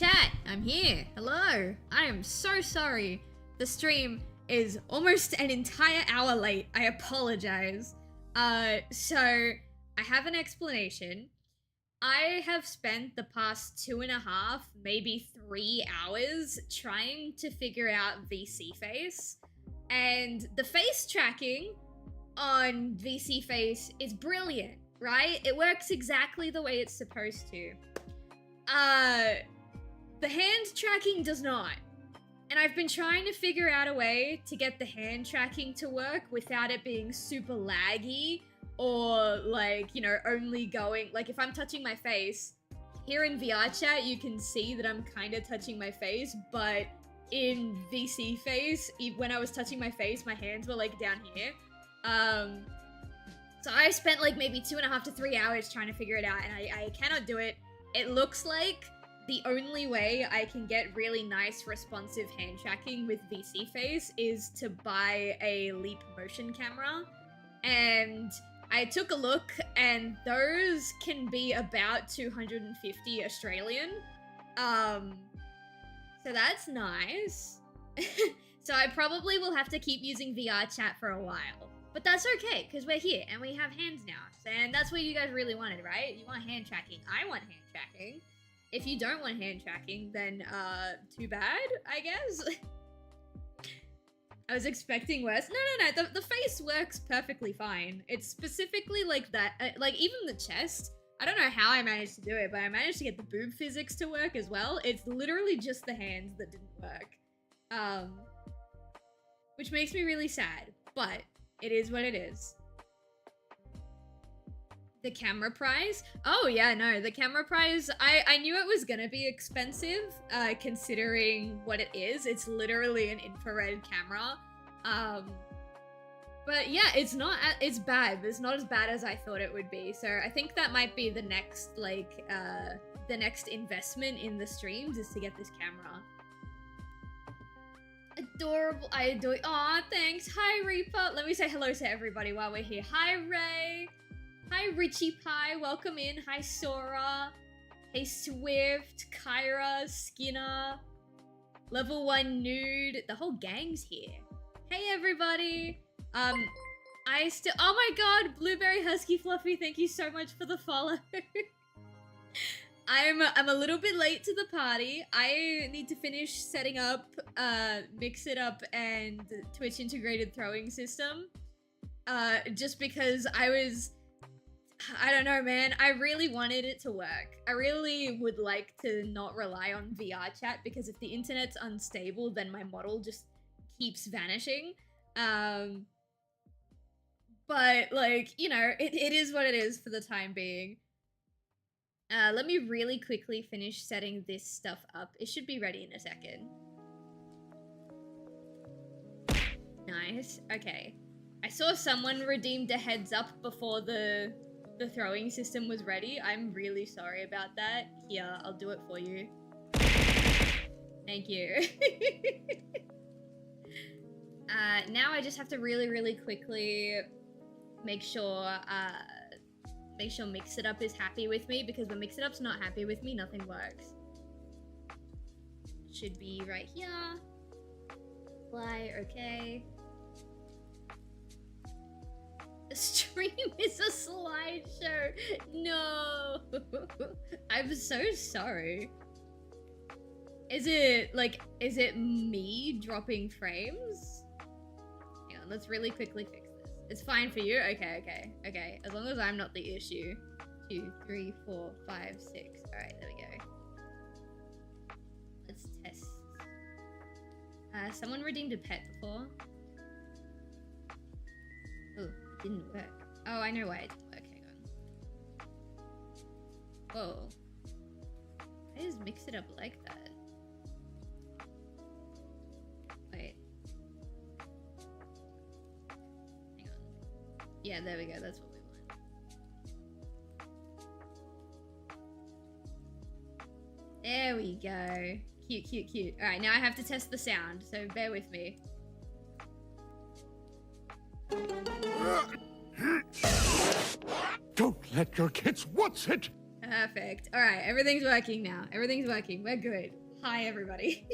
Chat, I'm here. Hello. I am so sorry. The stream is almost an entire hour late. I apologize. So I have an explanation. I have spent the past 2.5, maybe 3 hours trying to figure out VC Face. And the face tracking on VC Face is brilliant, right? It works exactly the way it's supposed to. The hand tracking does not. And I've been trying to figure out a way to get the hand tracking to work without it being super laggy or like, you know, only going, like if I'm touching my face, here in VR chat you can see that I'm kind of touching my face, but in VC Face, when I was touching my face, my hands were like down here. So I spent like maybe 2.5 to 3 hours trying to figure it out, and I cannot do it. It looks like the only way I can get really nice responsive hand tracking with VC Face is to buy a Leap motion camera. And I took a look and those can be about 250 Australian. So that's nice. So I probably will have to keep using VR chat for a while. But that's okay, because we're here and we have hands now. And that's what you guys really wanted, right? You want hand tracking. I want hand tracking. If you don't want hand tracking, then too bad, I guess. I was expecting worse. No, the face works perfectly fine. It's specifically like that, like even the chest. I don't know how I managed to do it, but I managed to get the boob physics to work as well. It's literally just the hands that didn't work. Which makes me really sad, but it is what it is. The camera prize? Oh yeah, no, the camera prize, I knew it was gonna be expensive, considering what it is. It's literally an infrared camera. But yeah, it's bad, but it's not as bad as I thought it would be. So I think that might be the next, like, the next investment in the streams is to get this camera. Adorable, I adore, aw, thanks. Hi, Reaper. Let me say hello to everybody while we're here. Hi, Ray. Hi, Richie Pie, welcome in. Hi, Sora. Hey, Swift, Kyra, Skinner, Level 1 Nude. The whole gang's here. Hey, everybody. Oh my god, Blueberry Husky Fluffy, thank you so much for the follow. I'm a little bit late to the party. I need to finish setting up, Mix It Up and Twitch integrated throwing system. Just because I don't know, man. I really wanted it to work. I really would like to not rely on VR chat because if the internet's unstable, then my model just keeps vanishing. But, like, you know, it is what it is for the time being. Let me really quickly finish setting this stuff up. It should be ready in a second. Nice. Okay. I saw someone redeemed a heads up before the throwing system was ready. I'm really sorry about that. Here, I'll do it for you. Thank you. Now I just have to really quickly make sure Mix It Up is happy with me, because when Mix It Up's not happy with me, nothing works. Should be right here. Fly, okay. The stream is a slideshow. No. I'm so sorry. Is it me dropping frames? Hang on, let's really quickly fix this. It's fine for you? Okay. As long as I'm not the issue. 2, 3, 4, 5, 6. Alright, there we go. Let's test. Someone redeemed a pet before. Oh. Didn't work. Oh, I know why it didn't work. Hang on. Whoa. I just mix it up like that. Wait. Hang on. Yeah, there we go. That's what we want. There we go. Cute. Alright, now I have to test the sound, so bear with me. Don't let your kids watch it! Perfect. All right, everything's working now. Everything's working. We're good. Hi, everybody.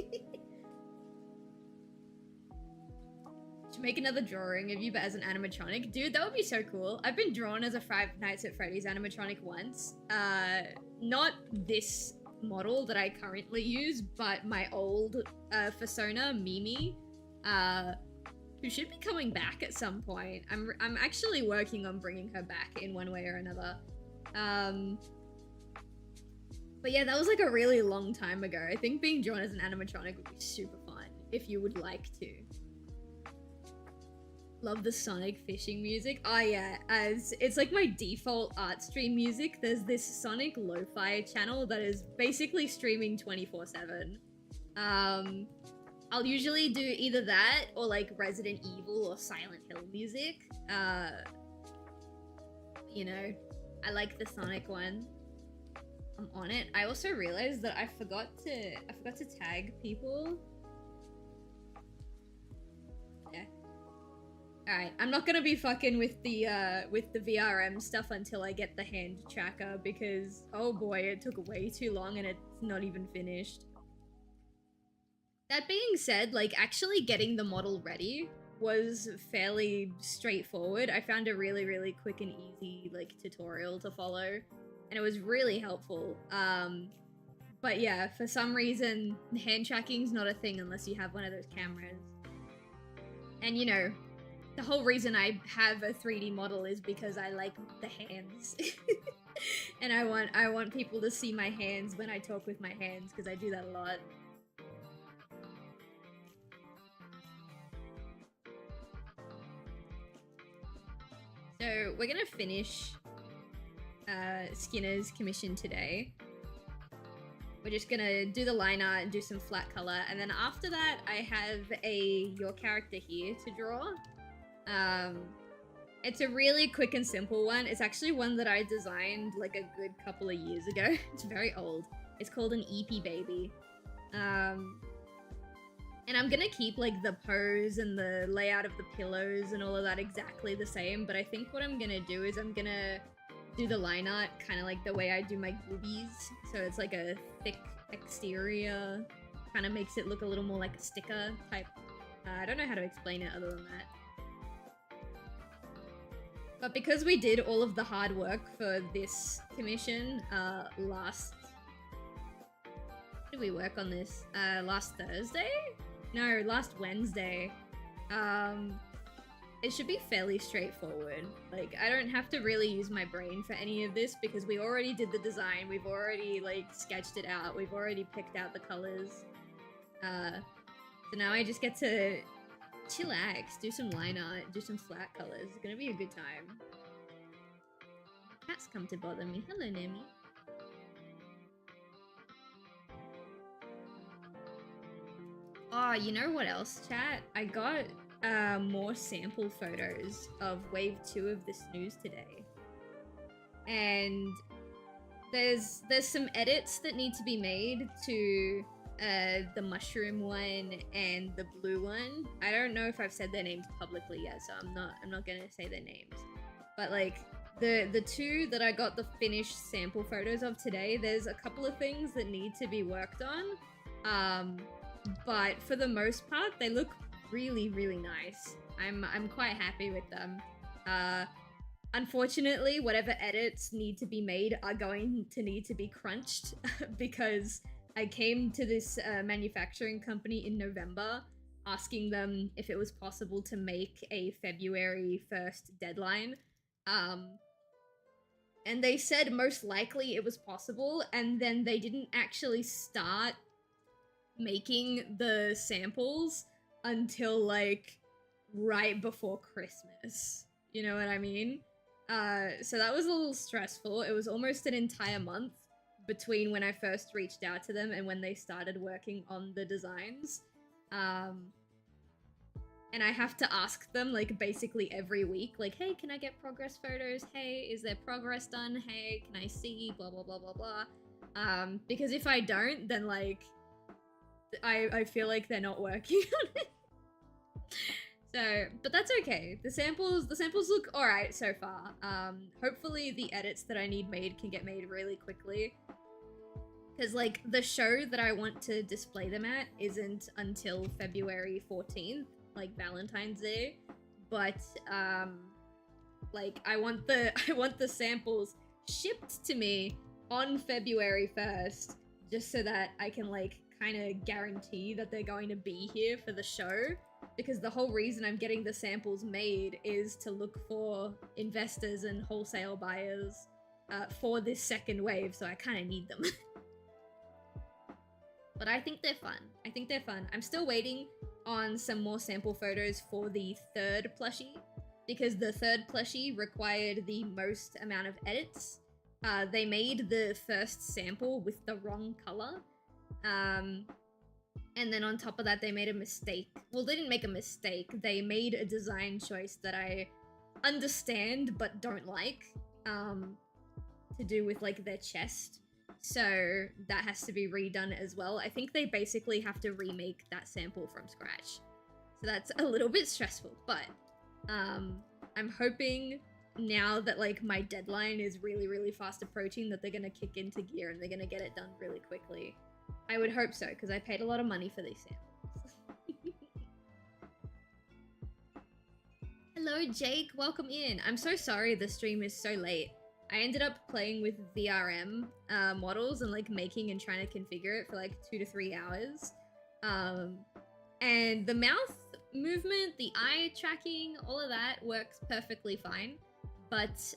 Should make another drawing of you, but as an animatronic. Dude, that would be so cool. I've been drawn as a Five Nights at Freddy's animatronic once. Not this model that I currently use, but my old persona, Mimi, who should be coming back at some point. I'm actually working on bringing her back in one way or another. But yeah, that was like a really long time ago. I think being drawn as an animatronic would be super fun if you would like to. Love the Sonic fishing music. Oh yeah, as it's like my default art stream music. There's this Sonic lo-fi channel that is basically streaming 24/7. I'll usually do either that or like Resident Evil or Silent Hill music. You know, I like the Sonic one. I'm on it. I also realized that I forgot to tag people. Yeah. Alright, I'm not gonna be fucking with the VRM stuff until I get the hand tracker because, oh boy, it took way too long and it's not even finished. That being said, like, actually getting the model ready was fairly straightforward. I found a really, really quick and easy, like, tutorial to follow, and it was really helpful. But yeah, for some reason, hand tracking's not a thing unless you have one of those cameras. And, you know, the whole reason I have a 3D model is because I like the hands. And I want people to see my hands when I talk with my hands, because I do that a lot. So we're gonna finish Skinner's commission today. We're just gonna do the line art and do some flat color, and then after that I have your character here to draw. It's a really quick and simple one. It's actually one that I designed like a good couple of years ago. It's very old. It's called an EP Baby. And I'm gonna keep like the pose and the layout of the pillows and all of that exactly the same, but I think what I'm gonna do is I'm gonna do the line art kind of like the way I do my boobies. So it's like a thick exterior, kind of makes it look a little more like a sticker type. I don't know how to explain it other than that. But because we did all of the hard work for this commission last... When did we work on this? Last Thursday? No, last Wednesday. It should be fairly straightforward. Like, I don't have to really use my brain for any of this because we already did the design, we've already, like, sketched it out, we've already picked out the colors. So now I just get to chillax, do some line art, do some flat colors. It's gonna be a good time. Cats come to bother me. Hello, Nemi. Oh, you know what else, chat? I got more sample photos of Wave 2 of the snooze today. And there's some edits that need to be made to the mushroom one and the blue one. I don't know if I've said their names publicly yet, so I'm not gonna say their names. But like the two that I got the finished sample photos of today, there's a couple of things that need to be worked on. But for the most part, they look really, really nice. I'm quite happy with them. Unfortunately, whatever edits need to be made are going to need to be crunched because I came to this manufacturing company in November asking them if it was possible to make a February 1st deadline. And they said most likely it was possible, and then they didn't actually start making the samples until like right before Christmas. You know what I mean? So that was a little stressful. It was almost an entire month between when I first reached out to them and when they started working on the designs. And I have to ask them like basically every week, like, hey, can I get progress photos? Hey, is there progress done? Hey, can I see? Blah, blah, blah, blah, blah. Because if I don't, then like, I feel like they're not working on it. So, but that's okay. The samples look alright so far. Hopefully the edits that I need made can get made really quickly. Because, like, the show that I want to display them at isn't until February 14th, like Valentine's Day. But, like, I want the samples shipped to me on February 1st, just so that I can, like, kind of guarantee that they're going to be here for the show. Because the whole reason I'm getting the samples made is to look for investors and wholesale buyers for this second wave, so I kind of need them. But I think they're fun. I'm still waiting on some more sample photos for the third plushie, because the third plushie required the most amount of edits. They made the first sample with the wrong color. And then on top of that, they made a mistake. Well, they didn't make a mistake. They made a design choice that I understand but don't like, to do with, like, their chest. So that has to be redone as well. I think they basically have to remake that sample from scratch. So that's a little bit stressful, but I'm hoping now that, like, my deadline is really, really fast approaching, that they're gonna kick into gear and they're gonna get it done really quickly. I would hope so, because I paid a lot of money for these samples. Hello, Jake. Welcome in. I'm so sorry the stream is so late. I ended up playing with VRM models and, like, making and trying to configure it for, like, 2 to 3 hours. And the mouth movement, the eye tracking, all of that works perfectly fine. But,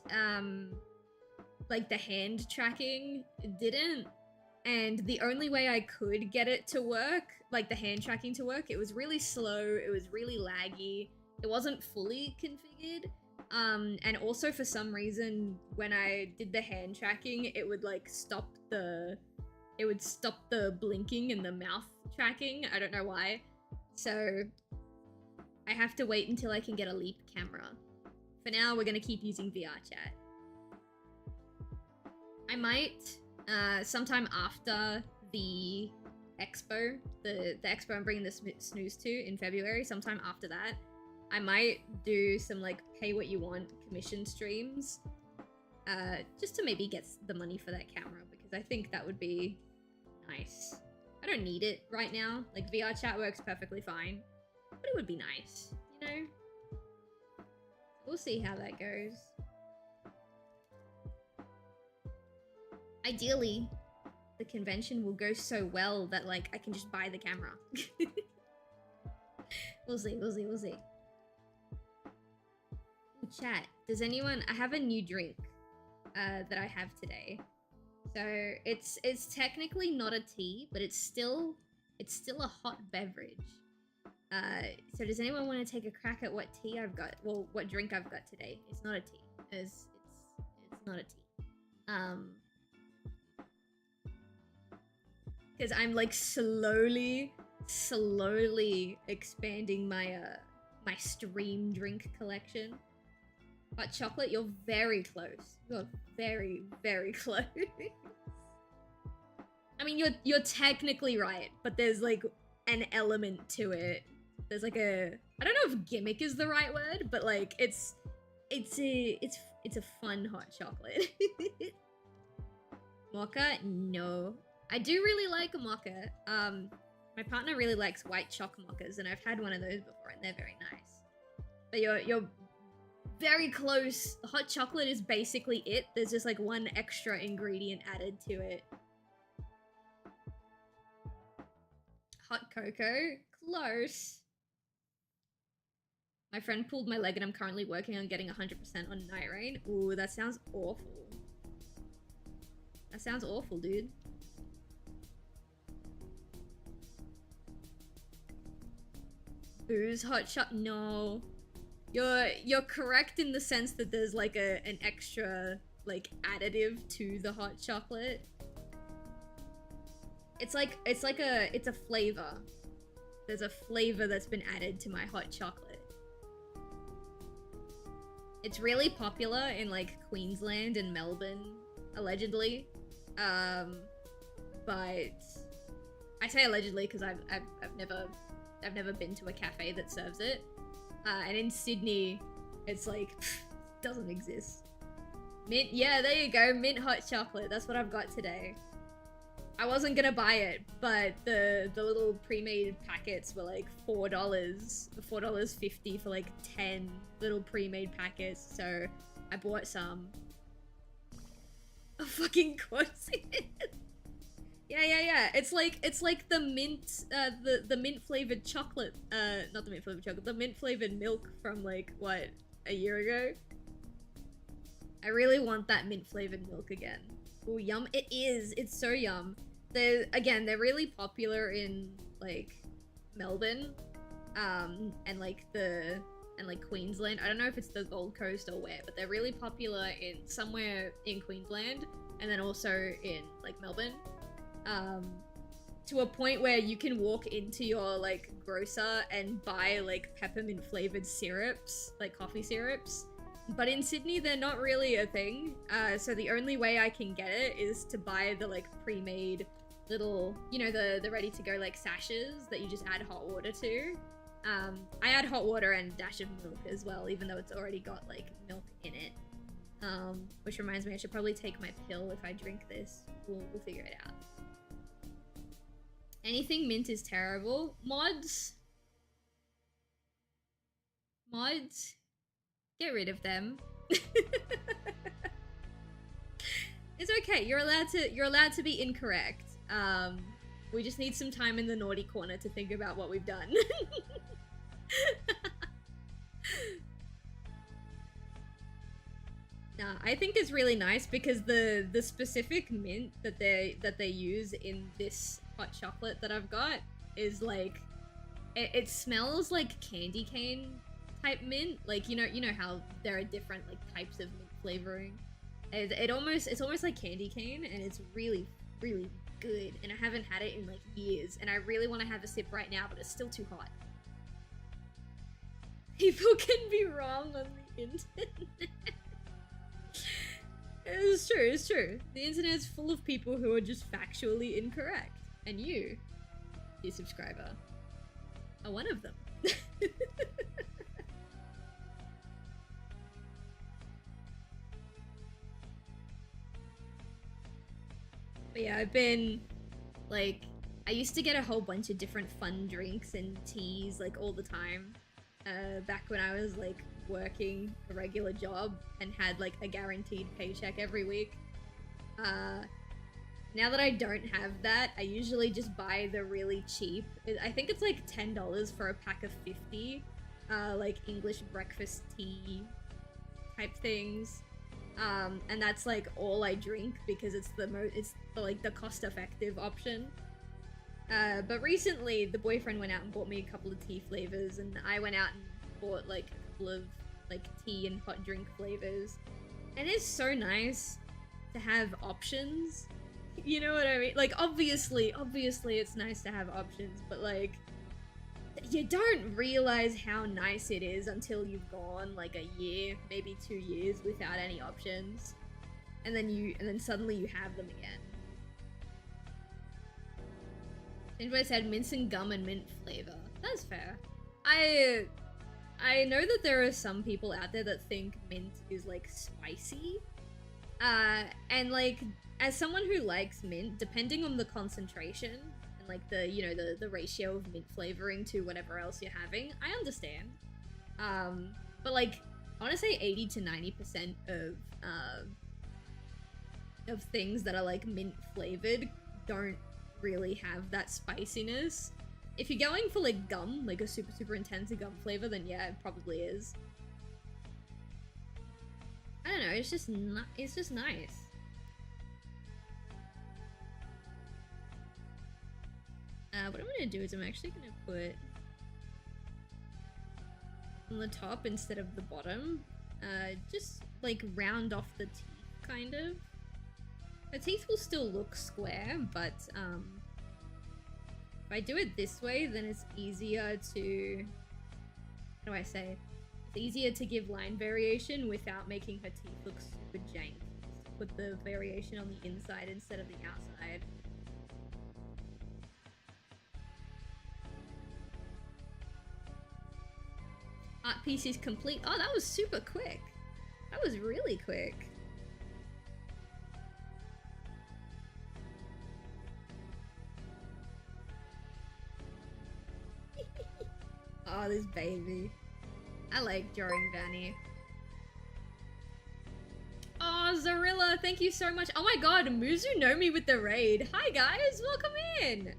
like, the hand tracking didn't. And the only way I could get it to work, like the hand tracking to work, it was really slow, it was really laggy, it wasn't fully configured. And also for some reason, when I did the hand tracking, it would, like, stop the blinking and the mouth tracking. I don't know why. So I have to wait until I can get a Leap camera. For now, we're gonna keep using VR chat. I might, sometime after the expo, the expo I'm bringing the snooze to in February, sometime after that, I might do some, like, pay what you want commission streams, just to maybe get the money for that camera, because I think that would be nice. I don't need it right now. Like, VR chat works perfectly fine, but it would be nice, you know? We'll see how that goes. Ideally, the convention will go so well that, like, I can just buy the camera. We'll see. Chat, does anyone... I have a new drink that I have today. So it's technically not a tea, but it's still a hot beverage. So does anyone want to take a crack at what tea I've got? Well, what drink I've got today? It's not a tea. It's not a tea. Because I'm, like, slowly expanding my my stream drink collection. Hot chocolate, you're very close. You're very, very close. I mean, you're technically right, but there's, like, an element to it. There's, like, a... I don't know if gimmick is the right word, but, like, it's a fun hot chocolate. Mocha? No. I do really like a mocha. My partner really likes white choc mochas, and I've had one of those before, and they're very nice. But you're very close. The hot chocolate is basically it. There's just, like, one extra ingredient added to it. Hot cocoa? Close. My friend pulled my leg and I'm currently working on getting 100% on Night Rain. Ooh, that sounds awful. That sounds awful, dude. Booze hot shot? No. You're correct in the sense that there's, like, an extra, like, additive to the hot chocolate. It's a flavor. There's a flavor that's been added to my hot chocolate. It's really popular in, like, Queensland and Melbourne, allegedly. But I say allegedly because I've never been to a cafe that serves it. And in Sydney, it's like, doesn't exist. Mint, yeah, there you go, mint hot chocolate. That's what I've got today. I wasn't gonna buy it, but the little pre-made packets were like $4, $4.50 for like 10 little pre-made packets. So I bought some. Of fucking course it is. Yeah. It's like the mint, the mint flavored chocolate. Not the mint flavored chocolate. The mint flavored milk from like what, a year ago. I really want that mint flavored milk again. Oh, yum! It is. It's so yum. They're really popular in like Melbourne, and like Queensland. I don't know if it's the Gold Coast or where, but they're really popular in somewhere in Queensland, and then also in like Melbourne. To a point where you can walk into your like grocer and buy like peppermint flavored syrups, like coffee syrups. But in Sydney, they're not really a thing. So the only way I can get it is to buy the like pre-made little, you know, the ready to go like sachets that you just add hot water to. I add hot water and a dash of milk as well, even though it's already got like milk in it. Which reminds me, I should probably take my pill if I drink this. We'll figure it out. Anything mint is terrible. Mods, get rid of them. It's okay. You're allowed to be incorrect. We just need some time in the naughty corner to think about what we've done. Nah, I think it's really nice because the specific mint that they use in this hot chocolate that I've got is like it smells like candy cane type mint. Like you know how there are different like types of mint flavoring. It's almost like candy cane, and it's really good. And I haven't had it in like years, and I really want to have a sip right now, but it's still too hot. People can be wrong on the internet. It's true. The internet is full of people who are just factually incorrect. And you, dear subscriber, are one of them. But yeah, I've been, like, I used to get a whole bunch of different fun drinks and teas, like, all the time. Back when I was, like, working a regular job and had, like, a guaranteed paycheck every week. Now that I don't have that, I usually just buy the really cheap, I think it's like $10 for a pack of 50, like English breakfast tea type things. And that's like all I drink because it's the cost-effective option. But recently the boyfriend went out and bought me a couple of tea flavors, and I went out and bought like a couple of like tea and hot drink flavors. And it's so nice to have options. You know what I mean? Like, obviously it's nice to have options, but like, you don't realize how nice it is until you've gone like a year, maybe 2 years without any options, and then suddenly you have them again. Anybody said mince and gum and mint flavor. That's fair. I know that there are some people out there that think mint is like spicy, and like, as someone who likes mint, depending on the concentration and like the ratio of mint flavoring to whatever else you're having, I understand. But like, I want to say 80 to 90% of things that are like mint flavored don't really have that spiciness. If you're going for like gum, like a super intense gum flavor, then yeah, it probably is. I don't know. It's just nice. What I'm gonna do is I'm actually gonna put on the top instead of the bottom, just like round off the teeth, kind of. The teeth will still look square, but if I do it this way, then it's easier to, how do I say? It's easier to give line variation without making her teeth look super jank. Just put the variation on the inside instead of the outside. Art piece is complete. Oh, that was super quick. That was really quick. Oh, this baby. I like drawing Vanny. Oh, Zarilla, thank you so much. Oh my god, Muzunomi with the raid. Hi guys, welcome in.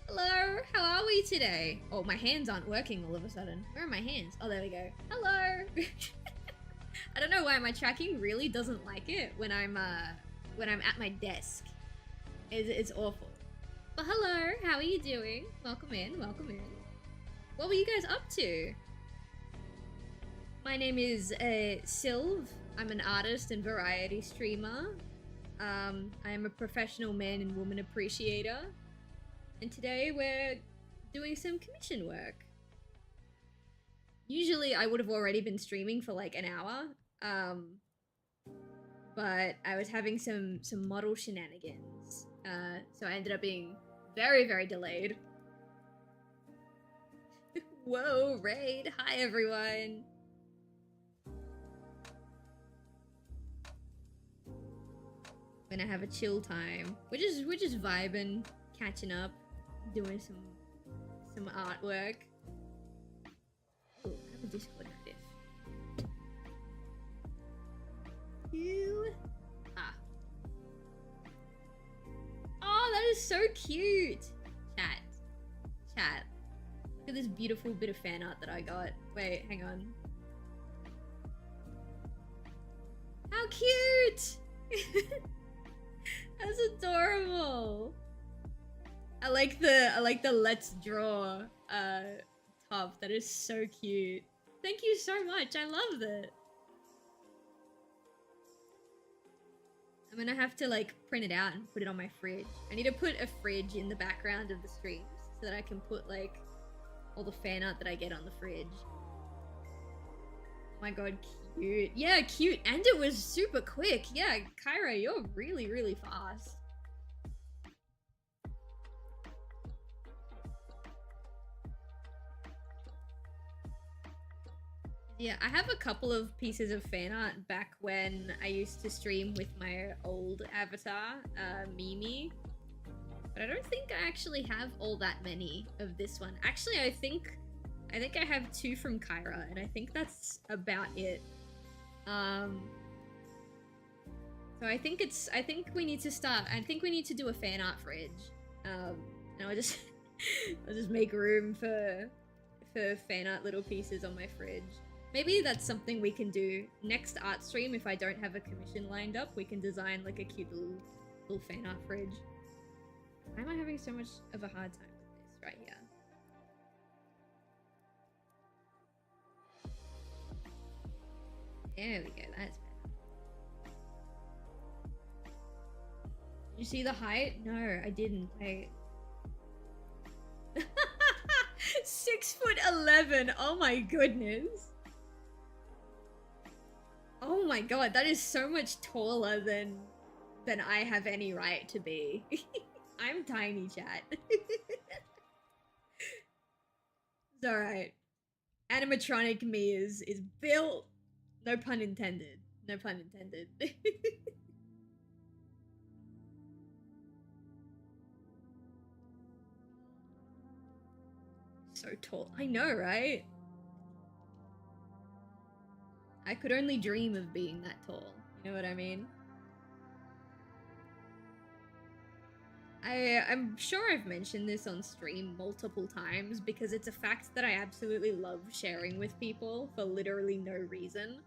Hello, how are we today? Oh, my hands aren't working all of a sudden. Where are my hands? Oh, there we go. Hello. I don't know why my tracking really doesn't like it when I'm at my desk. It's awful. But hello, how are you doing? Welcome in, welcome in. What were you guys up to? My name is Silv. I'm an artist and variety streamer. I am a professional man and woman appreciator. And today we're doing some commission work. Usually I would have already been streaming for like an hour. But I was having some model shenanigans. So I ended up being very, very delayed. Whoa, raid. Hi everyone. Gonna have a chill time. We're just vibing, catching up, doing some artwork. Oh, I have a Discord active. You. Ah. Oh, that is so cute. Chat. Look at this beautiful bit of fan art that I got. Wait, hang on. How cute! That's adorable. I like the let's draw top. That is so cute. Thank you so much. I love that. I'm gonna have to like print it out and put it on my fridge. I need to put a fridge in the background of the streams so that I can put like all the fan art that I get on the fridge. Oh my god, cute. Yeah, cute. And it was super quick. Yeah, Kyra, you're really, really fast. Yeah, I have a couple of pieces of fan art back when I used to stream with my old avatar, Mimi. But I don't think I actually have all that many of this one. Actually, I think I have 2 from Kyra, and I think that's about it. So I think we need to start. I think we need to do a fan art fridge. And I'll just make room for fan art little pieces on my fridge. Maybe that's something we can do next art stream. If I don't have a commission lined up, we can design like a cute little fan art fridge. Why am I having so much of a hard time with this right here? There we go, that's better. Did you see the height? No, I didn't. 6'11". Oh my goodness. Oh my god, that is so much taller than I have any right to be. I'm tiny, chat. It's alright. Animatronic me is built. No pun intended. No pun intended. So tall. I know, right? I could only dream of being that tall. You know what I mean? I'm sure I've mentioned this on stream multiple times because it's a fact that I absolutely love sharing with people for literally no reason.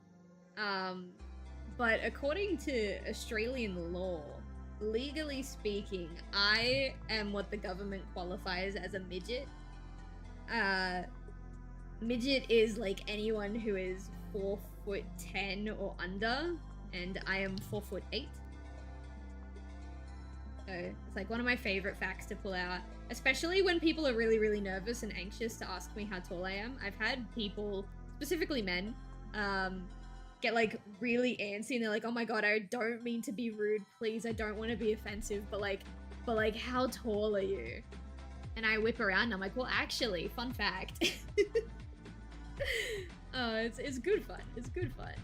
But according to Australian law, legally speaking, I am what the government qualifies as a midget. Midget is like anyone who is 4'10" or under, and I am 4'8". So it's like one of my favorite facts to pull out, especially when people are really, really nervous and anxious to ask me how tall I am. I've had people, specifically men, get like really antsy and they're like, oh my god, I don't mean to be rude, please, I don't want to be offensive, but like how tall are you? And I whip around and I'm like, well, actually, fun fact. Oh, it's good fun. It's good fun.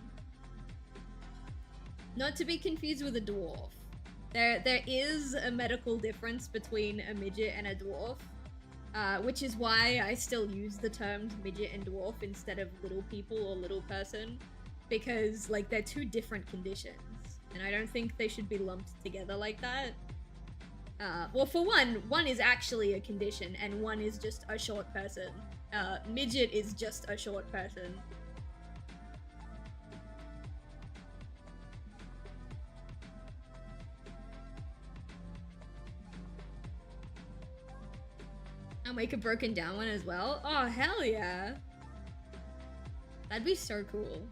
Not to be confused with a dwarf. There is a medical difference between a midget and a dwarf, which is why I still use the terms midget and dwarf instead of little people or little person, because like they're two different conditions, and I don't think they should be lumped together like that. Well, for one is actually a condition, and one is just a short person. Midget is just a short person. I'll make a broken down one as well. Oh, hell yeah. That'd be so cool.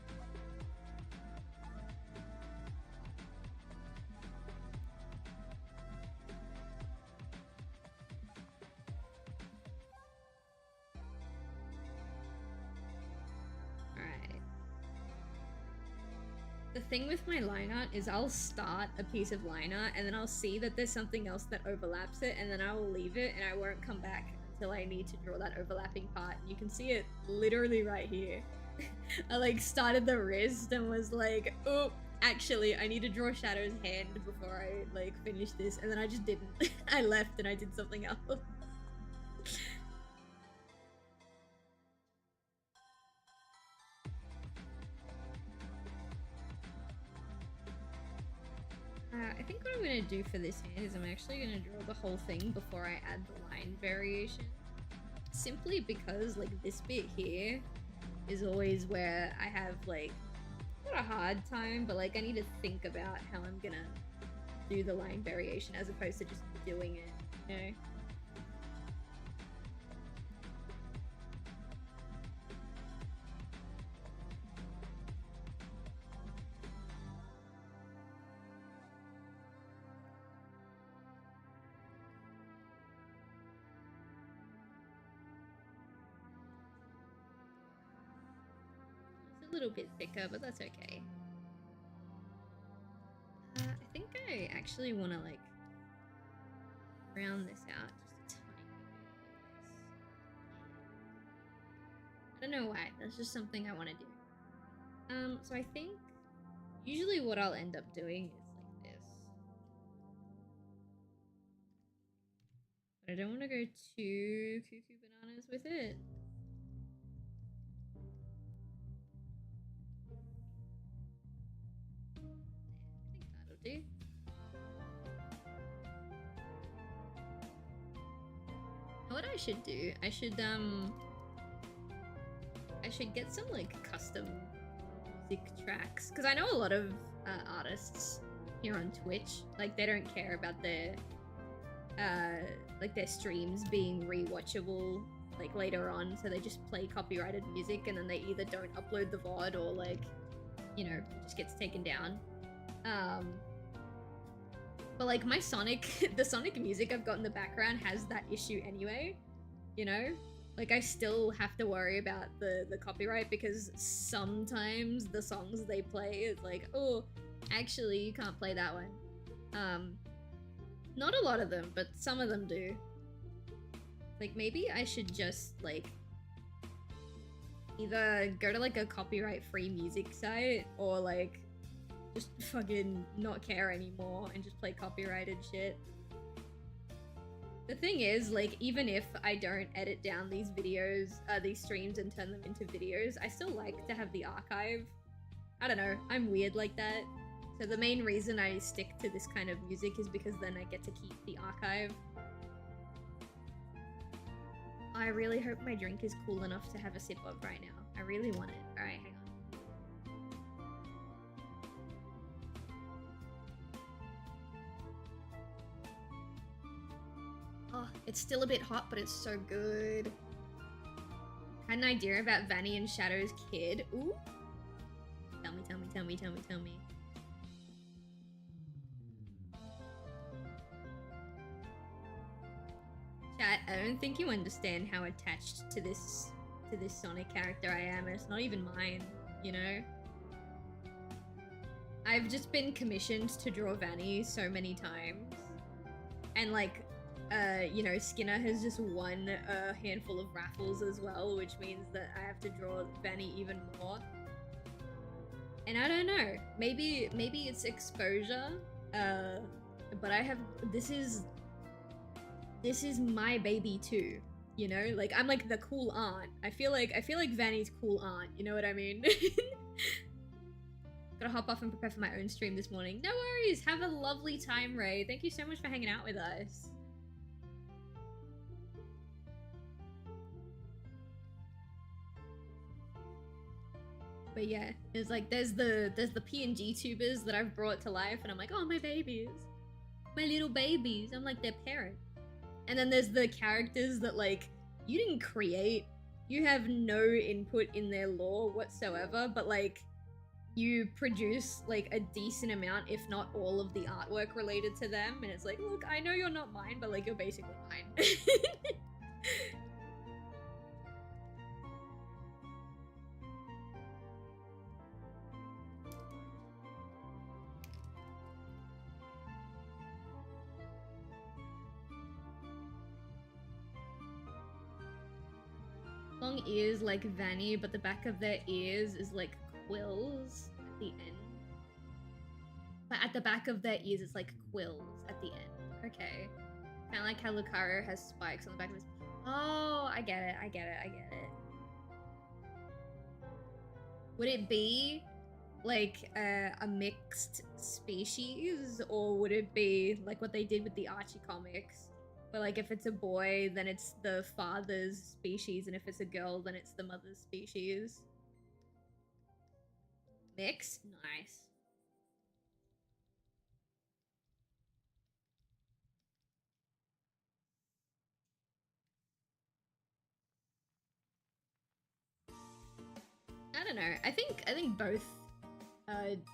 The thing with my line art is I'll start a piece of line art and then I'll see that there's something else that overlaps it, and then I will leave it and I won't come back until I need to draw that overlapping part. You can see it literally right here. I like started the wrist and was like, oh, actually I need to draw Shadow's hand before I like finish this, and then I just didn't. I left and I did something else. I think what I'm gonna do for this hand is I'm actually gonna draw the whole thing before I add the line variation. Simply because like this bit here is always where I have like, not a hard time, but like I need to think about how I'm gonna do the line variation as opposed to just doing it, you know? A little bit thicker, but that's okay. I think I actually want to like round this out just a tiny bit. I don't know why, that's just something I want to do. So I think usually what I'll end up doing is like this. But I don't want to go too cuckoo bananas with it. Do. What I should do, I should get some like custom music tracks, because I know a lot of artists here on Twitch, like they don't care about their like their streams being rewatchable like later on, so they just play copyrighted music and then they either don't upload the VOD or like, you know, it just gets taken down. But like my Sonic, the Sonic music I've got in the background has that issue anyway, you know? Like I still have to worry about the copyright, because sometimes the songs they play is like, oh, actually you can't play that one. Not a lot of them, but some of them do. Like maybe I should just like either go to like a copyright free music site or like just fucking not care anymore and just play copyrighted shit. The thing is, like, even if I don't edit down these videos, these streams and turn them into videos, I still like to have the archive. I don't know, I'm weird like that. So the main reason I stick to this kind of music is because then I get to keep the archive. I really hope my drink is cool enough to have a sip of right now. I really want it. Alright, hang on. Oh, it's still a bit hot, but it's so good. Had an idea about Vanny and Shadow's kid. Ooh. Tell me, tell me, tell me, tell me, tell me. Chat, I don't think you understand how attached to this Sonic character I am. It's not even mine, you know? I've just been commissioned to draw Vanny so many times. And like, you know, Skinner has just won a handful of raffles as well, which means that I have to draw Vanny even more. And I don't know, maybe it's exposure, but I have, this is my baby too, you know? Like, I'm like the cool aunt. I feel like Vanny's cool aunt, you know what I mean? Gotta hop off and prepare for my own stream this morning. No worries, have a lovely time, Ray. Thank you so much for hanging out with us. But yeah, it's like there's the PNG tubers that I've brought to life, and I'm like, oh, my babies, my little babies. I'm like their parent. And then there's the characters that like you didn't create, you have no input in their lore whatsoever, but like you produce like a decent amount, if not all of the artwork related to them, and it's like, look, I know you're not mine, but like you're basically mine. Long ears like Vanny, but the back of their ears is like quills at the end. But at the back of their ears, it's like quills at the end. Okay. Kind of like how Lucario has spikes on the back of his... Oh, I get it. Would it be like a mixed species, or would it be like what they did with the Archie comics? But like if it's a boy, then it's the father's species, and if it's a girl, then it's the mother's species. Mix? Nice. I don't know. I think both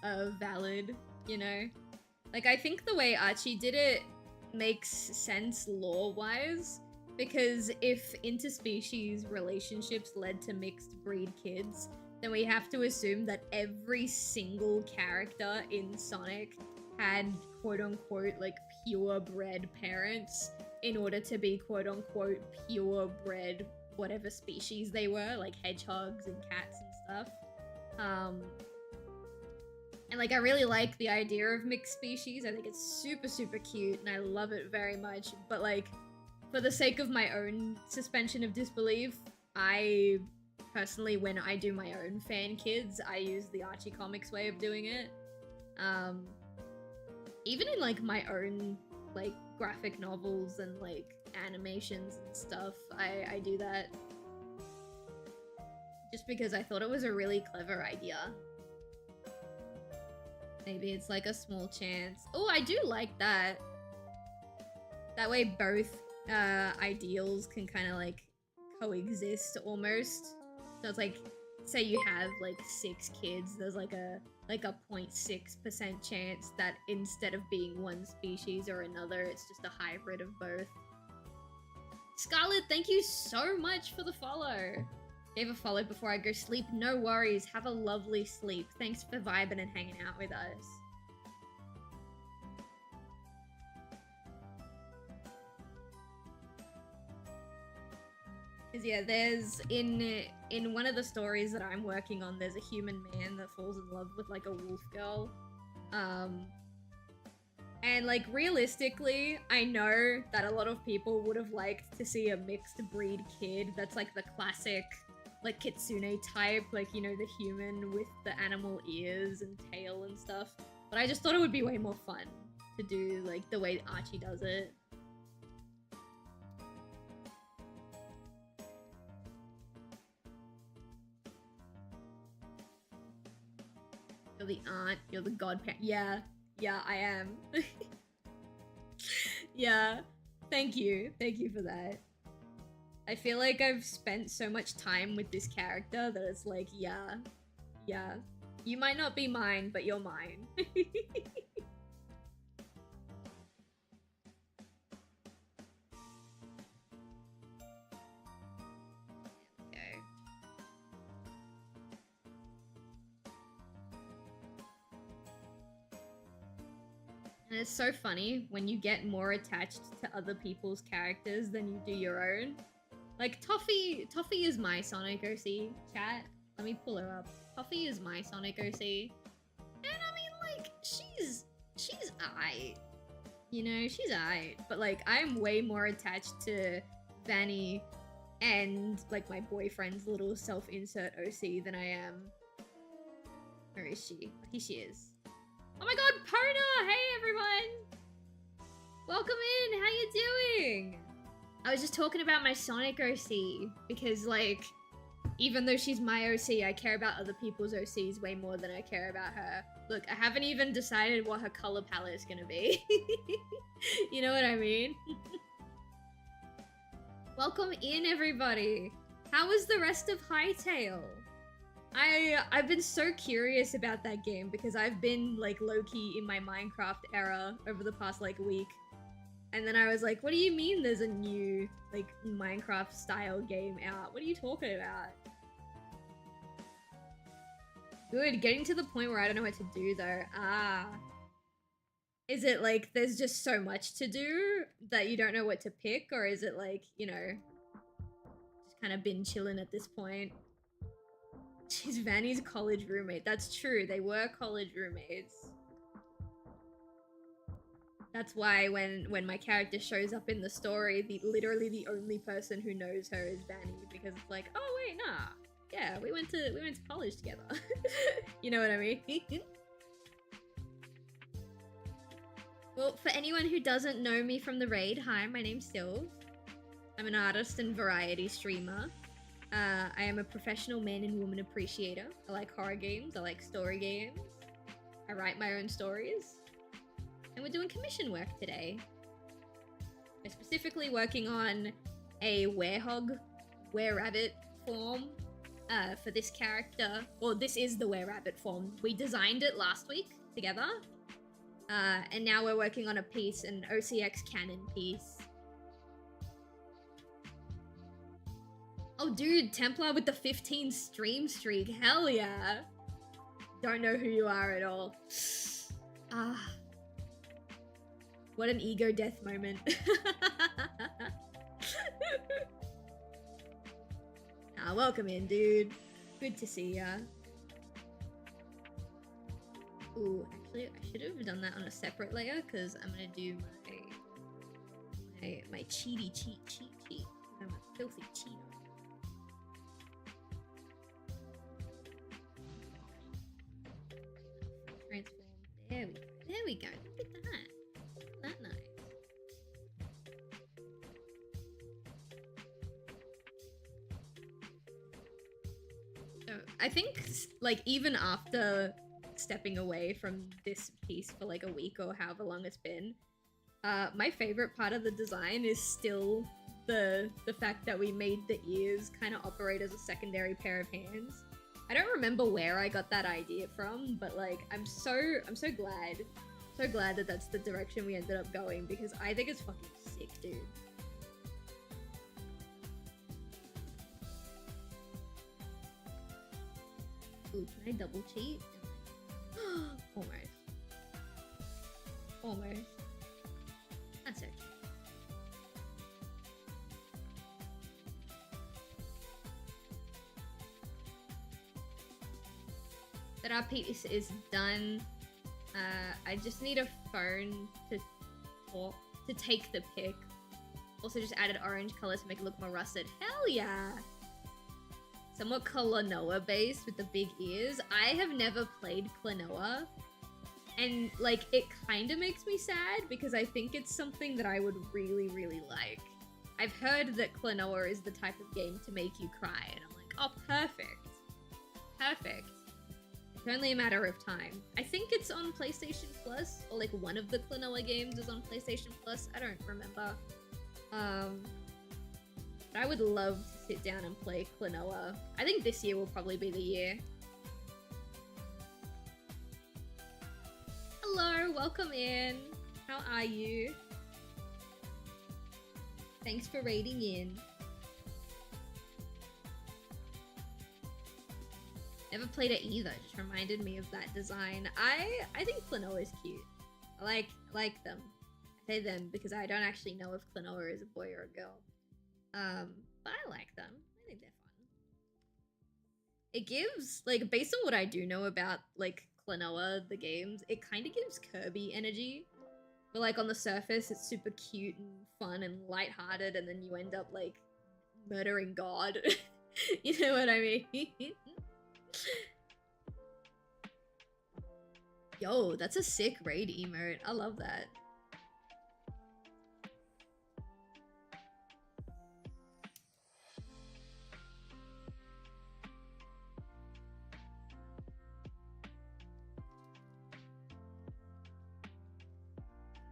are valid, you know? Like, I think the way Archie did it makes sense lore-wise, because if interspecies relationships led to mixed breed kids, then we have to assume that every single character in Sonic had quote-unquote like purebred parents in order to be quote-unquote purebred whatever species they were, like hedgehogs and cats and stuff. And like I really like the idea of mixed species. I think it's super, super cute and I love it very much. But like, for the sake of my own suspension of disbelief, I personally, when I do my own fan kids, I use the Archie Comics way of doing it. Even in like my own like graphic novels and like animations and stuff, I do that. Just because I thought it was a really clever idea. Maybe it's like a small chance. Oh, I do like that. That way both ideals can kind of like coexist almost. So it's like, say you have like 6 kids, there's like a 0.6% chance that instead of being one species or another, it's just a hybrid of both. Scarlet, thank you so much for the follow. Gave a follow before I go sleep. No worries. Have a lovely sleep. Thanks for vibing and hanging out with us. Cause yeah, there's in one of the stories that I'm working on, there's a human man that falls in love with like a wolf girl. And like realistically, I know that a lot of people would have liked to see a mixed breed kid that's like the classic like kitsune type, like, you know, the human with the animal ears and tail and stuff. But I just thought it would be way more fun to do like the way Archie does it. You're the aunt, you're the godparent. Yeah, I am. Yeah, thank you for that. I feel like I've spent so much time with this character that it's like, yeah. You might not be mine, but you're mine. Okay. And it's so funny when you get more attached to other people's characters than you do your own. Like, Toffee is my Sonic OC, chat. Let me pull her up. Toffee is my Sonic OC. And I mean, like, she's aight. You know, she's aight. But, like, I'm way more attached to Vanny and, like, my boyfriend's little self-insert OC than I am. Where is she? Here she is. Oh my god, Pona! Hey, everyone! Welcome in! How you doing? I was just talking about my Sonic OC because, like, even though she's my OC, I care about other people's OCs way more than I care about her. Look, I haven't even decided what her color palette is gonna be. You know what I mean? Welcome in, everybody! How was the rest of Hytale? I've been so curious about that game because I've been, like, low-key in my Minecraft era over the past, like, week. And then I was like, what do you mean there's a new, like, Minecraft-style game out? What are you talking about? Good, getting to the point where I don't know what to do, though. Ah. Is it, like, there's just so much to do that you don't know what to pick? Or is it, like, you know, just kind of been chilling at this point? She's Vanny's college roommate. That's true, they were college roommates. That's why when my character shows up in the story, literally the only person who knows her is Vanny, because it's like, oh wait, nah. Yeah, we went to college together. You know what I mean? Well, for anyone who doesn't know me from the raid, hi, my name's Silv. I'm an artist and variety streamer. I am a professional man and woman appreciator. I like horror games, I like story games. I write my own stories. And we're doing commission work today. We're specifically working on a were-rabbit form for this character. Well, this is the were-rabbit form. We designed it last week together. And now we're working on a piece, an OCX canon piece. Oh, dude, Templar with the 15 stream streak. Hell yeah. Don't know who you are at all. Ah. What an ego death moment. Ah, welcome in, dude. Good to see ya. Ooh, actually, I should have done that on a separate layer, because I'm gonna do my cheaty cheat. I'm a filthy cheater. Transform. There we go. Look at that. That nice. So I think, like, even after stepping away from this piece for like a week or however long it's been, my favorite part of the design is still the fact that we made the ears kind of operate as a secondary pair of hands. I don't remember where I got that idea from, but like I'm so glad that that's the direction we ended up going, because I think it's fucking sick, dude. Ooh, can I double cheat? Almost. That's okay. That our piece is done. I just need a phone to take the pic. Also just added orange color to make it look more rusted. Hell yeah! Somewhat Klonoa based with the big ears. I have never played Klonoa, and like it kind of makes me sad because I think it's something that I would really, really like. I've heard that Klonoa is the type of game to make you cry, and I'm like, oh, perfect. It's only a matter of time. I think it's on PlayStation Plus, or like one of the Klonoa games is on PlayStation Plus. I don't remember. But I would love to sit down and play Klonoa. I think this year will probably be the year. Hello, welcome in. How are you? Thanks for raiding in. Never played it either, just reminded me of that design. I think Klonoa is cute. I like them. I say them because I don't actually know if Klonoa is a boy or a girl. But I like them. I think they're fun. It gives, like, based on what I do know about, like, Klonoa, the games, it kind of gives Kirby energy. But, like, on the surface, it's super cute and fun and lighthearted, and then you end up, like, murdering God. You know what I mean? Yo, that's a sick raid emote. I love that.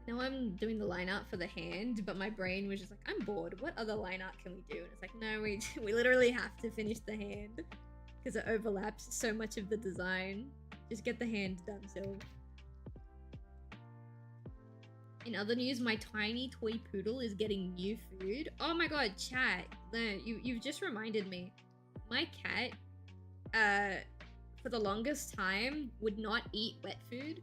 Now I'm doing the line art for the hand, but my brain was just like, I'm bored. What other line art can we do? And it's like, no, we literally have to finish the hand because it overlaps so much of the design. Just get the hand done, Silv. In other news, my tiny toy poodle is getting new food. Oh my god, chat. You've just reminded me. My cat, for the longest time, would not eat wet food.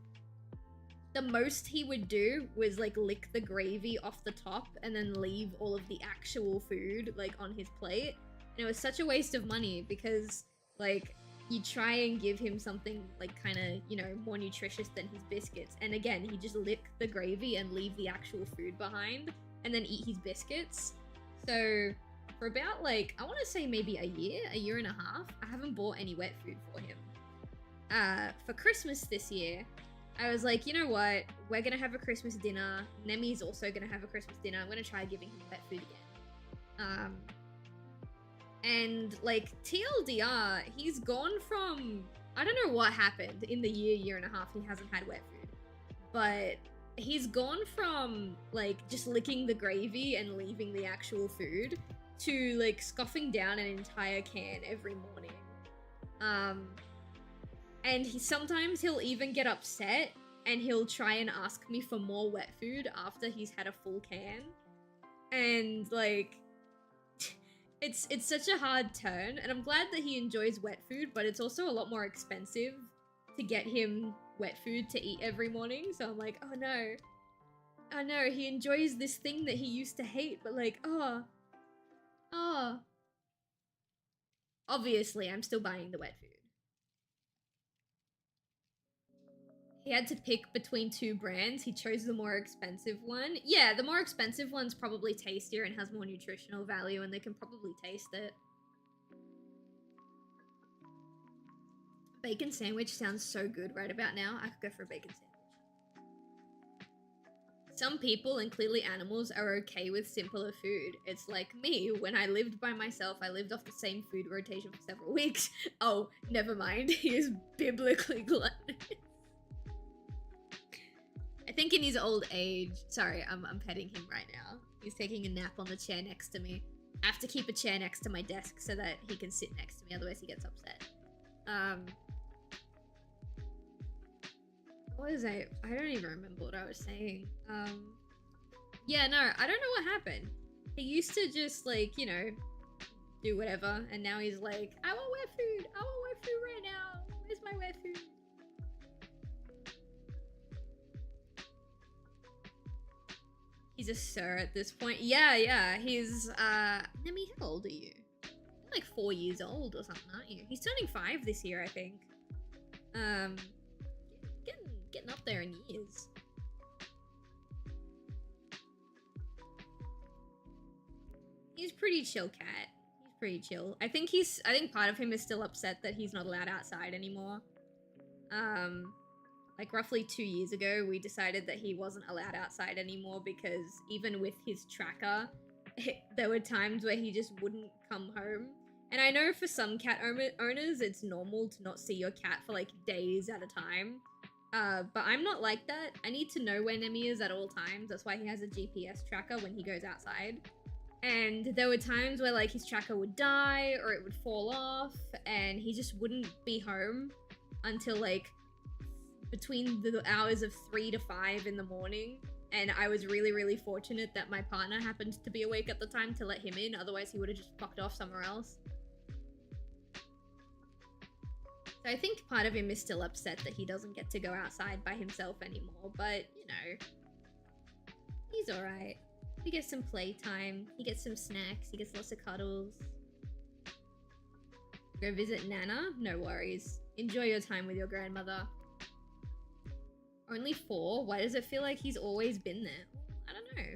The most he would do was, like, lick the gravy off the top and then leave all of the actual food, like, on his plate. And it was such a waste of money because, like, you try and give him something, like, kind of, you know, more nutritious than his biscuits. And again, he just lick the gravy and leave the actual food behind and then eat his biscuits. So for about, like, I want to say maybe a year and a half, I haven't bought any wet food for him. For Christmas this year, I was like, you know what? We're gonna have a Christmas dinner. Nemi's also gonna have a Christmas dinner. I'm gonna try giving him wet food again. And, like, TLDR, he's gone from... I don't know what happened in the year and a half he hasn't had wet food. But he's gone from, like, just licking the gravy and leaving the actual food to, like, scoffing down an entire can every morning. And sometimes he'll even get upset and he'll try and ask me for more wet food after he's had a full can. And, like, it's such a hard turn. And I'm glad that he enjoys wet food, but it's also a lot more expensive to get him wet food to eat every morning. So I'm like, oh no. Oh no, he enjoys this thing that he used to hate, but, like, oh. Obviously, I'm still buying the wet food. He had to pick between two brands. He chose the more expensive one. Yeah, the more expensive one's probably tastier and has more nutritional value, and they can probably taste it. Bacon sandwich sounds so good right about now. I could go for a bacon sandwich. Some people, and clearly animals, are okay with simpler food. It's like me. When I lived by myself, I lived off the same food rotation for several weeks. Oh, never mind. He is biblically gluttonous. I think in his old age... Sorry, I'm petting him right now. He's taking a nap on the chair next to me. I have to keep a chair next to my desk so that he can sit next to me, otherwise he gets upset. What was I don't even remember what I was saying. Yeah, no, I don't know what happened. He used to just, like, you know, do whatever, and now he's like, I want wet food! I want wet food right now! Where's my wet food? He's a sir at this point. Yeah, he's, Nemi, how old are you? You're like 4 years old or something, aren't you? He's turning 5 this year, I think. Getting up there in years. He's pretty chill cat. He's pretty chill. I think part of him is still upset that he's not allowed outside anymore. Like roughly 2 years ago, we decided that he wasn't allowed outside anymore because even with his tracker, there were times where he just wouldn't come home. And I know for some cat owners, it's normal to not see your cat for like days at a time. But I'm not like that. I need to know where Nemi is at all times. That's why he has a GPS tracker when he goes outside. And there were times where like his tracker would die or it would fall off and he just wouldn't be home until like between the hours of 3 to 5 in the morning. And I was really, really fortunate that my partner happened to be awake at the time to let him in. Otherwise, he would have just fucked off somewhere else. So I think part of him is still upset that he doesn't get to go outside by himself anymore, but, you know, he's alright. He gets some playtime, he gets some snacks, he gets lots of cuddles. Go visit Nana? No worries. Enjoy your time with your grandmother. Only 4? Why does it feel like he's always been there? I don't know.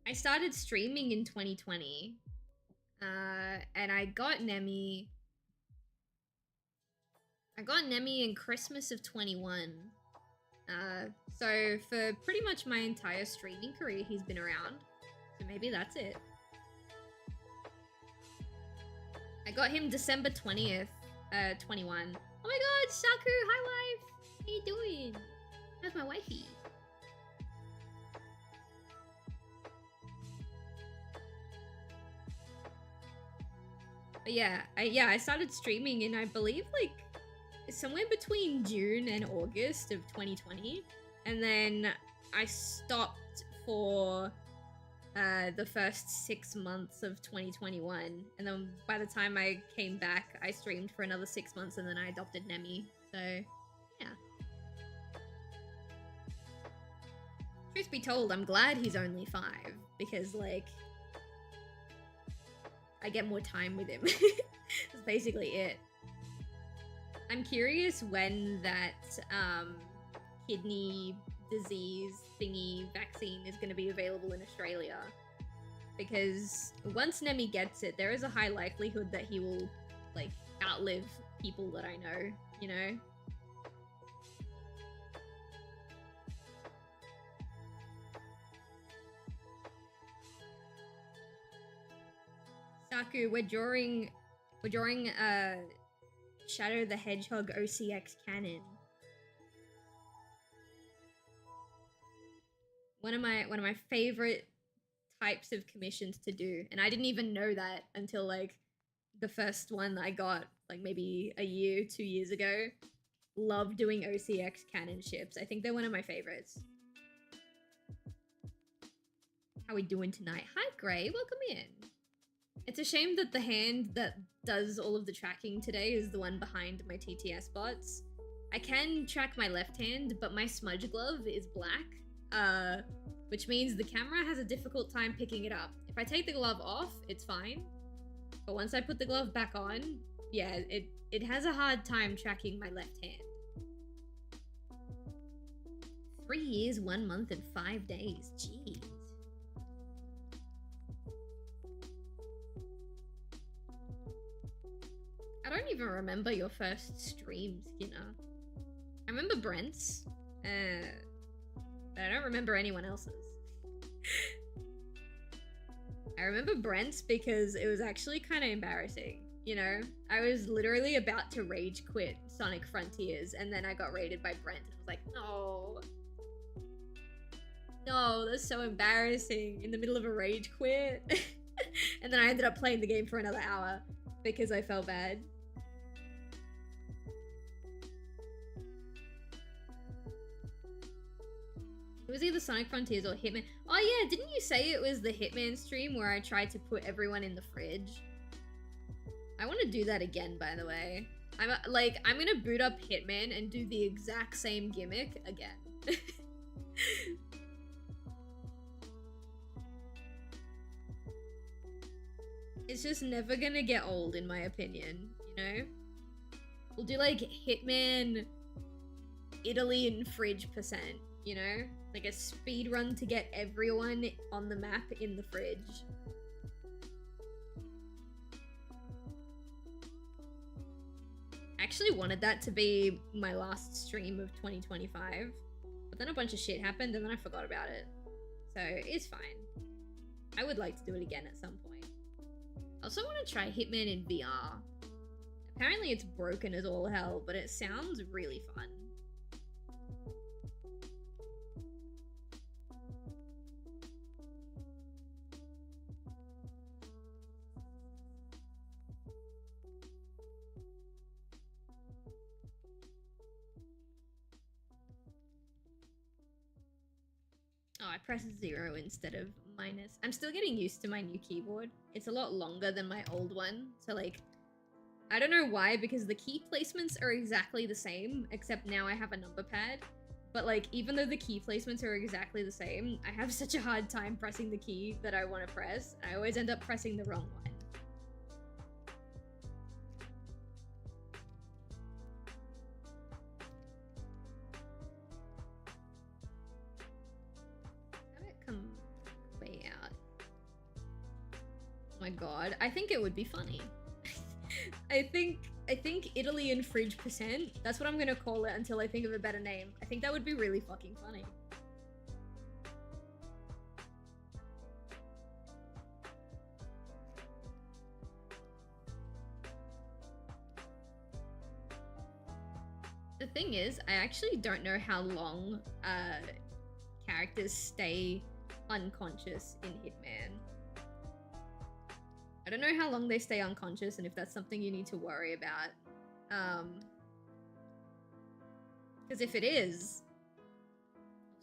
I started streaming in 2020. And I got Nemi in Christmas of 21. So for pretty much my entire streaming career, he's been around. So maybe that's it. I got him December 20th, 21. Oh my god, Saku, hi wife! How you doing? How's my wifey? But yeah, I started streaming in, I believe, like, somewhere between June and August of 2020. And then I stopped for the first 6 months of 2021. And then by the time I came back, I streamed for another 6 months and then I adopted Nemi. So, yeah. Truth be told, I'm glad he's only 5 because, like, I get more time with him. That's basically it. I'm curious when that kidney disease thingy vaccine is going to be available in Australia. Because once Nemi gets it, there is a high likelihood that he will, like, outlive people that I know, you know? Saku, we're drawing Shadow the Hedgehog OCX canon. One of my favorite types of commissions to do, and I didn't even know that until like the first one I got like maybe a year, 2 years ago. Love doing OCX canon ships. I think they're one of my favorites. How we doing tonight? Hi Gray, welcome in. It's a shame that the hand that does all of the tracking today is the one behind my TTS bots. I can track my left hand, but my smudge glove is black, which means the camera has a difficult time picking it up. If I take the glove off, it's fine. But once I put the glove back on, yeah, it has a hard time tracking my left hand. 3 years, 1 month, and 5 days. Jeez. I don't even remember your first stream, Skinner. I remember Brent's, but I don't remember anyone else's. I remember Brent's because it was actually kind of embarrassing, you know? I was literally about to rage quit Sonic Frontiers, and then I got raided by Brent, and I was like, no. No, that's so embarrassing, in the middle of a rage quit. And then I ended up playing the game for another hour because I felt bad. It was either Sonic Frontiers or Hitman. Oh yeah, didn't you say it was the Hitman stream where I tried to put everyone in the fridge? I want to do that again, by the way. I'm gonna boot up Hitman and do the exact same gimmick again. It's just never gonna get old, in my opinion, you know? We'll do like Hitman Italy and fridge %, you know? Like a speed run to get everyone on the map in the fridge. I actually wanted that to be my last stream of 2025, but then a bunch of shit happened and then I forgot about it. So it's fine. I would like to do it again at some point. I also want to try Hitman in VR. Apparently it's broken as all hell, but it sounds really fun. Oh, I pressed 0 instead of minus. I'm still getting used to my new keyboard. It's a lot longer than my old one, so like I don't know why, because the key placements are exactly the same, except now I have a number pad. But like, even though the key placements are exactly the same, I have such a hard time pressing the key that I want to press. I always end up pressing the wrong one. Have it come way out. Oh my god, I think it would be funny. I think Italy and fridge percent. That's what I'm gonna call it until I think of a better name. I think that would be really fucking funny. The thing is, I actually don't know how long characters stay unconscious in Hitman. I don't know how long they stay unconscious and if that's something you need to worry about. Because if it is...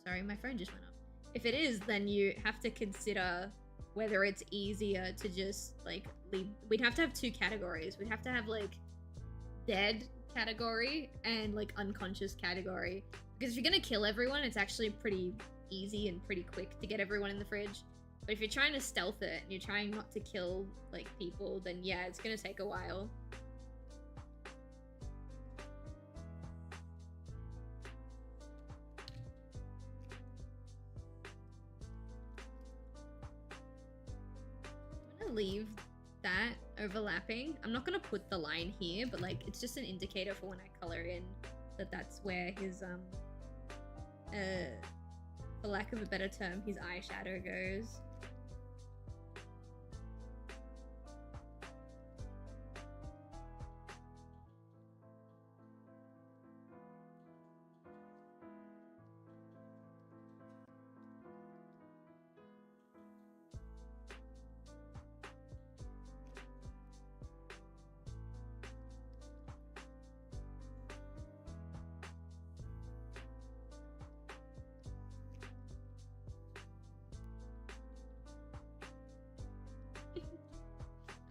Sorry, my phone just went up. If it is, then you have to consider whether it's easier to just, like, leave... We'd have to have two categories. We'd have to have, like, dead category and, like, unconscious category. Because if you're gonna kill everyone, it's actually pretty easy and pretty quick to get everyone in the fridge. But if you're trying to stealth it and you're trying not to kill, like, people, then yeah, it's gonna take a while. I'm gonna leave that overlapping. I'm not gonna put the line here, but, like, it's just an indicator for when I color in that that's where his, for lack of a better term, his eyeshadow goes.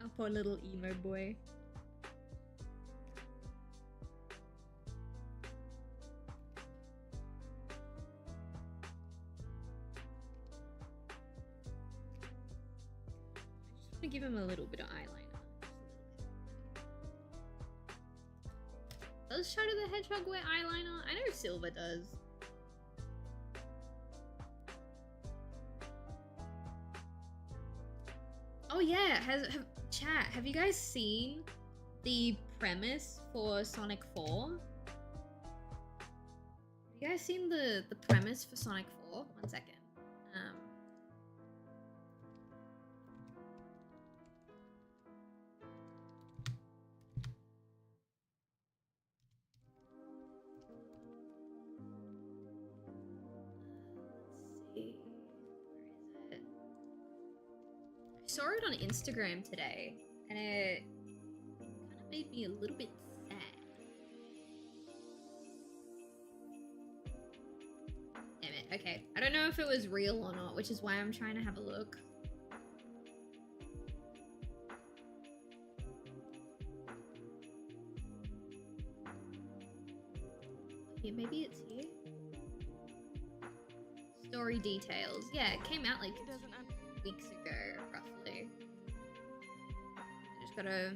Our poor little emo boy. I just want to give him a little bit of eyeliner. Does Shadow the Hedgehog wear eyeliner? I know Silver does. Oh yeah, chat, have you guys seen the premise for Sonic 4? Have you guys seen the premise for Sonic 4? One second. Saw it on Instagram today, and it kind of made me a little bit sad. Damn it, okay. I don't know if it was real or not, which is why I'm trying to have a look. Here, maybe it's here? Story details. Yeah, it came out like weeks ago, roughly. I just gotta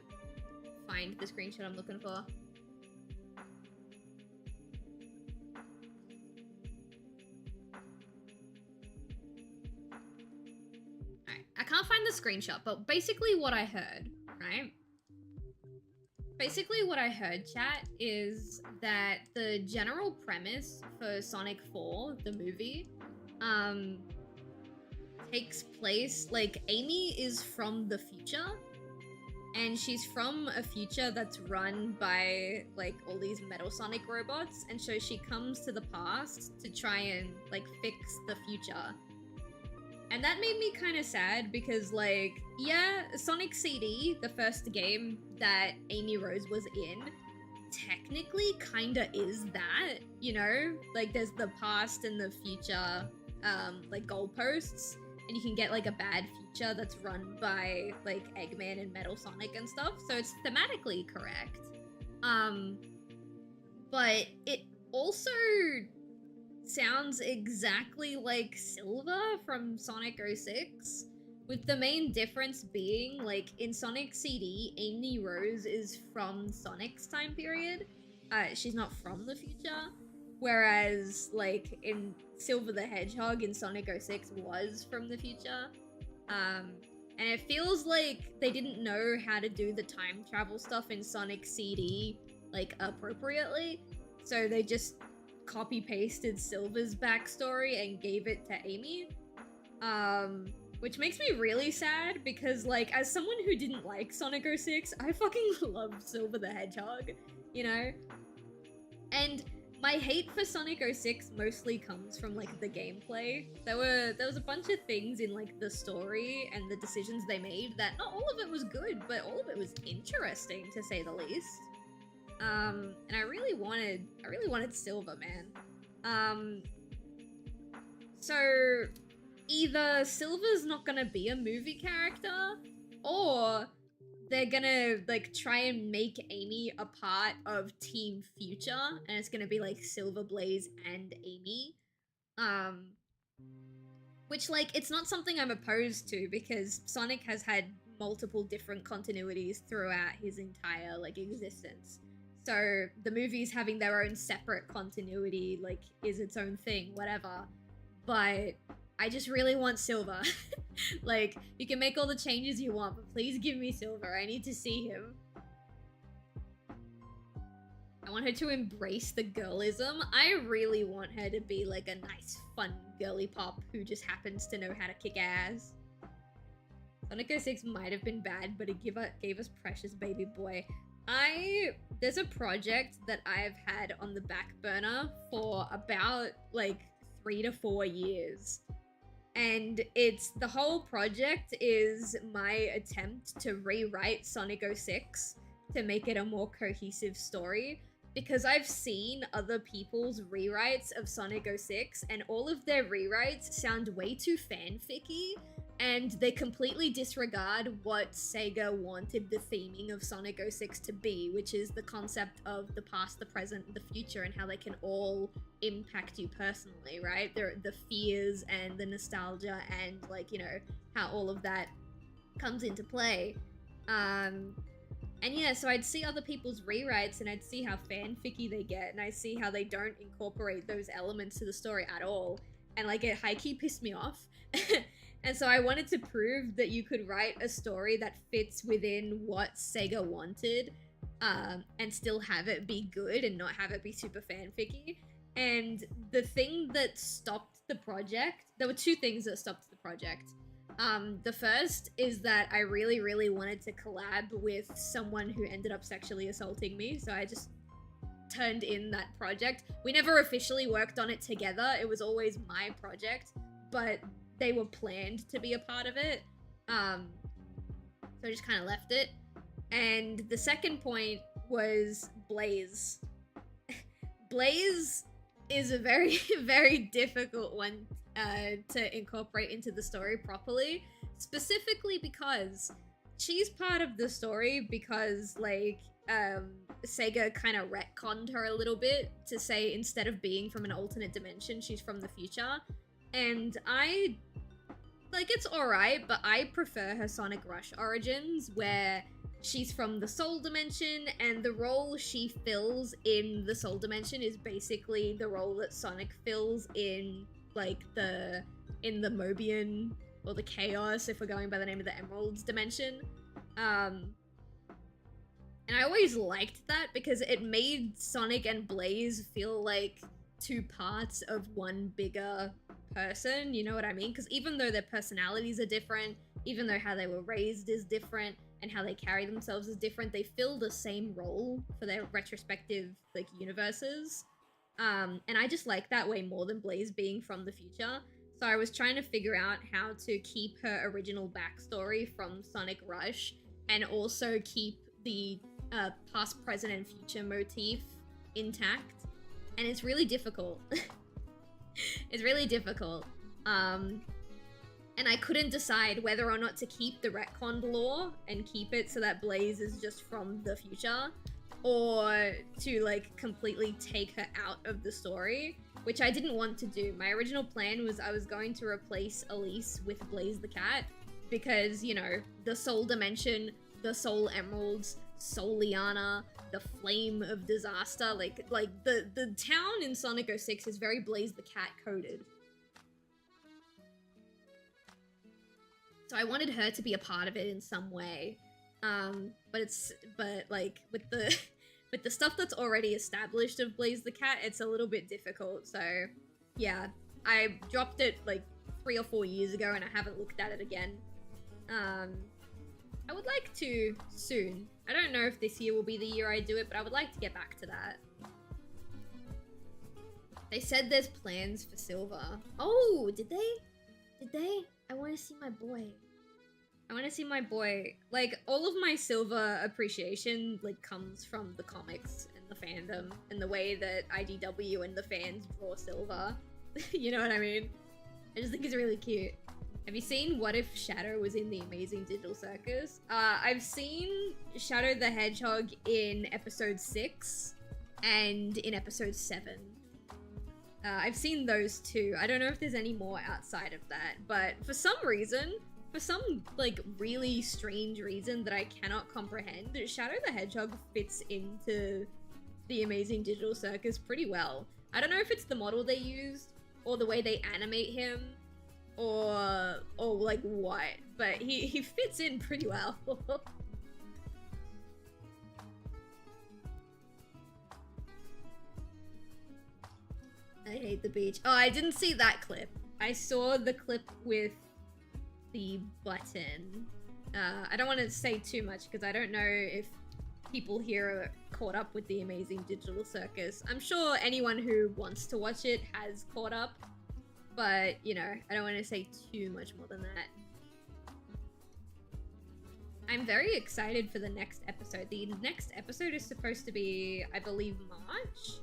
find the screenshot I'm looking for. Alright, I can't find the screenshot, but basically what I heard, right? Basically what I heard, chat, is that the general premise for Sonic 4, the movie, takes place, like, Amy is from the future, and she's from a future that's run by, like, all these Metal Sonic robots, and so she comes to the past to try and, like, fix the future. And that made me kind of sad because, like, yeah, Sonic CD, the first game that Amy Rose was in, technically kinda is that, you know? Like, there's the past and the future, like, goalposts. and you can get like a bad future that's run by like Eggman and Metal Sonic and stuff, so it's thematically correct. But it also sounds exactly like Silva from Sonic 06, with the main difference being, like, in Sonic CD, Amy Rose is from Sonic's time period. She's not from the future, whereas, like, in Silver the Hedgehog in Sonic 06 was from the future. And it feels like they didn't know how to do the time travel stuff in Sonic CD, like, appropriately, so they just copy-pasted Silver's backstory and gave it to Amy. Which makes me really sad because, like, as someone who didn't like Sonic 06, I fucking love Silver the Hedgehog, you know? And my hate for Sonic 06 mostly comes from, like, the gameplay. There was a bunch of things in, like, the story and the decisions they made that not all of it was good, but all of it was interesting, to say the least. And I really wanted Silver, man. So either Silver's not gonna be a movie character, or they're gonna, like, try and make Amy a part of Team Future, and it's gonna be, like, Silver, Blaze, and Amy. Which, like, it's not something I'm opposed to, because Sonic has had multiple different continuities throughout his entire, like, existence. So the movies having their own separate continuity, like, is its own thing, whatever. But I just really want Silver. Like, you can make all the changes you want, but please give me Silver. I need to see him. I want her to embrace the girlism. I really want her to be, like, a nice, fun girly pop who just happens to know how to kick ass. Sonic 06 might have been bad, but it gave us precious baby boy. There's a project that I've had on the back burner for about, like, 3 to 4 years. And the whole project is my attempt to rewrite Sonic 06 to make it a more cohesive story. Because I've seen other people's rewrites of Sonic 06, and all of their rewrites sound way too fanficky, and they completely disregard what Sega wanted the theming of Sonic 06 to be, which is the concept of the past, the present, and the future, and how they can all impact you personally, right? The fears and the nostalgia and, like, you know, how all of that comes into play. And yeah, so I'd see other people's rewrites and I'd see how fanficky they get, and I see how they don't incorporate those elements to the story at all. And, like, it high-key pissed me off. And so I wanted to prove that you could write a story that fits within what Sega wanted, and still have it be good and not have it be super fanficky. And the thing that stopped the project, there were 2 things that stopped the project. The first is that I really, really wanted to collab with someone who ended up sexually assaulting me, so I just turned in that project. We never officially worked on it together, it was always my project, but they were planned to be a part of it, so I just kind of left it. And the second point was Blaze. Blaze is a very, very difficult one to incorporate into the story properly, specifically because she's part of the story because, like, Sega kind of retconned her a little bit to say instead of being from an alternate dimension, she's from the future. And it's alright, but I prefer her Sonic Rush origins, where she's from the Soul Dimension, and the role she fills in the Soul Dimension is basically the role that Sonic fills in, like, in the Mobian, or the Chaos, if we're going by the name of the Emeralds dimension. And I always liked that because it made Sonic and Blaze feel like 2 parts of one bigger person, you know what I mean? Because even though their personalities are different, even though how they were raised is different, and how they carry themselves is different, they fill the same role for their retrospective, like, universes. And I just like that way more than Blaze being from the future. So I was trying to figure out how to keep her original backstory from Sonic Rush and also keep the past, present, and future motif intact. And it's really difficult. It's really difficult. and I couldn't decide whether or not to keep the retconned lore and keep it so that Blaze is just from the future, or to like completely take her out of the story, which I didn't want to do. My original plan was I was going to replace Elise with Blaze the cat, because, you know, the Soul Dimension, the Soul Emeralds, Soul Liana, the Flame of Disaster, like the town in Sonic 06 is very Blaze the cat coded. So I wanted her to be a part of it in some way. But like with the with the stuff that's already established of Blaze the cat, it's a little bit difficult. So yeah, I dropped it like 3 or 4 years ago and I haven't looked at it again. I would like to soon. I don't know if this year will be the year I do it, but I would like to get back to that. They said there's plans for Silver. Oh, did they? Did they? I want to see my boy. I want to see my boy. Like, all of my Silver appreciation, like, comes from the comics and the fandom and the way that IDW and the fans draw Silver. You know what I mean? I just think he's really cute. Have you seen What If Shadow was in the Amazing Digital Circus? I've seen Shadow the Hedgehog in episode 6 and in episode 7. I've seen those two. I don't know if there's any more outside of that, but for some reason, for some like really strange reason that I cannot comprehend, Shadow the Hedgehog fits into the Amazing Digital Circus pretty well. I don't know if it's the model they used or the way they animate him or like what, but he fits in pretty well. I hate the beach. Oh, I didn't see that clip. I saw the clip with the button. I don't want to say too much because I don't know if people here are caught up with the Amazing Digital Circus. I'm sure anyone who wants to watch it has caught up, but, you know, I don't want to say too much more than that. I'm very excited for the next episode. The next episode is supposed to be, I believe, March?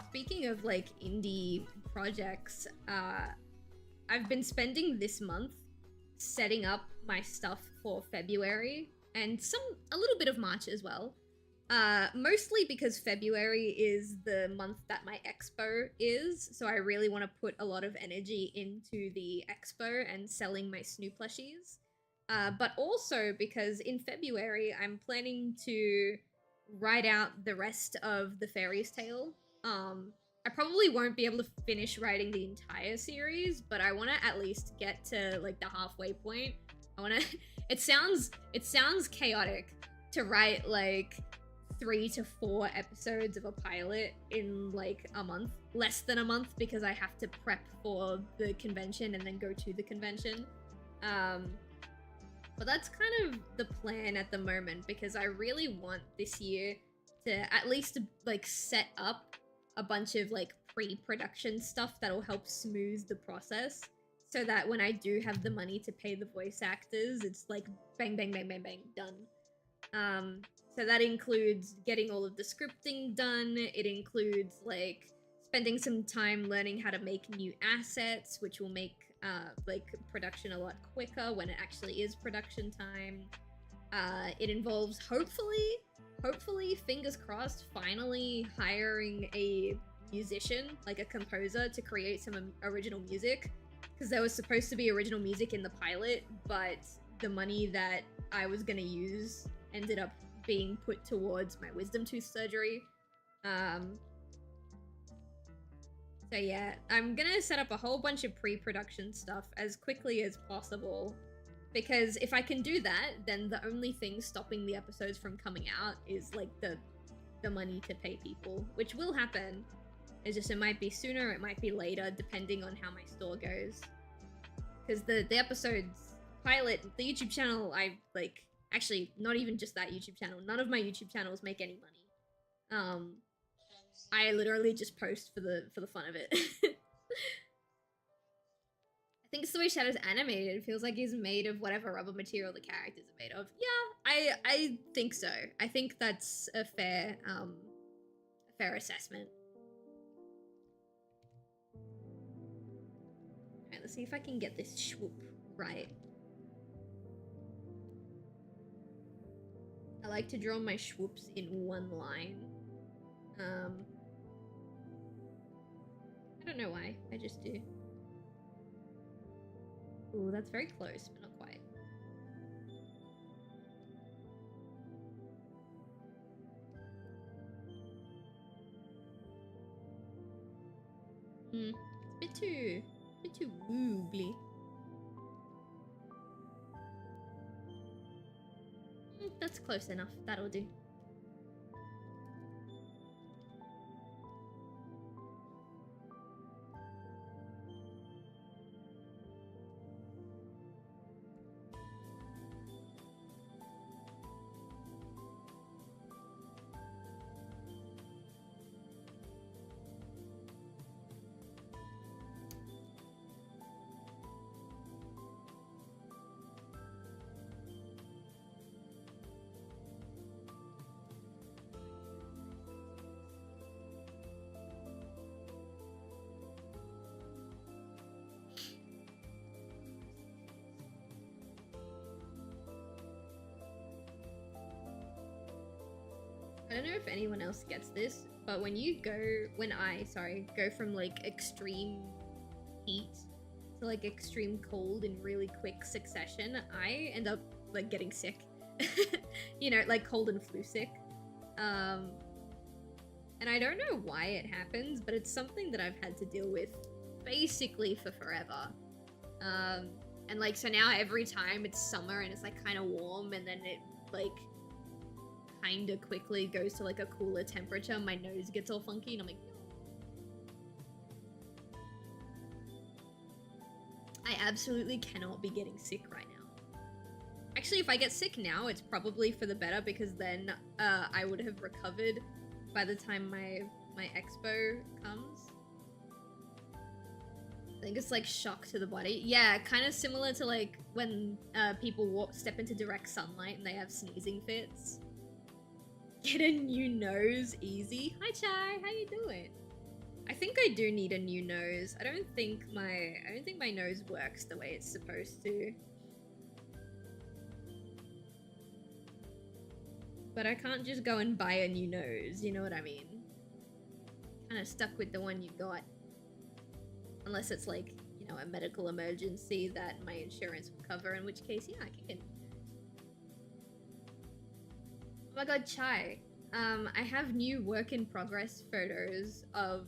Speaking of, like, indie projects, I've been spending this month setting up my stuff for February, and a little bit of March as well. Mostly because February is the month that my expo is, so I really want to put a lot of energy into the expo and selling my Snoop plushies. But also because in February, I'm planning to write out the rest of the Fairy's Tale. I probably won't be able to finish writing the entire series, but I want to at least get to like the halfway point. I want to. It sounds chaotic to write like 3 to 4 episodes of a pilot in like a month, less than a month, because I have to prep for the convention and then go to the convention. But that's kind of the plan at the moment, because I really want this year to at least like set up a bunch of like pre-production stuff that'll help smooth the process, so that when I do have the money to pay the voice actors, it's like bang, bang, bang, bang, bang, done. So that includes getting all of the scripting done. It includes like spending some time learning how to make new assets, which will make like production a lot quicker when it actually is production time. It involves hopefully, fingers crossed, finally hiring a musician, like a composer, to create some original music, because there was supposed to be original music in the pilot, but the money that I was gonna use ended up being put towards my wisdom tooth surgery. So yeah, I'm gonna set up a whole bunch of pre-production stuff as quickly as possible, because if I can do that, then the only thing stopping the episodes from coming out is like the money to pay people, which will happen. It's just, it might be sooner, it might be later, depending on how my store goes. Because the episodes pilot, the YouTube channel, I like, actually not even just that YouTube channel, none of my YouTube channels make any money. I literally just post for the fun of it. I think it's the way Shadow's animated. It feels like he's made of whatever rubber material the characters are made of. Yeah, I think so. I think that's a fair assessment. Let's see if I can get this swoop right. I like to draw my swoops in one line. I don't know why, I just do. Ooh, that's very close, but not quite. It's a bit too woobly. That's close enough, that'll do. I don't know if anyone else gets this, but when I go from like extreme heat to like extreme cold in really quick succession, I end up like getting sick. You know, like cold and flu sick. And I don't know why it happens, but it's something that I've had to deal with basically for forever. And like, so now every time it's summer and it's like kind of warm and then it like kind of quickly goes to like a cooler temperature, my nose gets all funky and I'm like, I absolutely cannot be getting sick right now. Actually, if I get sick now, it's probably for the better because then I would have recovered by the time my expo comes. I think it's like shock to the body. Yeah, kind of similar to like when people step into direct sunlight and they have sneezing fits. Get a new nose easy. Hi Chai, how you doing? I think I do need a new nose. I don't think my nose works the way it's supposed to. But I can't just go and buy a new nose, you know what I mean? Kind of stuck with the one you got. Unless it's like, you know, a medical emergency that my insurance will cover, in which case, yeah, I can get. Oh my god, Chai. I have new work in progress photos of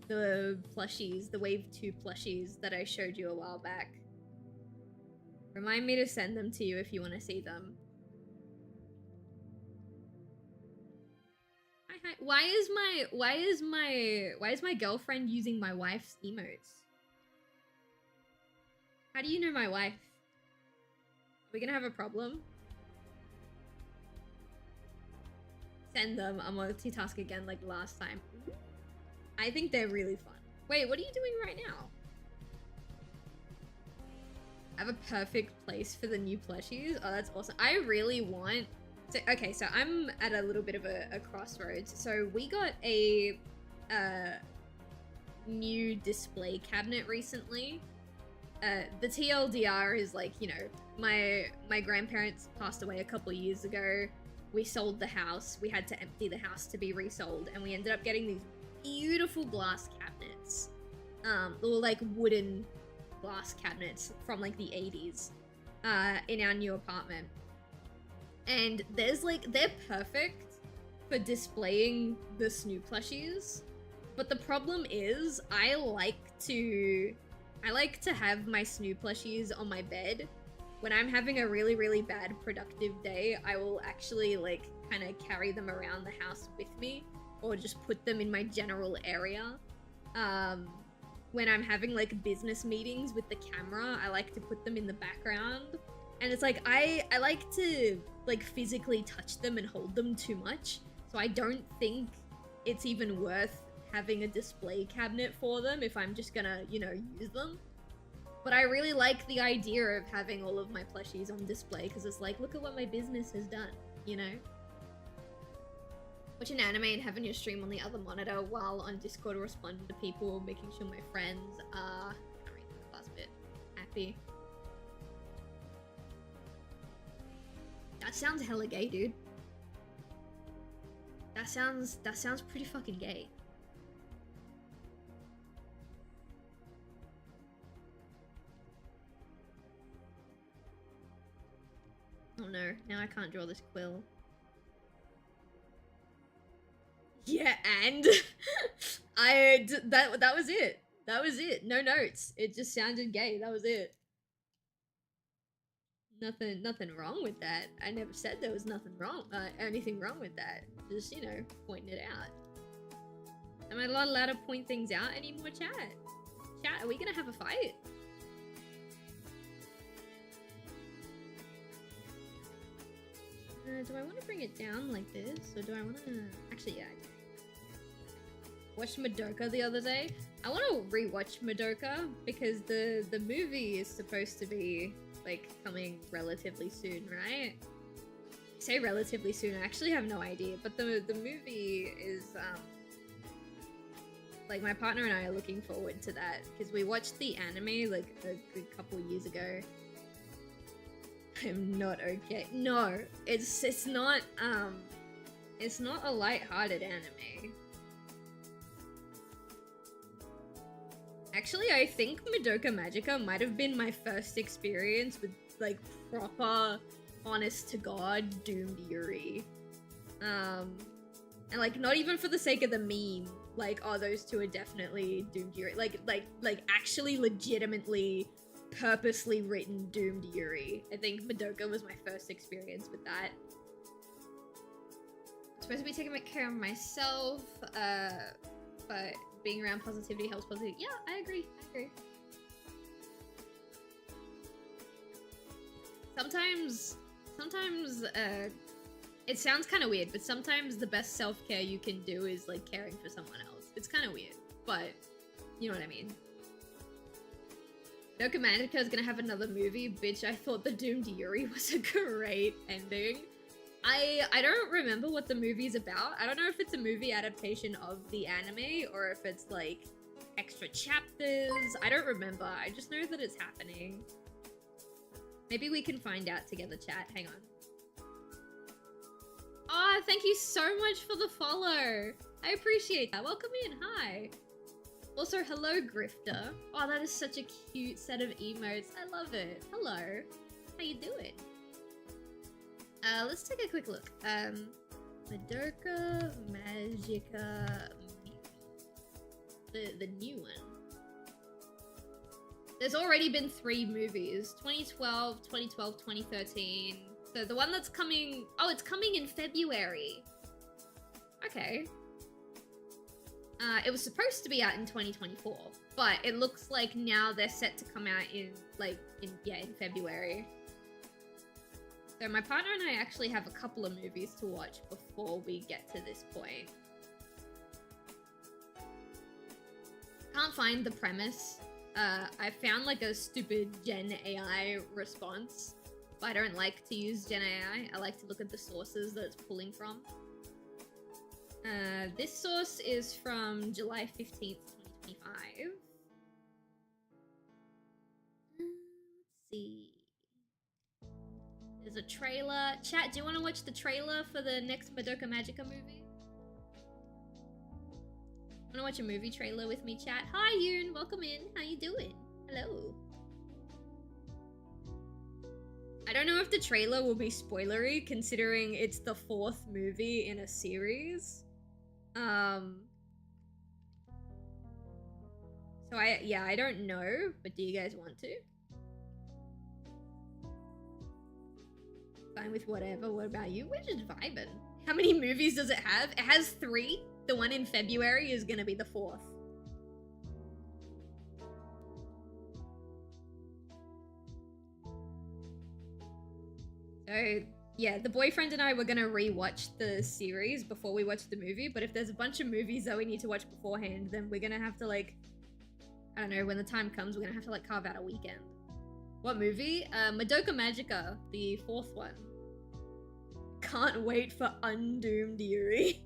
the plushies, the Wave 2 plushies that I showed you a while back. Remind me to send them to you if you want to see them. Hi. Why is my girlfriend using my wife's emotes? How do you know my wife? Are we gonna have a problem? Send them. I'll multitask again like last time. I think they're really fun. Wait, what are you doing right now? I have a perfect place for the new plushies. Oh, that's awesome. I really want to... Okay, so I'm at a little bit of a crossroads. So we got a new display cabinet recently. The TLDR is like, you know, my grandparents passed away a couple years ago. We sold the house. We had to empty the house to be resold, and we ended up getting these beautiful glass cabinets. Little like wooden glass cabinets from like the 80s in our new apartment. And they're perfect for displaying the Snoop plushies. But the problem is I like to have my Snoop plushies on my bed. When I'm having a really, really bad productive day, I will actually like kind of carry them around the house with me or just put them in my general area. When I'm having like business meetings with the camera, I like to put them in the background. And it's like, I like to like physically touch them and hold them too much. So I don't think it's even worth having a display cabinet for them if I'm just gonna, you know, use them. But I really like the idea of having all of my plushies on display because it's like, look at what my business has done, you know? Watch an anime and having your stream on the other monitor while on Discord responding to people, making sure my friends are... I can't read the last bit. be. That sounds hella gay, dude. That sounds pretty fucking gay. Oh no, now I can't draw this quill. Yeah, and that was it. That was it. No notes. It just sounded gay. That was it. Nothing wrong with that. I never said there was anything wrong with that. Just, you know, pointing it out. Am I not allowed to point things out anymore, chat? Chat, are we gonna have a fight? Do I want to bring it down like this, or do I want to... Actually, yeah. Watched Madoka the other day. I want to rewatch Madoka because the movie is supposed to be like coming relatively soon, right? I say relatively soon. I actually have no idea, but the movie is like my partner and I are looking forward to that because we watched the anime like a good couple years ago. I'm not okay. No, it's not a light-hearted anime. Actually, I think Madoka Magica might have been my first experience with like proper, honest-to-God doomed Yuri. And like not even for the sake of the meme, like oh those two are definitely doomed Yuri. Like actually legitimately purposely written doomed Yuri. I think Madoka was my first experience with that. I'm supposed to be taking care of myself, but being around positivity helps positivity. Yeah, I agree. Sometimes it sounds kind of weird, but sometimes the best self-care you can do is like caring for someone else. It's kind of weird, but you know what I mean. Madoka Magica is gonna have another movie. Bitch, I thought the Doomed Yuri was a great ending. I don't remember what the movie's about. I don't know if it's a movie adaptation of the anime or if it's like extra chapters. I don't remember. I just know that it's happening. Maybe we can find out together, chat. Hang on. Oh, thank you so much for the follow. I appreciate that. Welcome in. Hi. Also, hello, Grifter. Oh, that is such a cute set of emotes. I love it. Hello. How you doing? Let's take a quick look. Madoka Magica the new one. There's already been 3 movies. 2012, 2013. So the one that's coming... Oh, it's coming in February. Okay. It was supposed to be out in 2024, but it looks like now they're set to come out in February. So my partner and I actually have a couple of movies to watch before we get to this point. Can't find the premise. I found like a stupid Gen AI response, but I don't like to use Gen AI. I like to look at the sources that it's pulling from. This source is from July 15th, 2025. Let's see. There's a trailer. Chat, do you want to watch the trailer for the next Madoka Magica movie? Want to watch a movie trailer with me, chat? Hi, Yoon. Welcome in. How you doing? Hello. I don't know if the trailer will be spoilery, considering it's the 4th movie in a series. So I don't know, but do you guys want to? Fine with whatever. What about you? We're just vibing. How many movies does it have? It has 3. The one in February is gonna be the 4th. So, yeah, the boyfriend and I were gonna rewatch the series before we watch the movie, but if there's a bunch of movies that we need to watch beforehand, then we're gonna have to, like, I don't know, when the time comes, we're gonna have to, like, carve out a weekend. What movie? Madoka Magica, the 4th one. Can't wait for Undoomed Yuri.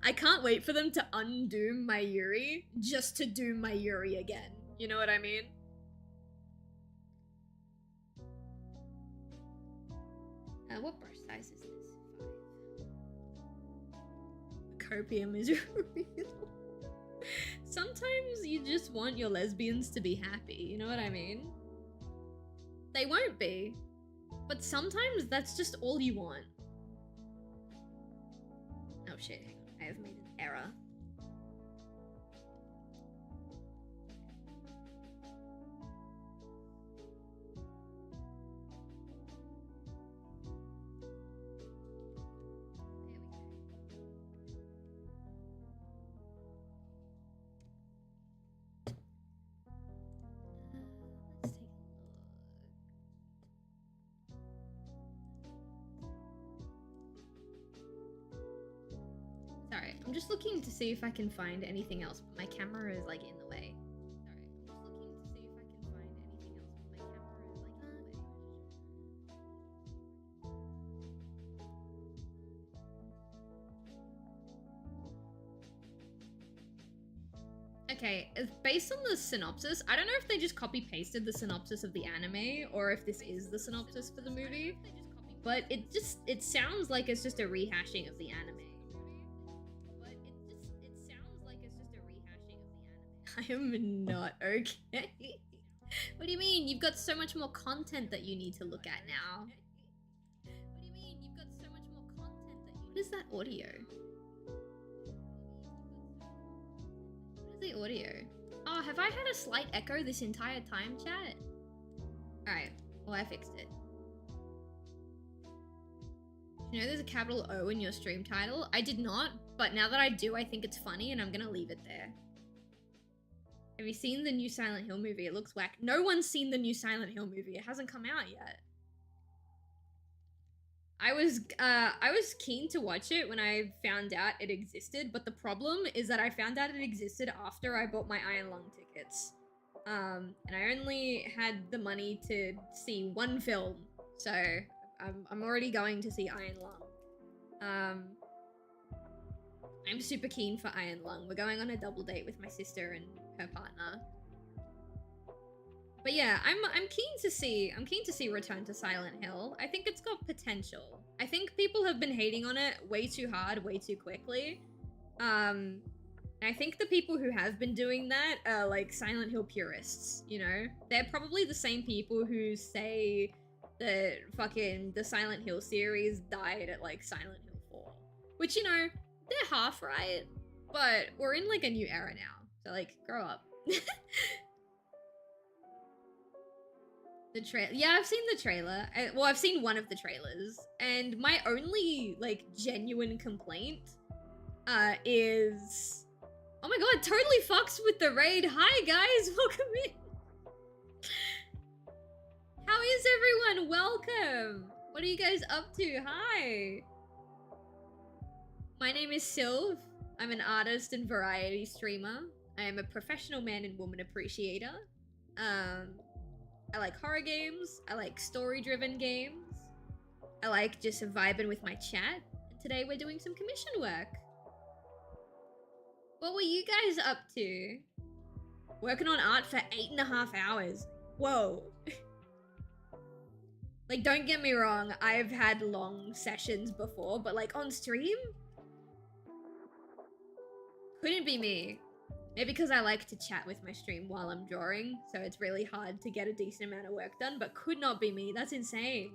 I can't wait for them to undoom my Yuri just to doom my Yuri again. You know what I mean? What brush size is this? 5. Copium is real. Sometimes you just want your lesbians to be happy, you know what I mean? They won't be, but sometimes that's just all you want. Oh shit, hang on. I have made an error. Sorry, I'm just looking to see if I can find anything else, but my camera is like in the way. Sorry, I'm just looking to see if I can find anything else, but my camera is like in the way. Okay, based on the synopsis, I don't know if they just copy-pasted the synopsis of the anime, or if this is the synopsis for the movie, but it sounds like it's just a rehashing of the anime. I am not okay. What do you mean? You've got so much more content that you need to look at now. What do you mean? You've got so much more content that you... What is that audio? What is the audio? Oh, have I had a slight echo this entire time, chat? Alright, well I fixed it. You know there's a capital O in your stream title? I did not, but now that I do, I think it's funny and I'm gonna leave it there. Have you seen the new Silent Hill movie? It looks whack. No one's seen the new Silent Hill movie. It hasn't come out yet. I was keen to watch it when I found out it existed, but the problem is that I found out it existed after I bought my Iron Lung tickets. And I only had the money to see one film, so I'm already going to see Iron Lung. I'm super keen for Iron Lung. We're going on a double date with my sister and her partner. But yeah, I'm keen to see Return to Silent Hill. I think it's got potential. I think people have been hating on it way too hard, way too quickly. And I think the people who have been doing that are like Silent Hill purists, you know? They're probably the same people who say that fucking the Silent Hill series died at like Silent Hill 4. Which, you know, they're half right, but we're in like a new era now. So like, grow up. The trailer. Yeah, I've seen the trailer. Well, I've seen one of the trailers, and my only like genuine complaint is, oh my god, totally fucks with the raid. Hi guys, welcome in. How is everyone? Welcome. What are you guys up to? Hi. My name is Silv. I'm an artist and variety streamer. I am a professional man and woman appreciator. I like horror games. I like story-driven games. I like just vibing with my chat. And today we're doing some commission work. What were you guys up to? Working on art for 8.5 hours. Whoa. Like, don't get me wrong. I've had long sessions before, but like on stream? Couldn't be me. Maybe because I like to chat with my stream while I'm drawing, so it's really hard to get a decent amount of work done, but could not be me. That's insane.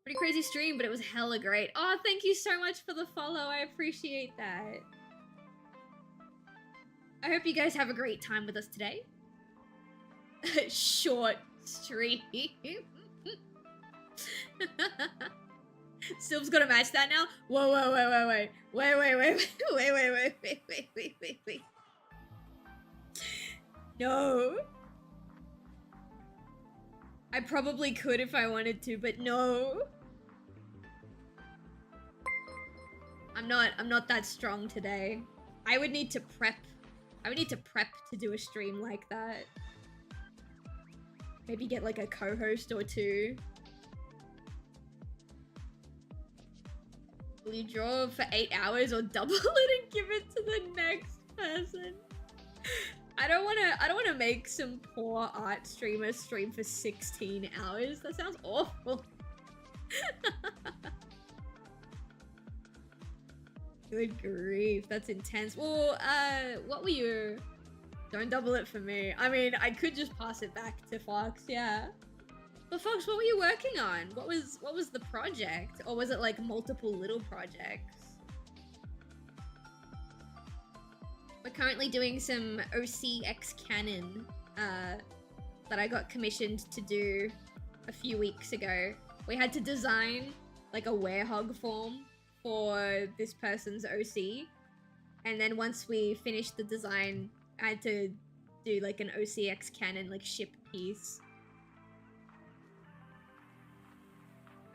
Pretty crazy stream, but it was hella great. Oh, thank you so much for the follow. I appreciate that. I hope you guys have a great time with us today. Short stream. Silv's gonna match that now? Whoa, wait. Wait. No. I probably could if I wanted to, but no. I'm not that strong today. I would need to prep. To do a stream like that. Maybe get like a co-host or two. Will you draw for 8 hours or double it and give it to the next person? I don't wanna make some poor art streamer stream for 16 hours. That sounds awful. Good grief, that's intense. Well, what were you? Don't double it for me. I mean, I could just pass it back to Fox, yeah. But Fox, what were you working on? What was the project? Or was it like multiple little projects? We're currently doing some OCX canon that I got commissioned to do a few weeks ago. We had to design like a werehog form for this person's OC. And then once we finished the design, I had to do like an OCX canon like ship piece.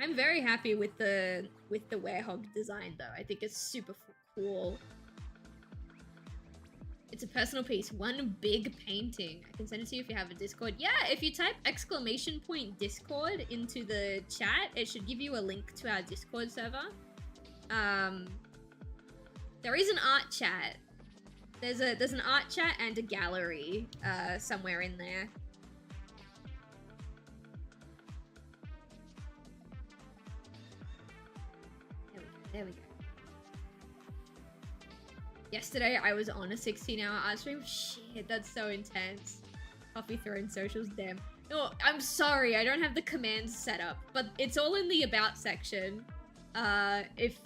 I'm very happy with the werehog design though. I think it's super cool. It's a personal piece, one big painting. I can send it to you if you have a Discord. Yeah, if you type !Discord into the chat, it should give you a link to our Discord server. There is an art chat. There's an art chat and a gallery somewhere in there. There we go. Yesterday, I was on a 16-hour art stream. Shit, that's so intense. Coffee throwing socials, damn. No, I'm sorry, I don't have the commands set up, but it's all in the about section. If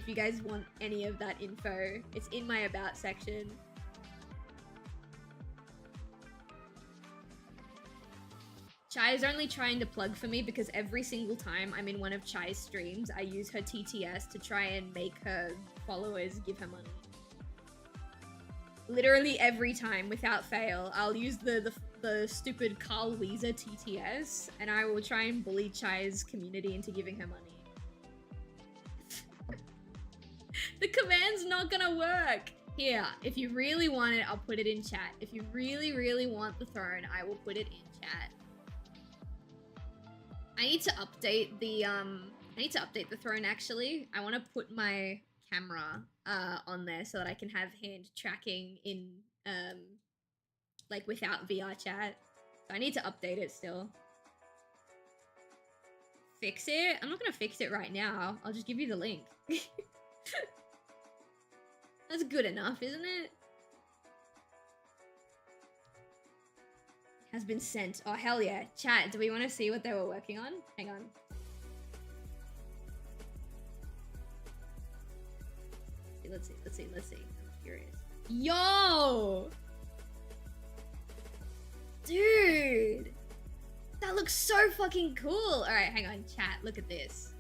you guys want any of that info, it's in my about section. Chai is only trying to plug for me because every single time I'm in one of Chai's streams, I use her TTS to try and make her followers give her money. Literally every time, without fail, I'll use the stupid Carl Weezer TTS, and I will try and bully Chai's community into giving her money. The command's not gonna work! Here, if you really want it, I'll put it in chat. If you really, really want the throne, I will put it in chat. I need to update the throne actually. I want to put my camera on there so that I can have hand tracking in like without VR chat. So I need to update it still. Fix it? I'm not gonna fix it right now. I'll just give you the link. That's good enough, isn't it? Has been sent. Oh, hell yeah. Chat, do we want to see what they were working on? Hang on. Let's see. I'm curious. Yo! Dude! That looks so fucking cool! Alright, hang on, chat. Look at this.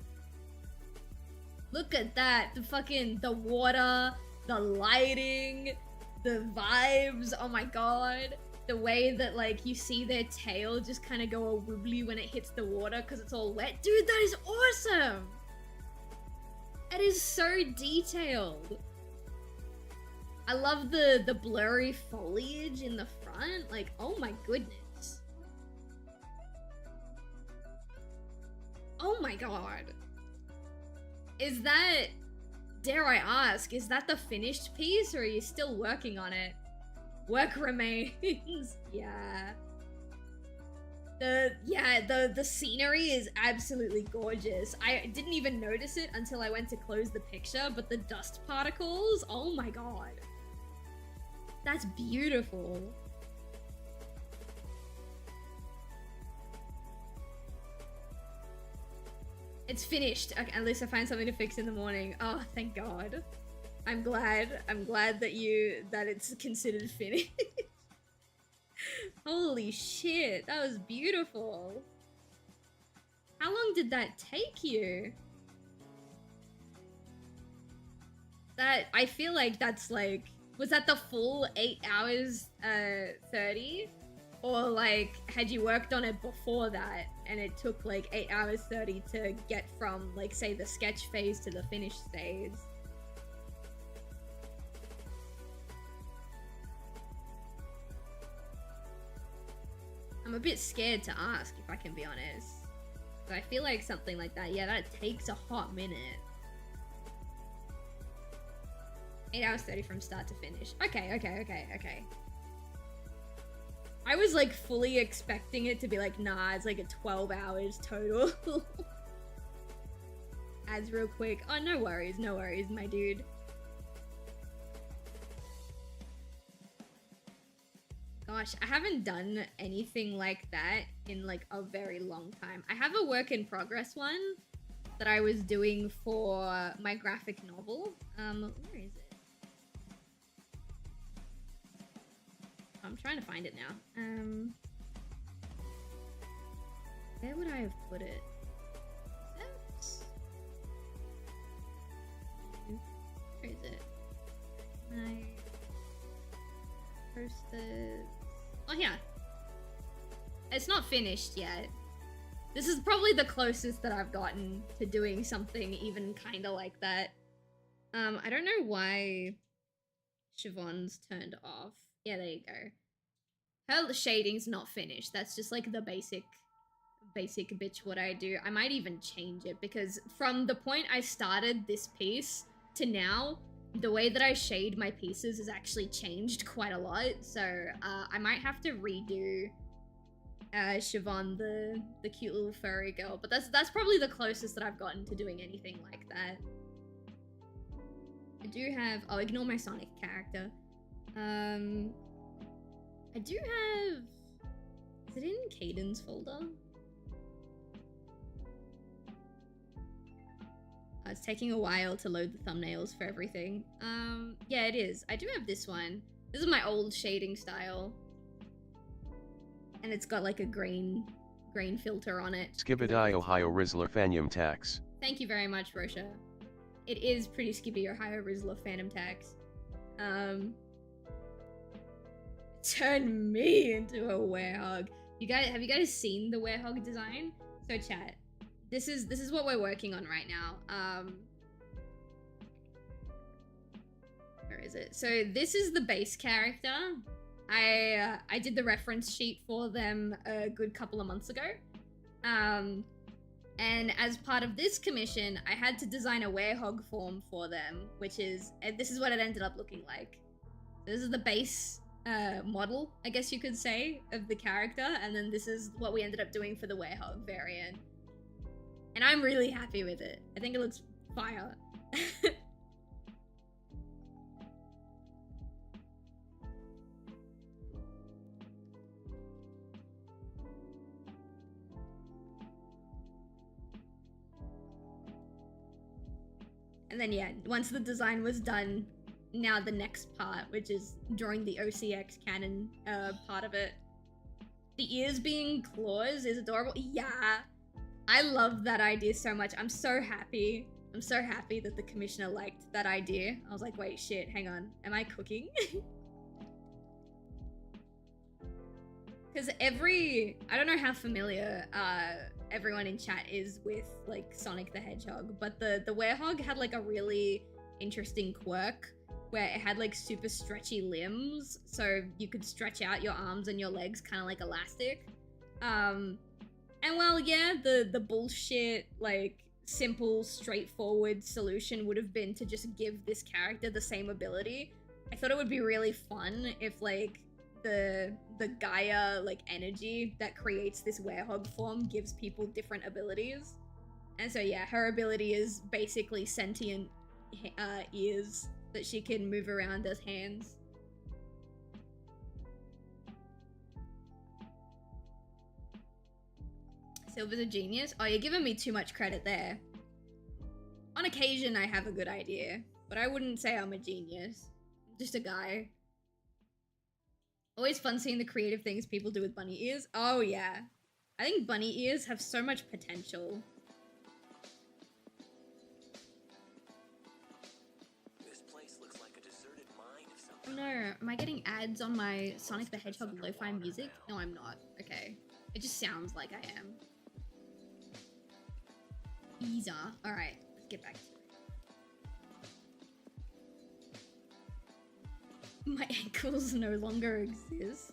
Look at that. The water, the lighting, the vibes. Oh my god. The way that, like, you see their tail just kind of go all wibbly when it hits the water because it's all wet. Dude, that is awesome! It is so detailed. I love the blurry foliage in the front. Like, oh my goodness. Oh my god. Is that, dare I ask, is that the finished piece or are you still working on it? Work remains. Yeah. The scenery is absolutely gorgeous. I didn't even notice it until I went to close the picture, but the dust particles, oh my god. That's beautiful. It's finished. Okay, at least I find something to fix in the morning. Oh, thank god. I'm glad that it's considered finished. Holy shit, that was beautiful. How long did that take you? I feel like that's like, was that the full 8 hours 30? Or like, had you worked on it before that and it took like 8 hours 30 to get from like, say, the sketch phase to the finished phase? I'm a bit scared to ask, if I can be honest. But I feel like something like that, yeah, that takes a hot minute. 8 hours 30 from start to finish. Okay. I was like fully expecting it to be like, nah, it's like a 12 hours total. Ads real quick. Oh, no worries, my dude. Gosh, I haven't done anything like that in like a very long time. I have a work in progress one that I was doing for my graphic novel. Where is it? I'm trying to find it now. Where would I have put it? Where is it? I posted. Oh yeah. It's not finished yet. This is probably the closest that I've gotten to doing something even kind of like that. I don't know why Siobhan's turned off. Yeah, there you go. Her shading's not finished. That's just like the basic bitch what I do. I might even change it because from the point I started this piece to now, the way that I shade my pieces has actually changed quite a lot. So I might have to redo Siobhan, the cute little furry girl. But that's probably the closest that I've gotten to doing anything like that. I do have, oh, ignore my Sonic character. I do have, is it in Caden's folder? It's taking a while to load the thumbnails for everything. Yeah, it is. I do have this one. This is my old shading style. And it's got like a grain filter on it. Skibidi Ohio Rizzler Fanium Tax. Thank you very much, Rosha. It is pretty skippy Ohio Rizzler Phantom Tax. Turn me into a werehog. Have you guys seen the werehog design? So chat. This is what we're working on right now. Where is it? So this is the base character. I did the reference sheet for them a good couple of months ago. And as part of this commission, I had to design a werehog form for them, which is, this is what it ended up looking like. This is the base model, I guess you could say, of the character, and then this is what we ended up doing for the werehog variant. And I'm really happy with it. I think it looks fire. And then yeah, once the design was done, now the next part, which is drawing the OCX canon part of it. The ears being claws is adorable. Yeah, I love that idea so much. I'm so happy. I'm so happy that the commissioner liked that idea. I was like, wait, shit, hang on. Am I cooking? Because I don't know how familiar everyone in chat is with like Sonic the Hedgehog, but the werehog had like a really interesting quirk where it had like super stretchy limbs, so you could stretch out your arms and your legs kind of like elastic. And well, yeah, the bullshit, like, simple, straightforward solution would have been to just give this character the same ability. I thought it would be really fun if, like, the Gaia, like, energy that creates this werehog form gives people different abilities. And so, yeah, her ability is basically sentient ears that she can move around as hands. Silver's a genius? Oh, you're giving me too much credit there. On occasion, I have a good idea, but I wouldn't say I'm a genius. I'm just a guy. Always fun seeing the creative things people do with bunny ears. Oh, yeah. I think bunny ears have so much potential. This place looks like a deserted mine of Oh no, am I getting ads on my Sonic the Hedgehog lo-fi music? No, I'm not. Okay. It just sounds like I am. Easer. Alright, let's get back to it. My ankles no longer exist.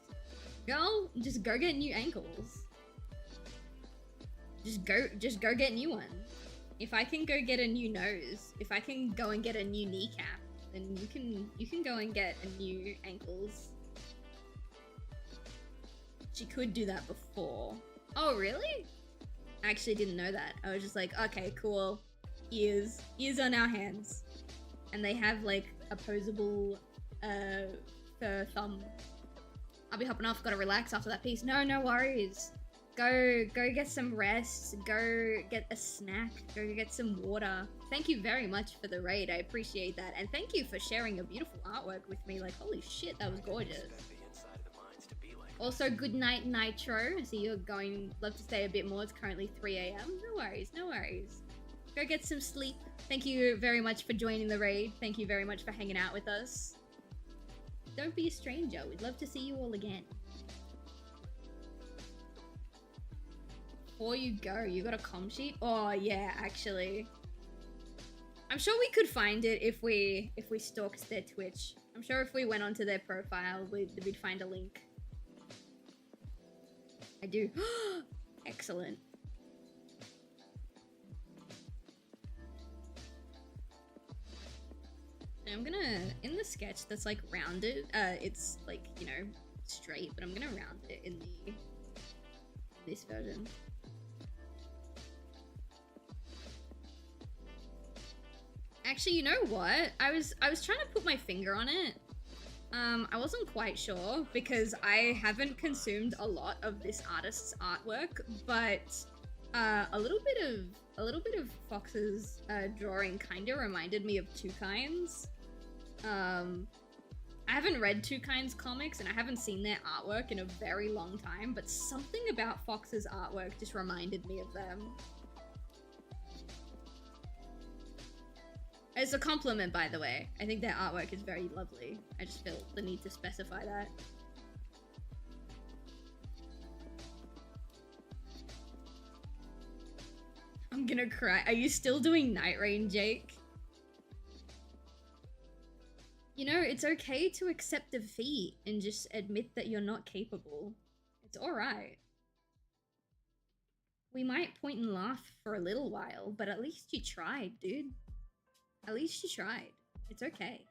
Girl, just go get new ankles. Just go get new ones. If I can go get a new nose, if I can go and get a new kneecap, then you can go and get a new ankles. she could do that before. Oh, really? I actually didn't know that. I was just like, okay, cool. Ears on our hands. And they have like opposable fur thumb. I'll be hopping off, gotta relax after that piece. No worries. Go get some rest, go get a snack, go get some water. Thank you very much for the raid, I appreciate that. And thank you for sharing your beautiful artwork with me. Like, holy shit, that was gorgeous. Also, good night, Nitro. I see you're love to stay a bit more. It's currently 3 AM. No worries, no worries. Go get some sleep. Thank you very much for joining the raid. Thank you very much for hanging out with us. Don't be a stranger. We'd love to see you all again. Before you go, you got a comm sheet? Oh yeah, actually. I'm sure we could find it if we stalked their Twitch. I'm sure if we went onto their profile, we'd find a link. I do. Excellent. I'm gonna, in the sketch that's like rounded, it's like, you know, straight, but I'm gonna round it in this version. Actually, you know what? I was trying to put my finger on it. I wasn't quite sure because I haven't consumed a lot of this artist's artwork, but a little bit of Fox's drawing kind of reminded me of Two Kinds. I haven't read Two Kinds comics and I haven't seen their artwork in a very long time, but something about Fox's artwork just reminded me of them. It's a compliment, by the way. I think their artwork is very lovely. I just feel the need to specify that. I'm gonna cry. Are you still doing Night Rain, Jake? You know, it's okay to accept defeat and just admit that you're not capable. It's alright. We might point and laugh for a little while, but at least you tried, dude. At least you tried. It's okay.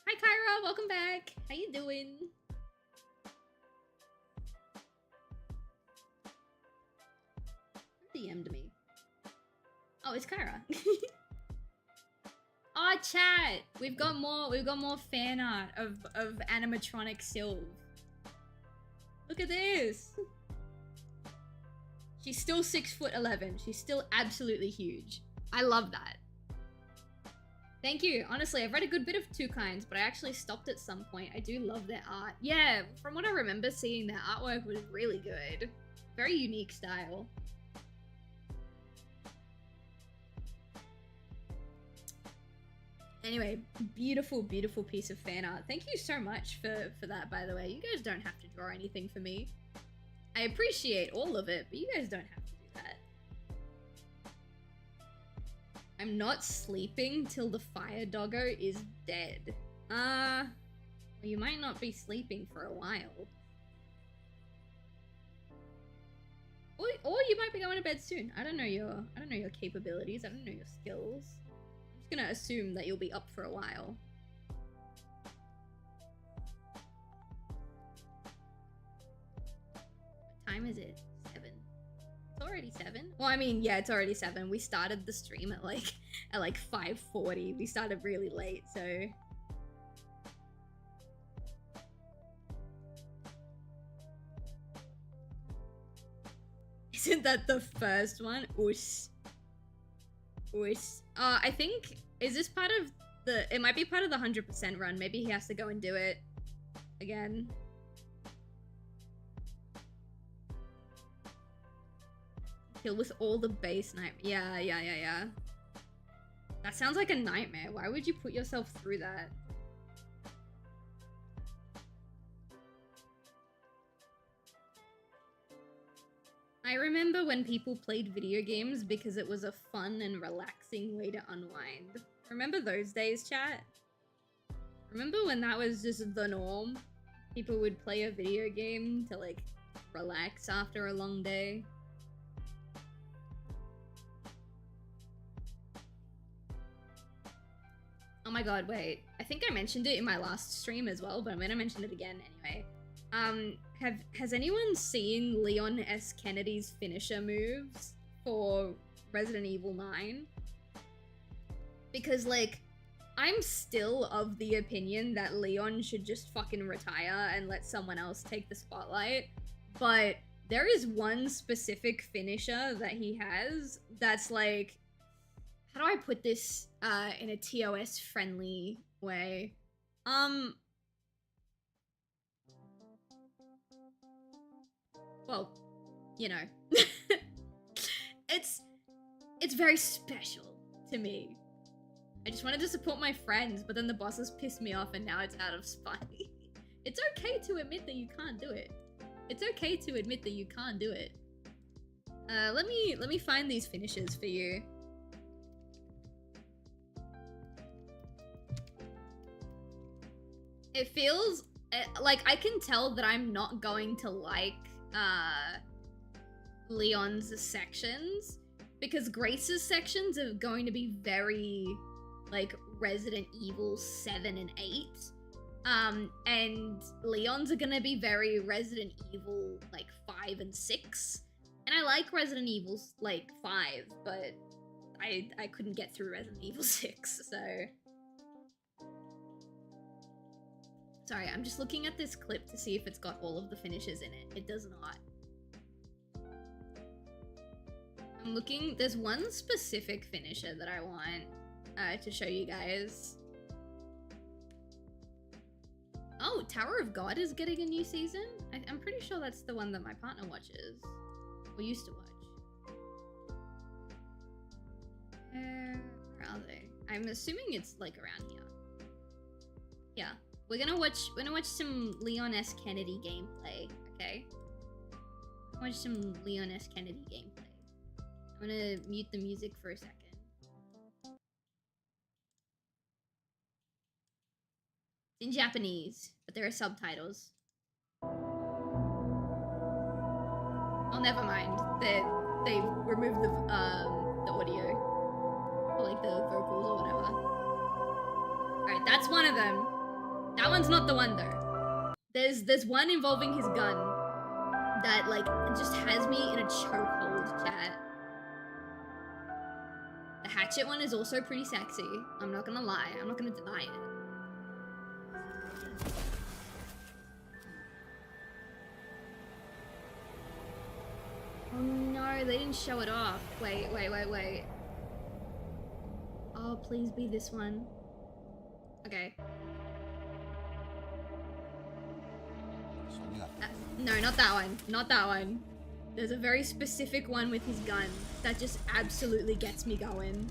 Hi, Kyra. Welcome back. How you doing? Who DM'd me? Oh, it's Kyra. Oh, chat. We've got more fan art of animatronic Silv. Look at this. She's still 6'11". She's still absolutely huge. I love that. Thank you. Honestly, I've read a good bit of Two Kinds, but I actually stopped at some point. I do love their art. Yeah, from what I remember, seeing their artwork was really good. Very unique style. Anyway, beautiful, beautiful piece of fan art. Thank you so much for that, by the way. You guys don't have to draw anything for me. I appreciate all of it, but you guys don't have to do that. I'm not sleeping till the fire doggo is dead. Well, you might not be sleeping for a while. Or you might be going to bed soon. I don't know your capabilities. I don't know your skills. I'm just gonna assume that you'll be up for a while. What time is it? 7. It's already 7. Well, I mean, yeah, it's already 7. We started the stream at like 5:40. We started really late, so. Isn't that the first one? Oosh. Oosh. I think, is this part of the, it might be part of the 100% run. Maybe he has to go and do it again. Kill with all the base nightmare. Yeah. That sounds like a nightmare. Why would you put yourself through that? I remember when people played video games because it was a fun and relaxing way to unwind. Remember those days, chat? Remember when that was just the norm? People would play a video game to like relax after a long day. my god, wait. I think I mentioned it in my last stream as well, but I'm gonna mention it again anyway. Has anyone seen Leon S. Kennedy's finisher moves for Resident Evil 9? Because, like, I'm still of the opinion that Leon should just fucking retire and let someone else take the spotlight, but there is one specific finisher that he has that's like, how do I put this in a TOS friendly way? Well, you know, it's very special to me. I just wanted to support my friends, but then the bosses pissed me off and now it's out of spite. It's okay to admit that you can't do it. It's okay to admit that you can't do it. Let me find these finishes for you. It feels like I can tell that I'm not going to like Leon's sections, because Grace's sections are going to be very like Resident Evil 7 and 8. And Leon's are gonna be very Resident Evil like 5 and 6. And I like Resident Evil like 5, but I couldn't get through Resident Evil 6, so. Sorry, I'm just looking at this clip to see if it's got all of the finishes in it. It does not. I'm looking, there's one specific finisher that I want to show you guys. Oh, Tower of God is getting a new season? I'm pretty sure that's the one that my partner watches. Or used to watch. Where are they? I'm assuming it's like around here. Yeah. We're gonna watch some Leon S. Kennedy gameplay, okay? Watch some Leon S. Kennedy gameplay. I'm gonna mute the music for a second. It's in Japanese, but there are subtitles. Oh, never mind. They removed the audio. Or like the vocals or whatever. Alright, that's one of them. That one's not the one though. There's one involving his gun that like just has me in a chokehold, chat. The hatchet one is also pretty sexy. I'm not gonna lie. I'm not gonna deny it. Oh no, they didn't show it off. Wait. Oh, please be this one. Okay. No, not that one. Not that one. There's a very specific one with his gun that just absolutely gets me going.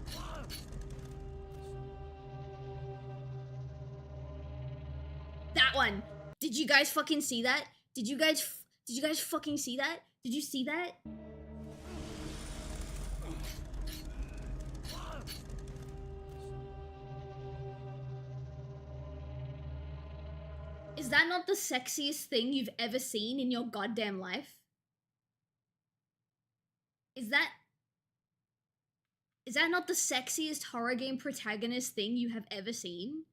That one. Did you guys fucking see that? Did you guys fucking see that? Did you see that? Is that not the sexiest thing you've ever seen in your goddamn life? Is that not the sexiest horror game protagonist thing you have ever seen?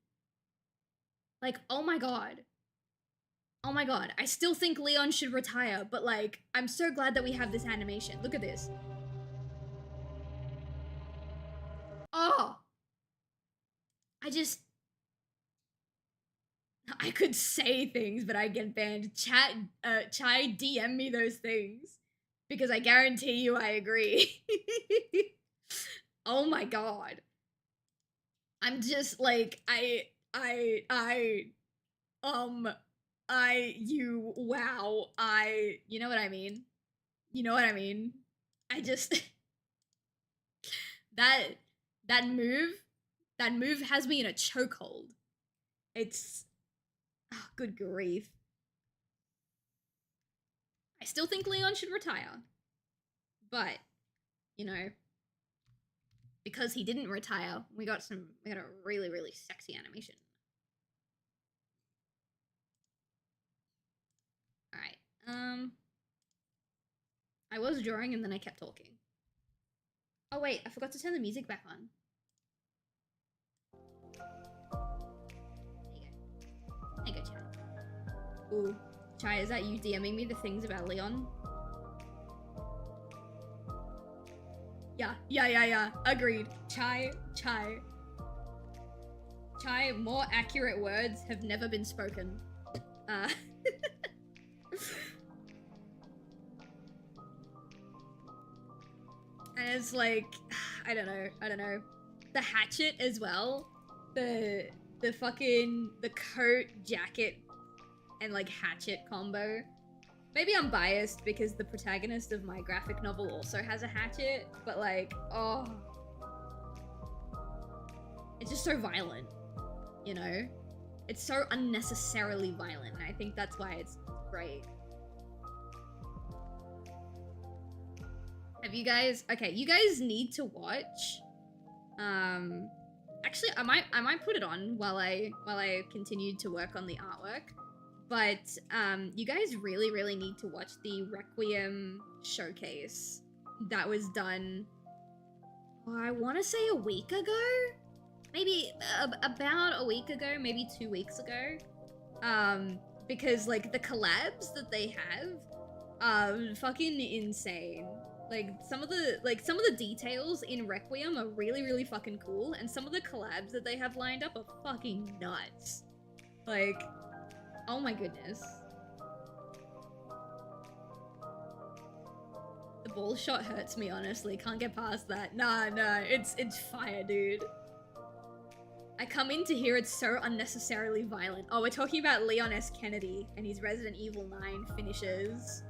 Like, oh my god. Oh my god. I still think Leon should retire, but like, I'm so glad that we have this animation. Look at this. Oh! I could say things, but I get banned. Chat, Chai, DM me those things. Because I guarantee you I agree. Oh my god. I'm just like, you know what I mean? You know what I mean? I just, that move has me in a chokehold. It's, oh, good grief. I still think Leon should retire. But, you know, because he didn't retire, we got a really, really sexy animation. Alright, I was drawing and then I kept talking. Oh wait, I forgot to turn the music back on. There you go, Chai. Ooh, Chai, is that you DMing me the things about Leon? Yeah. Agreed. Chai. More accurate words have never been spoken. And it's like, I don't know. The hatchet as well. The coat, jacket, and like hatchet combo. Maybe I'm biased because the protagonist of my graphic novel also has a hatchet, but like, oh. It's just so violent, you know? It's so unnecessarily violent, and I think that's why it's great. Have you guys, okay, you guys need to watch, actually, I might put it on while I continue to work on the artwork. But you guys really need to watch the Requiem showcase that was done, I want to say a week ago? Maybe about a week ago, maybe 2 weeks ago. Because like the collabs that they have are fucking insane. Like some of the details in Requiem are really fucking cool, and some of the collabs that they have lined up are fucking nuts. Like, oh my goodness. The ball shot hurts me, honestly. Can't get past that. Nah, it's fire, dude. I come in to hear it's so unnecessarily violent. Oh, we're talking about Leon S. Kennedy and his Resident Evil 9 finishes.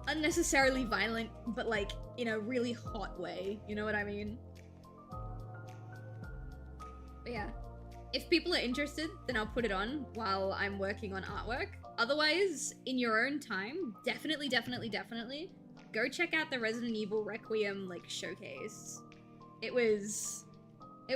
Unnecessarily violent, but like in a really hot way. You know what I mean? But yeah. If people are interested, then I'll put it on while I'm working on artwork. Otherwise, in your own time, definitely go check out the Resident Evil Requiem like showcase. It was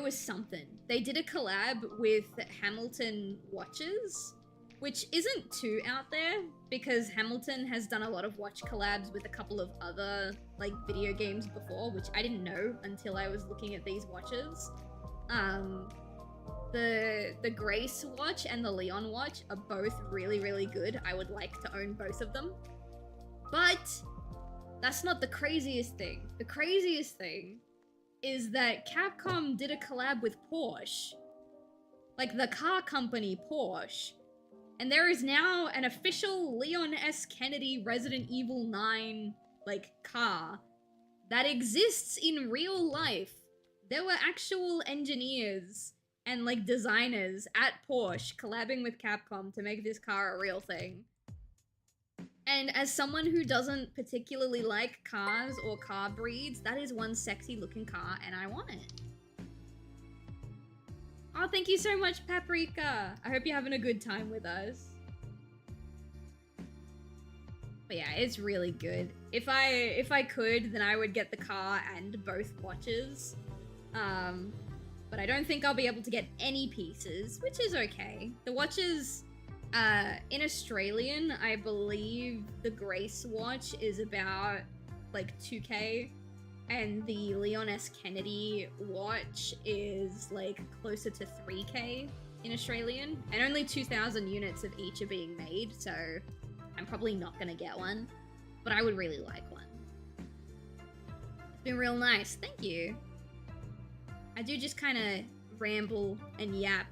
something. They did a collab with Hamilton Watches, which isn't too out there because Hamilton has done a lot of watch collabs with a couple of other like video games before, which I didn't know until I was looking at these watches. The Grace watch and the Leon watch are both really good. I would like to own both of them. But that's not the craziest thing. The craziest thing is that Capcom did a collab with Porsche. Like the car company Porsche. And there is now an official Leon S. Kennedy Resident Evil 9 like car that exists in real life. There were actual engineers and like designers at Porsche collabing with Capcom to make this car a real thing. And as someone who doesn't particularly like cars or car breeds, that is one sexy looking car and I want it. Oh, thank you so much, Paprika. I hope you're having a good time with us. But yeah, it's really good. If I could, then I would get the car and both watches. But I don't think I'll be able to get any pieces, which is okay. The watches, in Australian, I believe the Grace watch is about like 2K, and the Leon S. Kennedy watch is like closer to 3K in Australian, and only 2,000 units of each are being made, so I'm probably not gonna get one, but I would really like one. It's been real nice, thank you. I do just kind of ramble and yap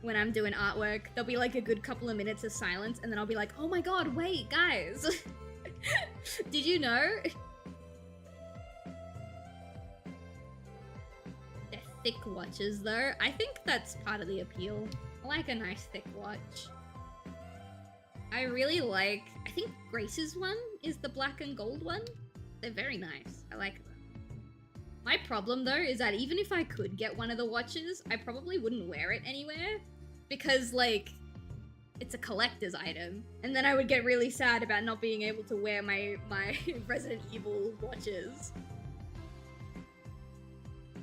when I'm doing artwork. There'll be like a good couple of minutes of silence, and then I'll be like, oh my god, wait, guys. Did you know? They're thick watches, though. I think that's part of the appeal. I like a nice thick watch. I really like... I think Grace's one is the black and gold one. They're very nice. I like them. My problem, though, is that even if I could get one of the watches, I probably wouldn't wear it anywhere. Because, like, it's a collector's item. And then I would get really sad about not being able to wear my Resident Evil watches.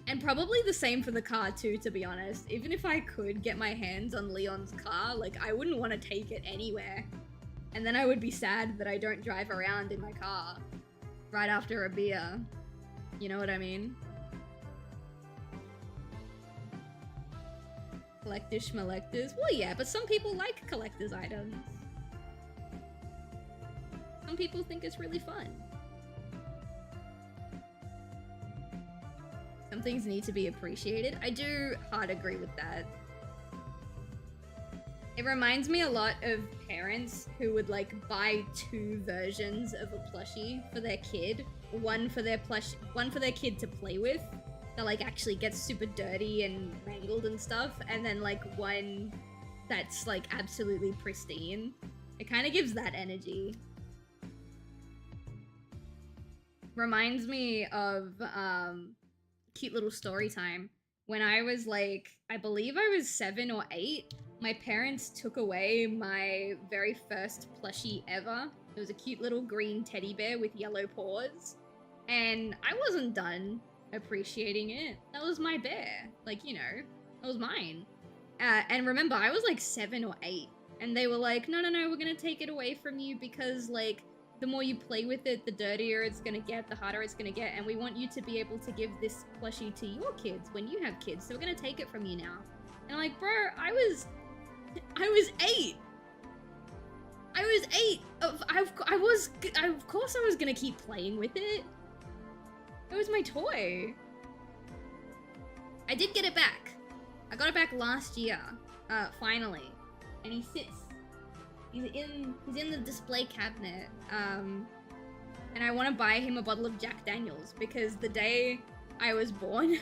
And probably the same for the car, too, to be honest. Even if I could get my hands on Leon's car, like, I wouldn't want to take it anywhere. And then I would be sad that I don't drive around in my car right after a beer. You know what I mean? Collectors schmelectors. Well, yeah, but some people like collector's items. Some people think it's really fun. Some things need to be appreciated. I do hard agree with that. It reminds me a lot of parents who would like buy 2 versions of a plushie for their kid. One for their kid to play with that like actually gets super dirty and wrangled and stuff, and then like one that's like absolutely pristine. It kind of gives that energy. Reminds me of cute little story time. When I was like, I believe I was 7 or 8, my parents took away my very first plushie ever. It was a cute little green teddy bear with yellow paws. And I wasn't done appreciating it. That was my bear. Like, you know, that was mine. And remember, I was like 7 or 8. And they were like, no, we're gonna take it away from you because, like, the more you play with it, the dirtier it's gonna get, the harder it's gonna get, and we want you to be able to give this plushie to your kids when you have kids, so we're gonna take it from you now. And I'm like, bro, I was 8. I was 8. Of course I was gonna keep playing with it. It was my toy. I did get it back. I got it back last year, finally. And he sits. He's in the display cabinet. And I want to buy him a bottle of Jack Daniels because the day I was born,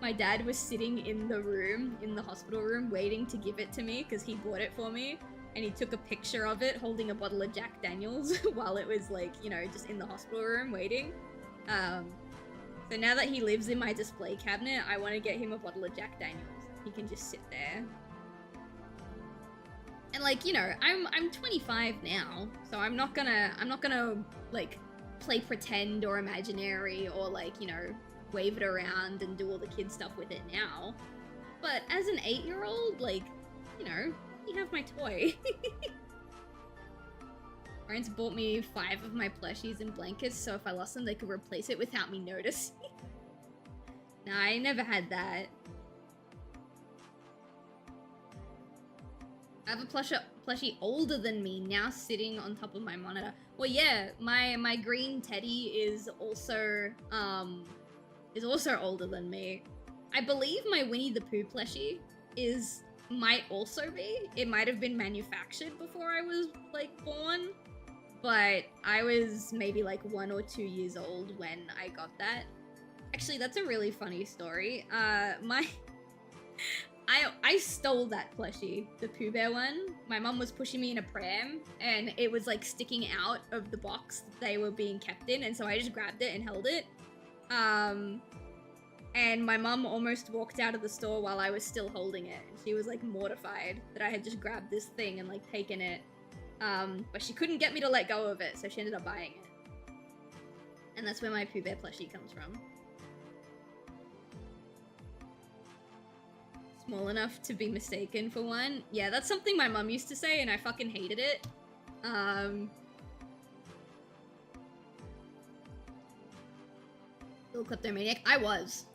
my dad was sitting in the room, in the hospital room, waiting to give it to me because he bought it for me. And he took a picture of it holding a bottle of Jack Daniels while it was like, you know, just in the hospital room waiting. So now that he lives in my display cabinet, I want to get him a bottle of Jack Daniels. He can just sit there. And like, you know, I'm 25 now, so I'm not gonna like play pretend or imaginary or like, you know, wave it around and do all the kid stuff with it now. But as an 8-year-old, like, you know, you have my toy. Parents bought me 5 of my plushies and blankets, so if I lost them, they could replace it without me noticing. Nah, I never had that. I have a plushie older than me now sitting on top of my monitor. Well, yeah, my green teddy is also older than me. I believe my Winnie the Pooh plushie might also be. It might have been manufactured before I was like born, but I was maybe like 1 or 2 years old when I got that. Actually, that's a really funny story. I stole that plushie, the Pooh Bear one. My mom was pushing me in a pram, and it was like sticking out of the box that they were being kept in, and so I just grabbed it and held it. And my mom almost walked out of the store while I was still holding it. She was like mortified that I had just grabbed this thing and like taken it. But she couldn't get me to let go of it, so she ended up buying it. And that's where my Pooh Bear plushie comes from. Small enough to be mistaken for one. Yeah, that's something my mum used to say, and I fucking hated it. Little kleptomaniac. I was.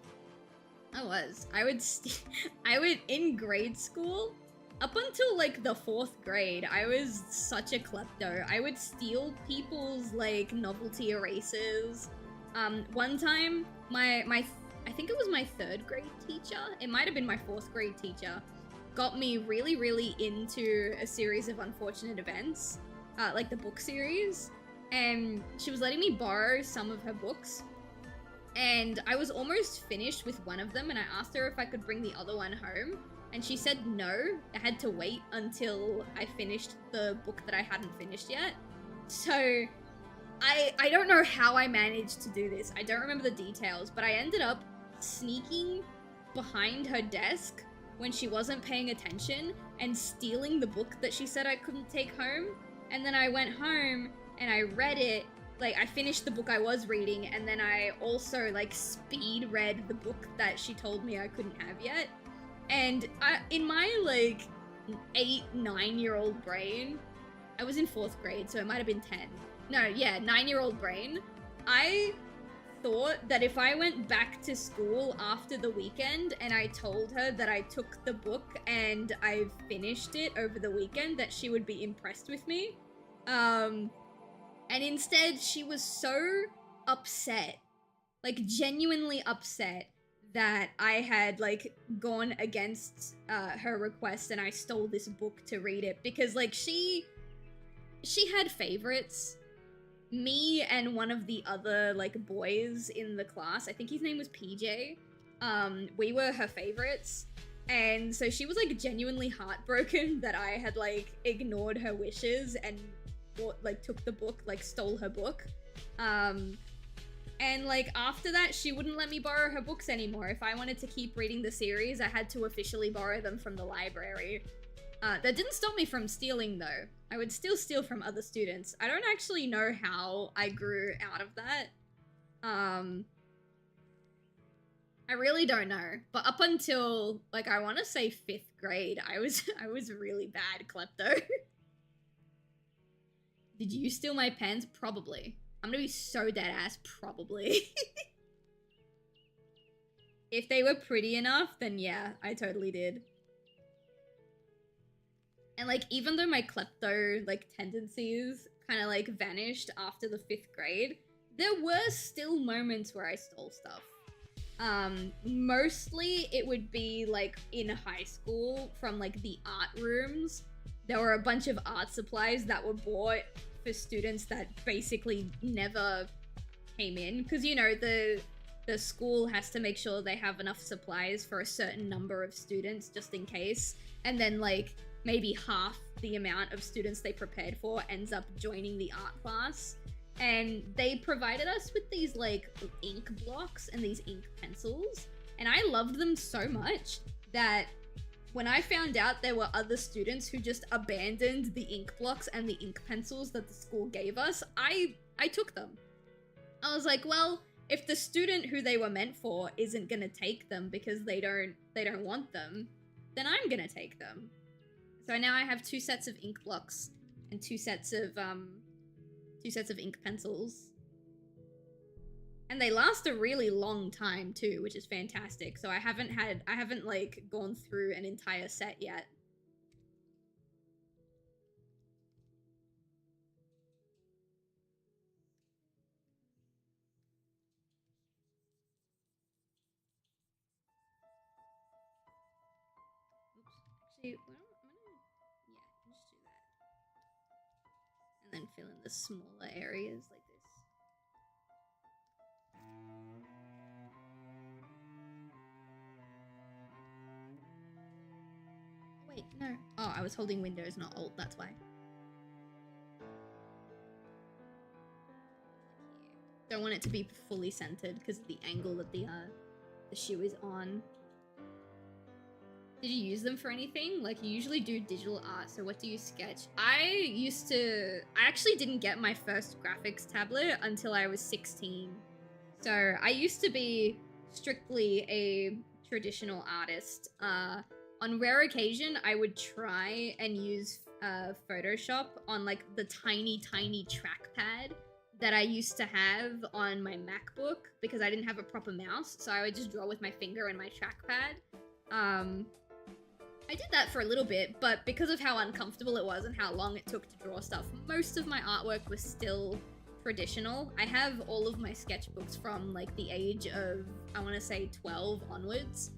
I would, in grade school, up until like the 4th grade, I was such a klepto. I would steal people's like novelty erasers. One time, I think it was my 3rd grade teacher, it might have been my 4th grade teacher, got me really, really into a series of unfortunate events, like the book series, and she was letting me borrow some of her books, and I was almost finished with one of them, and I asked her if I could bring the other one home, and she said no, I had to wait until I finished the book that I hadn't finished yet. So I don't know how I managed to do this. I don't remember the details, but I ended up sneaking behind her desk when she wasn't paying attention and stealing the book that she said I couldn't take home. And then I went home and I read it. Like, I finished the book I was reading, and then I also like speed read the book that she told me I couldn't have yet. And in my like 8-9-year-old brain, I was in 4th grade, so it might have been 10. No, yeah, 9-year-old brain, I thought that if I went back to school after the weekend and I told her that I took the book and I finished it over the weekend, that she would be impressed with me. And instead, she was so upset, like genuinely upset, that I had like gone against her request and I stole this book to read it, because like she had favorites. Me and one of the other like boys in the class, I think his name was PJ, we were her favorites, and so she was like genuinely heartbroken that I had like ignored her wishes and took the book, like stole her book. And like after that, she wouldn't let me borrow her books anymore. If I wanted to keep reading the series, I had to officially borrow them from the library. That didn't stop me from stealing though. I would still steal from other students. I don't actually know how I grew out of that. I really don't know. But up until like I want to say 5th grade, I was really bad klepto. Did you steal my pens? Probably. I'm gonna be so dead ass, probably. If they were pretty enough, then yeah, I totally did. And like, even though my klepto like tendencies kind of like vanished after the 5th grade, there were still moments where I stole stuff. Mostly it would be like in high school from like the art rooms. There were a bunch of art supplies that were bought for students that basically never came in, because you know the school has to make sure they have enough supplies for a certain number of students just in case, and then like maybe half the amount of students they prepared for ends up joining the art class. And they provided us with these like ink blocks and these ink pencils, and I loved them so much that when I found out there were other students who just abandoned the ink blocks and the ink pencils that the school gave us, I took them. I was like, well, if the student who they were meant for isn't gonna take them because they don't want them, then I'm gonna take them. So now I have 2 sets of ink blocks and 2 sets of ink pencils. And they last a really long time too, which is fantastic. So I haven't like gone through an entire set yet. Oops. Actually, well, just do that. And then fill in the smaller areas like this. Wait, no. Oh, I was holding Windows, not Alt, that's why. Don't want it to be fully centered because of the angle that the shoe is on. Did you use them for anything? Like, you usually do digital art, so what do you sketch? I actually didn't get my first graphics tablet until I was 16. So I used to be strictly a traditional artist. On rare occasion, I would try and use Photoshop on like the tiny trackpad that I used to have on my MacBook because I didn't have a proper mouse, so I would just draw with my finger and my trackpad. I did that for a little bit, but because of how uncomfortable it was and how long it took to draw stuff, most of my artwork was still traditional. I have all of my sketchbooks from like the age of, I want to say 12 onwards.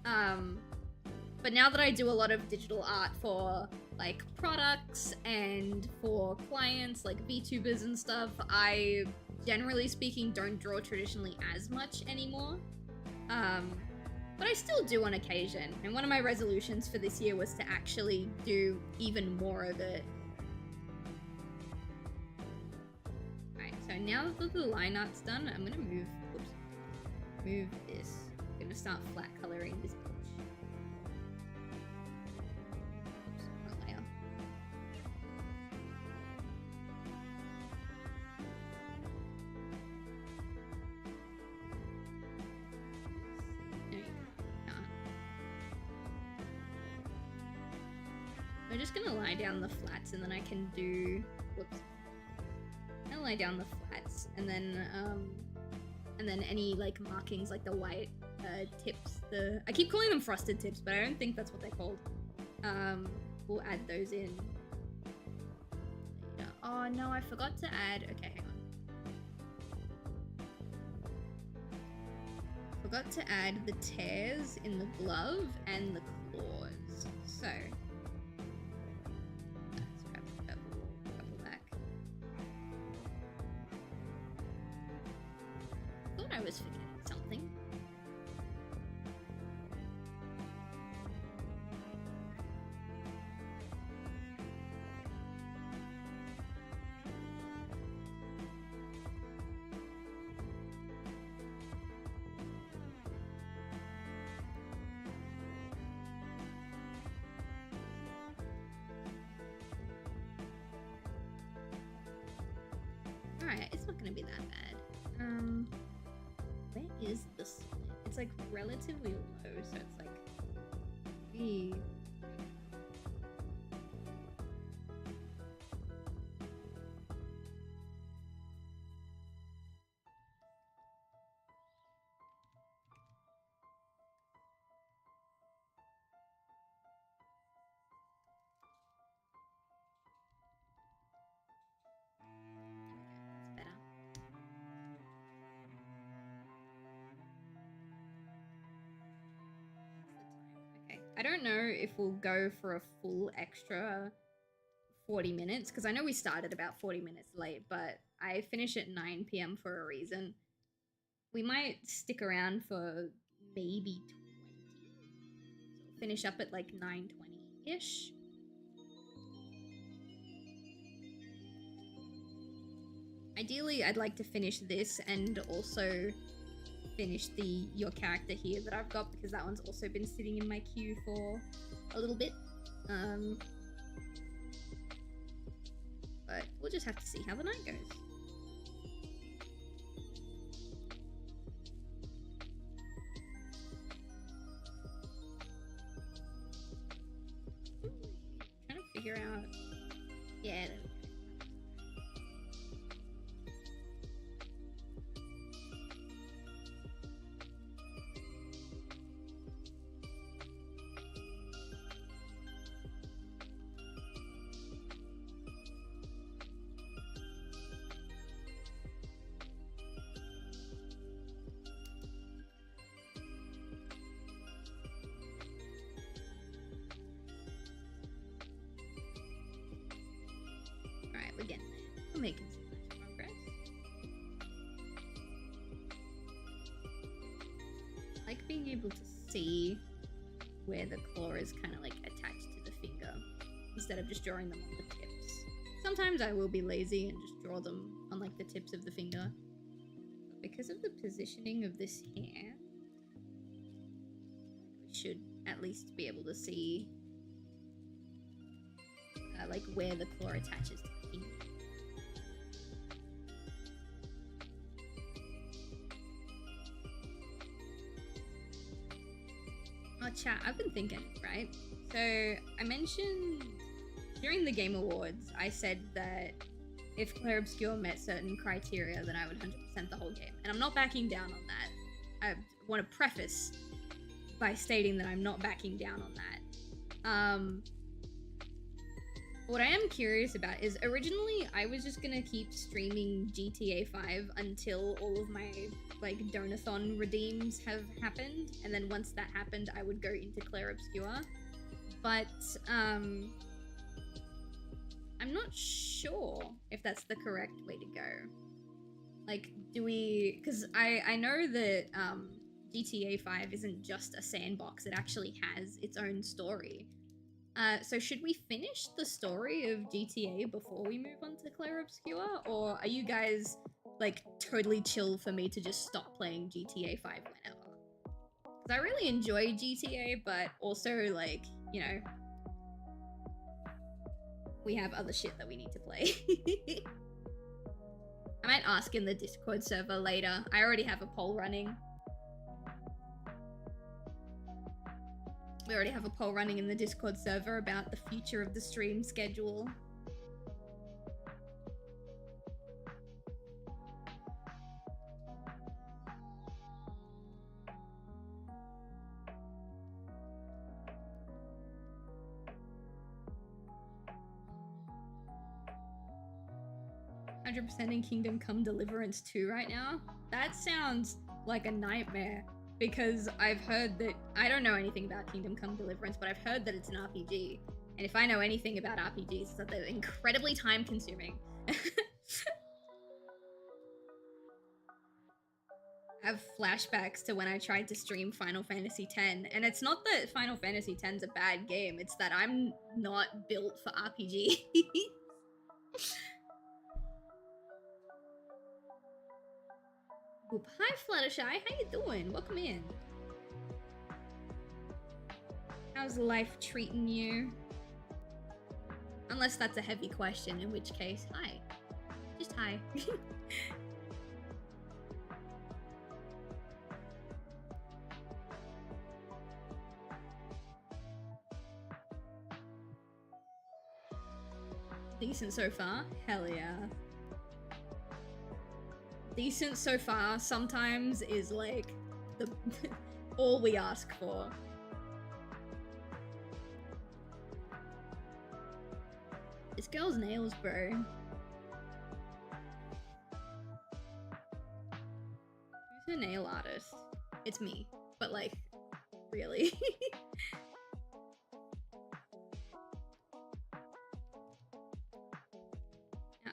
But now that I do a lot of digital art for like products and for clients like VTubers and stuff, I, generally speaking, don't draw traditionally as much anymore. But I still do on occasion, and one of my resolutions for this year was to actually do even more of it. Alright, so now that the line art's done, I'm gonna move this. I'm gonna start flat coloring this picture. I'm just gonna lie down the flats and then I can do, whoops. I'm gonna lie down the flats and then and then any like markings like the white tips, I keep calling them frosted tips, but I don't think that's what they're called. We'll add those in later. Oh no, I forgot to add, okay, hang on. Forgot to add the tears in the glove and the claws. So let's grab the purple back. Thought I was forgetting something. Alright, it's not gonna be that bad. Where is the split? It's like relatively low, so it's like maybe better. Okay, I don't know if we'll go for a full extra 40 minutes, because I know we started about 40 minutes late, but I finish at 9 p.m. for a reason. We might stick around for maybe 20. So finish up at like 9:20-ish. Ideally, I'd like to finish this and also finish your character here that I've got, because that one's also been sitting in my queue for a little bit. But we'll just have to see how the night goes. Trying to figure out. Yeah. There we go. Alright, we're getting there. We're making some nice progress. I like being able to see where the claw is kind of like attached to the finger instead of just drawing them on the tips. Sometimes I will be lazy and just draw them on like the tips of the finger. But because of the positioning of this hand, we should at least be able to see like where the claw attaches to the finger. Oh chat, I've been thinking, right? So I mentioned during the Game Awards, I said that if Clair Obscur met certain criteria, then I would 100% the whole game. And I'm not backing down on that. I want to preface by stating that I'm not backing down on that. What I am curious about is originally I was just gonna keep streaming GTA 5 until all of my like Donathon redeems have happened, and then once that happened I would go into Clair Obscur. But I'm not sure if that's the correct way to go. Like, do we, because I know that GTA 5 isn't just a sandbox, it actually has its own story. So should we finish the story of GTA before we move on to Clair Obscur? Or are you guys, like, totally chill for me to just stop playing GTA 5 whenever? Because I really enjoy GTA, but also, like, you know, we have other shit that we need to play. I might ask in the Discord server later. I already have a poll running. We already have a poll running in the Discord server about the future of the stream schedule. 100% in Kingdom Come Deliverance 2 right now. That sounds like a nightmare because I've heard that I don't know anything about Kingdom Come Deliverance, but I've heard that it's an RPG. And if I know anything about RPGs, it's that they're incredibly time consuming. I have flashbacks to when I tried to stream Final Fantasy X, and it's not that Final Fantasy X's a bad game, it's that I'm not built for RPG. Oop. Hi Fluttershy, how you doing? Welcome in. How's life treating you? Unless that's a heavy question, in which case, hi. Just hi. Decent so far? Hell yeah. Decent so far sometimes is like the all we ask for. This girl's nails, bro. Who's her nail artist? It's me, but like, really?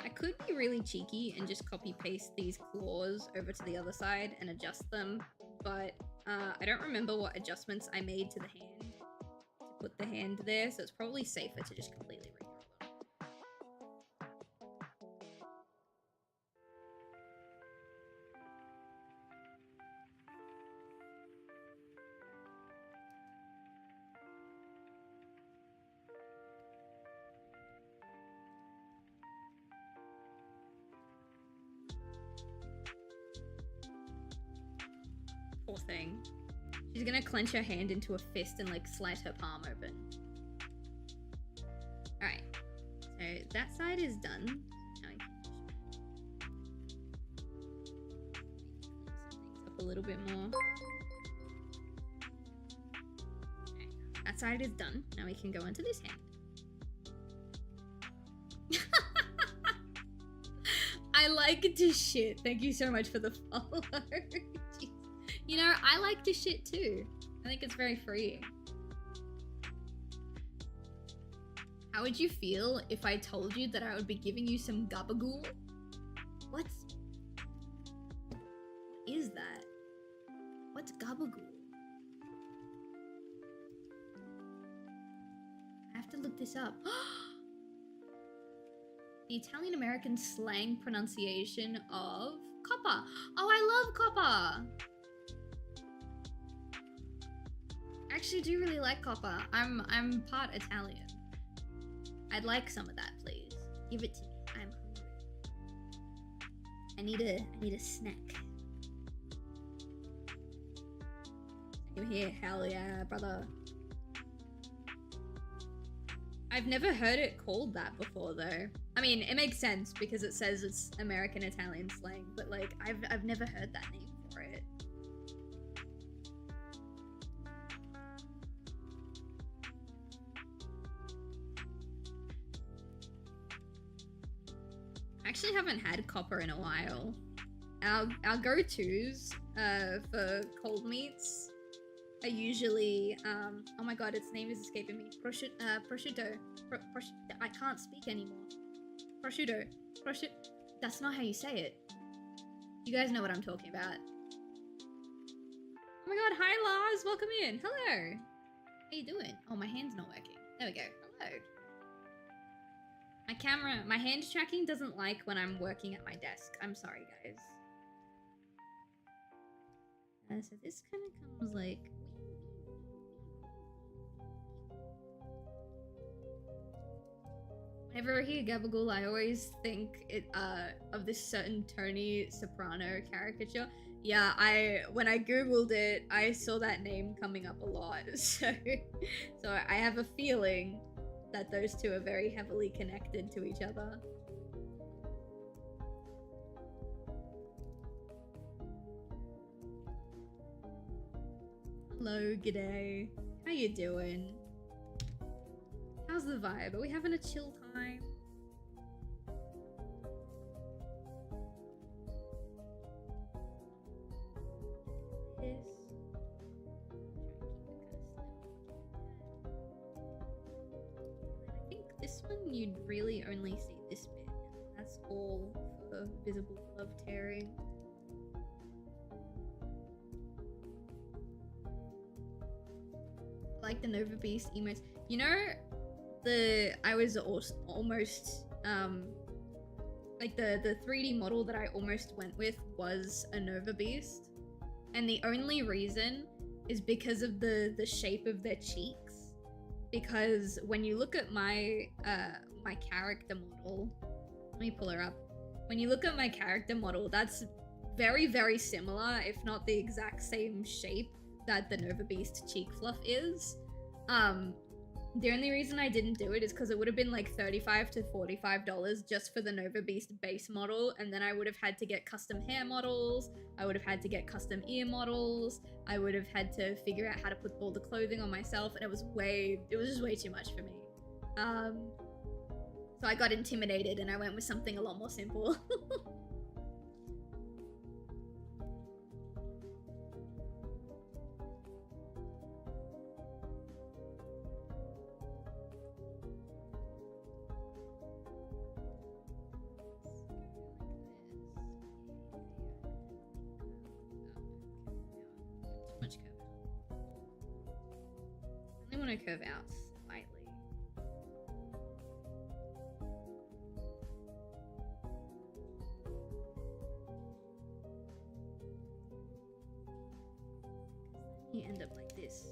I could be really cheeky and just copy paste these claws over to the other side and adjust them, but I don't remember what adjustments I made to the hand to put the hand there, so it's probably safer to just completely redraw them. Poor thing. She's gonna clench her hand into a fist and like slice her palm open. Alright. So that side is done. Now I can clean some things up a little bit more. Okay. That side is done. Now we can go into this hand. I like to shit. Thank you so much for the follow. You know, I like to shit too. I think it's very freeing. How would you feel if I told you that I would be giving you some gabagool? What is that? What's gabagool? I have to look this up. The Italian American slang pronunciation of copper. Oh, I love copper. I actually do really like copper. I'm part Italian. I'd like some of that, please. Give it to me. I'm hungry. I need a snack. Same here. Hell yeah, brother. I've never heard it called that before though. I mean, it makes sense because it says it's American Italian slang, but like I've never heard that name for it. I actually haven't had copper in a while. Our go-tos for cold meats are usually oh my god, its name is escaping me. Prosciutto. I can't speak anymore. Prosciutto. That's not how you say it. You guys know what I'm talking about. Oh my god, hi Lars, welcome in. Hello. How you doing? Oh, my hand's not working. There we go. Hello. My hand tracking doesn't like when I'm working at my desk. I'm sorry, guys. So this kind of comes like... Whenever I hear Gabagool, I always think of this certain Tony Soprano caricature. Yeah, when I googled it, I saw that name coming up a lot. So I have a feeling that those two are very heavily connected to each other. Hello, g'day. How you doing? How's the vibe? Are we having a chill time? you'd really only see this bit. That's all for visible glove tearing. I like the Nova Beast emotes. You know, I was almost like the 3D model that I almost went with was a Nova Beast, and the only reason is because of the shape of their cheeks. Because when you look at my my character model, let me pull her up. When you look at my character model, that's very, very similar, if not the exact same shape that the Nova Beast cheek fluff is. The only reason I didn't do it is because it would have been like $35 to $45 just for the Nova Beast base model, and then I would have had to get custom hair models, I would have had to get custom ear models, I would have had to figure out how to put all the clothing on myself, and it was just way too much for me. So I got intimidated and I went with something a lot more simple. I want to curve out slightly. You end up like this.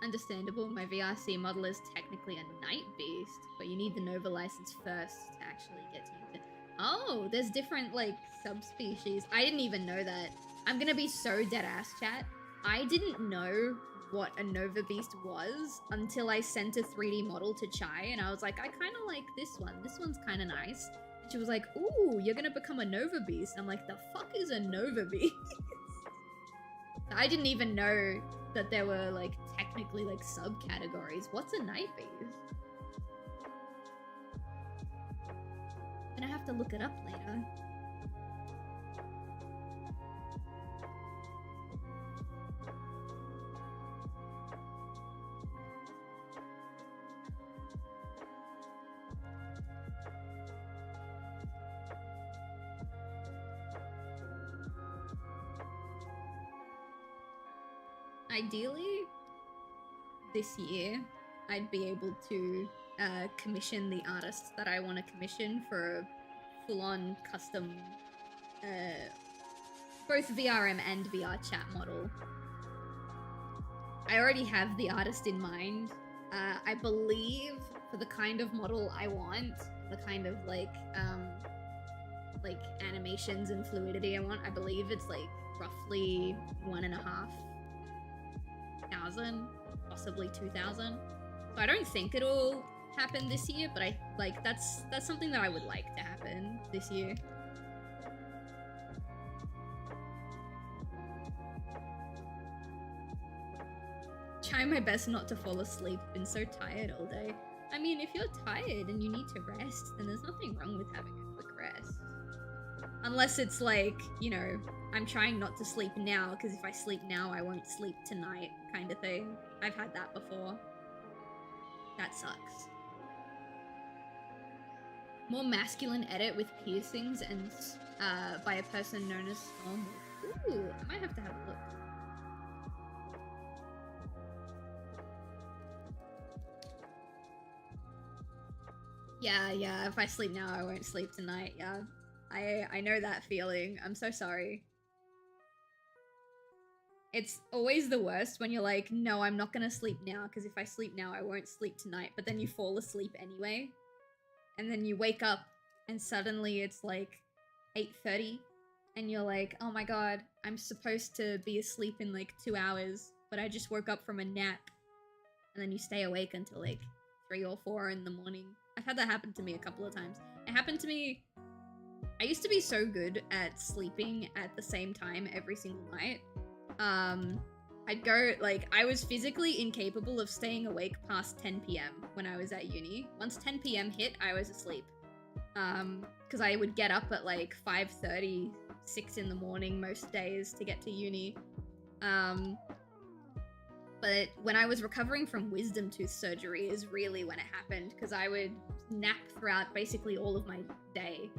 Understandable, my VRC model is technically a night beast, but you need the Nova license first to actually get to use it. Oh, there's different, like, subspecies. I didn't even know that. I'm gonna be so deadass, chat. I didn't know what a Nova beast was until I sent a 3D model to Chai, and I was like, I kind of like this one. This one's kind of nice. She was like, ooh, you're gonna become a Nova beast. I'm like, the fuck is a Nova beast? I didn't even know that there were, like, technically, like, subcategories. What's a night beast? I'm gonna have to look it up later. Ideally, this year, I'd be able to commission the artists that I want to commission for a full-on custom, both VRM and VR chat model. I already have the artist in mind. I believe for the kind of model I want, the kind of like animations and fluidity I want, I believe it's like roughly 1,500, possibly 2,000. So I don't think it'll happen this year, but I like that's something that I would like to happen this year. Try my best not to fall asleep. Been so tired all day. I mean, if you're tired and you need to rest, then there's nothing wrong with having a quick rest. Unless it's like, you know, I'm trying not to sleep now, because if I sleep now, I won't sleep tonight, kind of thing. I've had that before. That sucks. More masculine edit with piercings and by a person known as Storm. Ooh, I might have to have a look. Yeah, if I sleep now, I won't sleep tonight, yeah. I know that feeling. I'm so sorry. It's always the worst when you're like, no, I'm not gonna sleep now, because if I sleep now, I won't sleep tonight, but then you fall asleep anyway. And then you wake up, and suddenly it's like 8:30 and you're like, oh my god, I'm supposed to be asleep in like 2 hours, but I just woke up from a nap. And then you stay awake until like 3 or 4 in the morning. I've had that happen to me a couple of times. It happened to me. I used to be so good at sleeping at the same time every single night. I'd go, like, I was physically incapable of staying awake past 10 p.m. when I was at uni. Once 10 p.m. hit, I was asleep. Because I would get up at like 5:30, 6 in the morning most days to get to uni. But when I was recovering from wisdom tooth surgery is really when it happened, because I would nap throughout basically all of my day,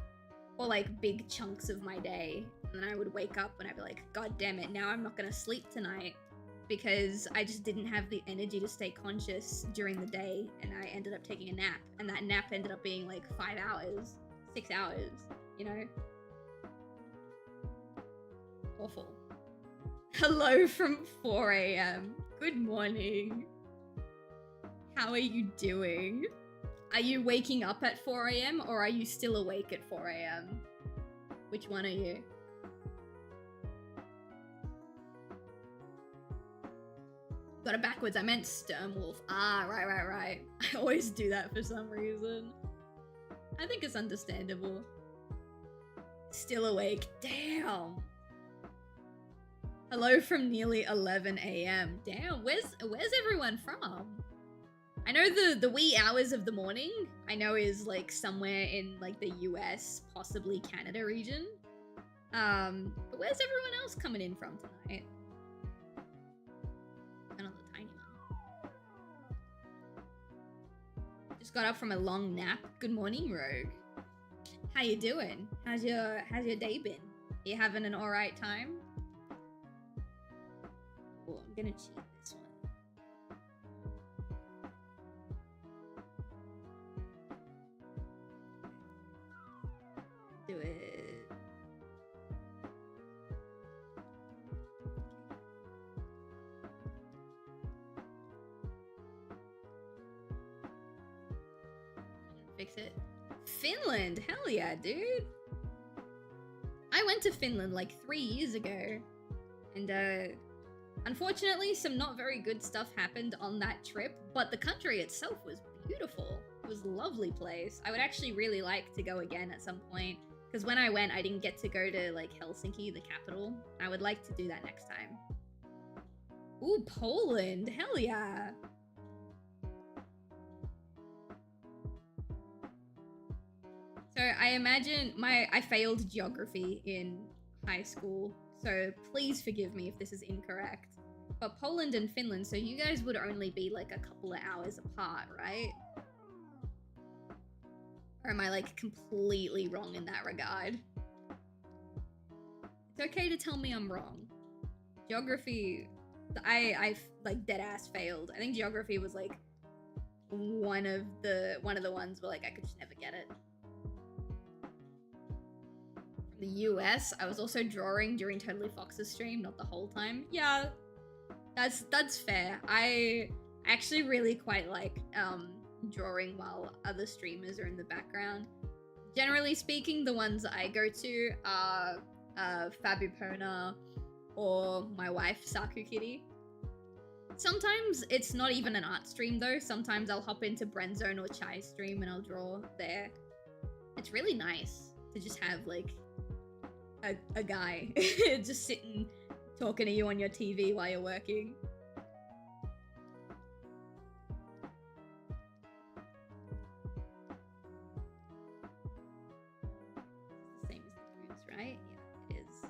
or like big chunks of my day, and then I would wake up and I'd be like, god damn it, now I'm not gonna sleep tonight, because I just didn't have the energy to stay conscious during the day, and I ended up taking a nap, and that nap ended up being like 5 hours, 6 hours, you know? Awful. Hello from 4 a.m. Good morning. How are you doing? Are you waking up at 4 a.m. or are you still awake at 4 a.m.? Which one are you? Got it backwards. I meant Sturmwolf. Ah, right. I always do that for some reason. I think it's understandable. Still awake. Damn. Hello from nearly 11 a.m. Damn, where's everyone from? I know the wee hours of the morning, I know is like somewhere in like the US, possibly Canada region. But where's everyone else coming in from tonight? Another tiny one. Just got up from a long nap. Good morning, Rogue. How you doing? How's your day been? You having an alright time? Oh, I'm gonna cheat this one. Do it. Fix it. Finland! Hell yeah, dude! I went to Finland like 3 years ago. And, unfortunately, some not very good stuff happened on that trip, but the country itself was beautiful. It was a lovely place. I would actually really like to go again at some point, because when I went, I didn't get to go to, like, Helsinki, the capital. I would like to do that next time. Ooh, Poland! Hell yeah! So I imagine I failed geography in high school, so please forgive me if this is incorrect. But Poland and Finland, so you guys would only be like a couple of hours apart, right? Or am I like completely wrong in that regard? It's okay to tell me I'm wrong. Geography, I like dead ass failed. I think geography was like one of the ones where like I could just never get it. The US, I was also drawing during Totally Fox's stream, not the whole time. Yeah, that's fair. I actually really quite like drawing while other streamers are in the background. Generally speaking, the ones I go to are Fabupona or my wife, Saku Kitty. Sometimes it's not even an art stream though. Sometimes I'll hop into Brenzone or Chai's stream and I'll draw there. It's really nice to just have like a guy just sitting talking to you on your TV while you're working. It's the same as the boots, right? Yeah, it is.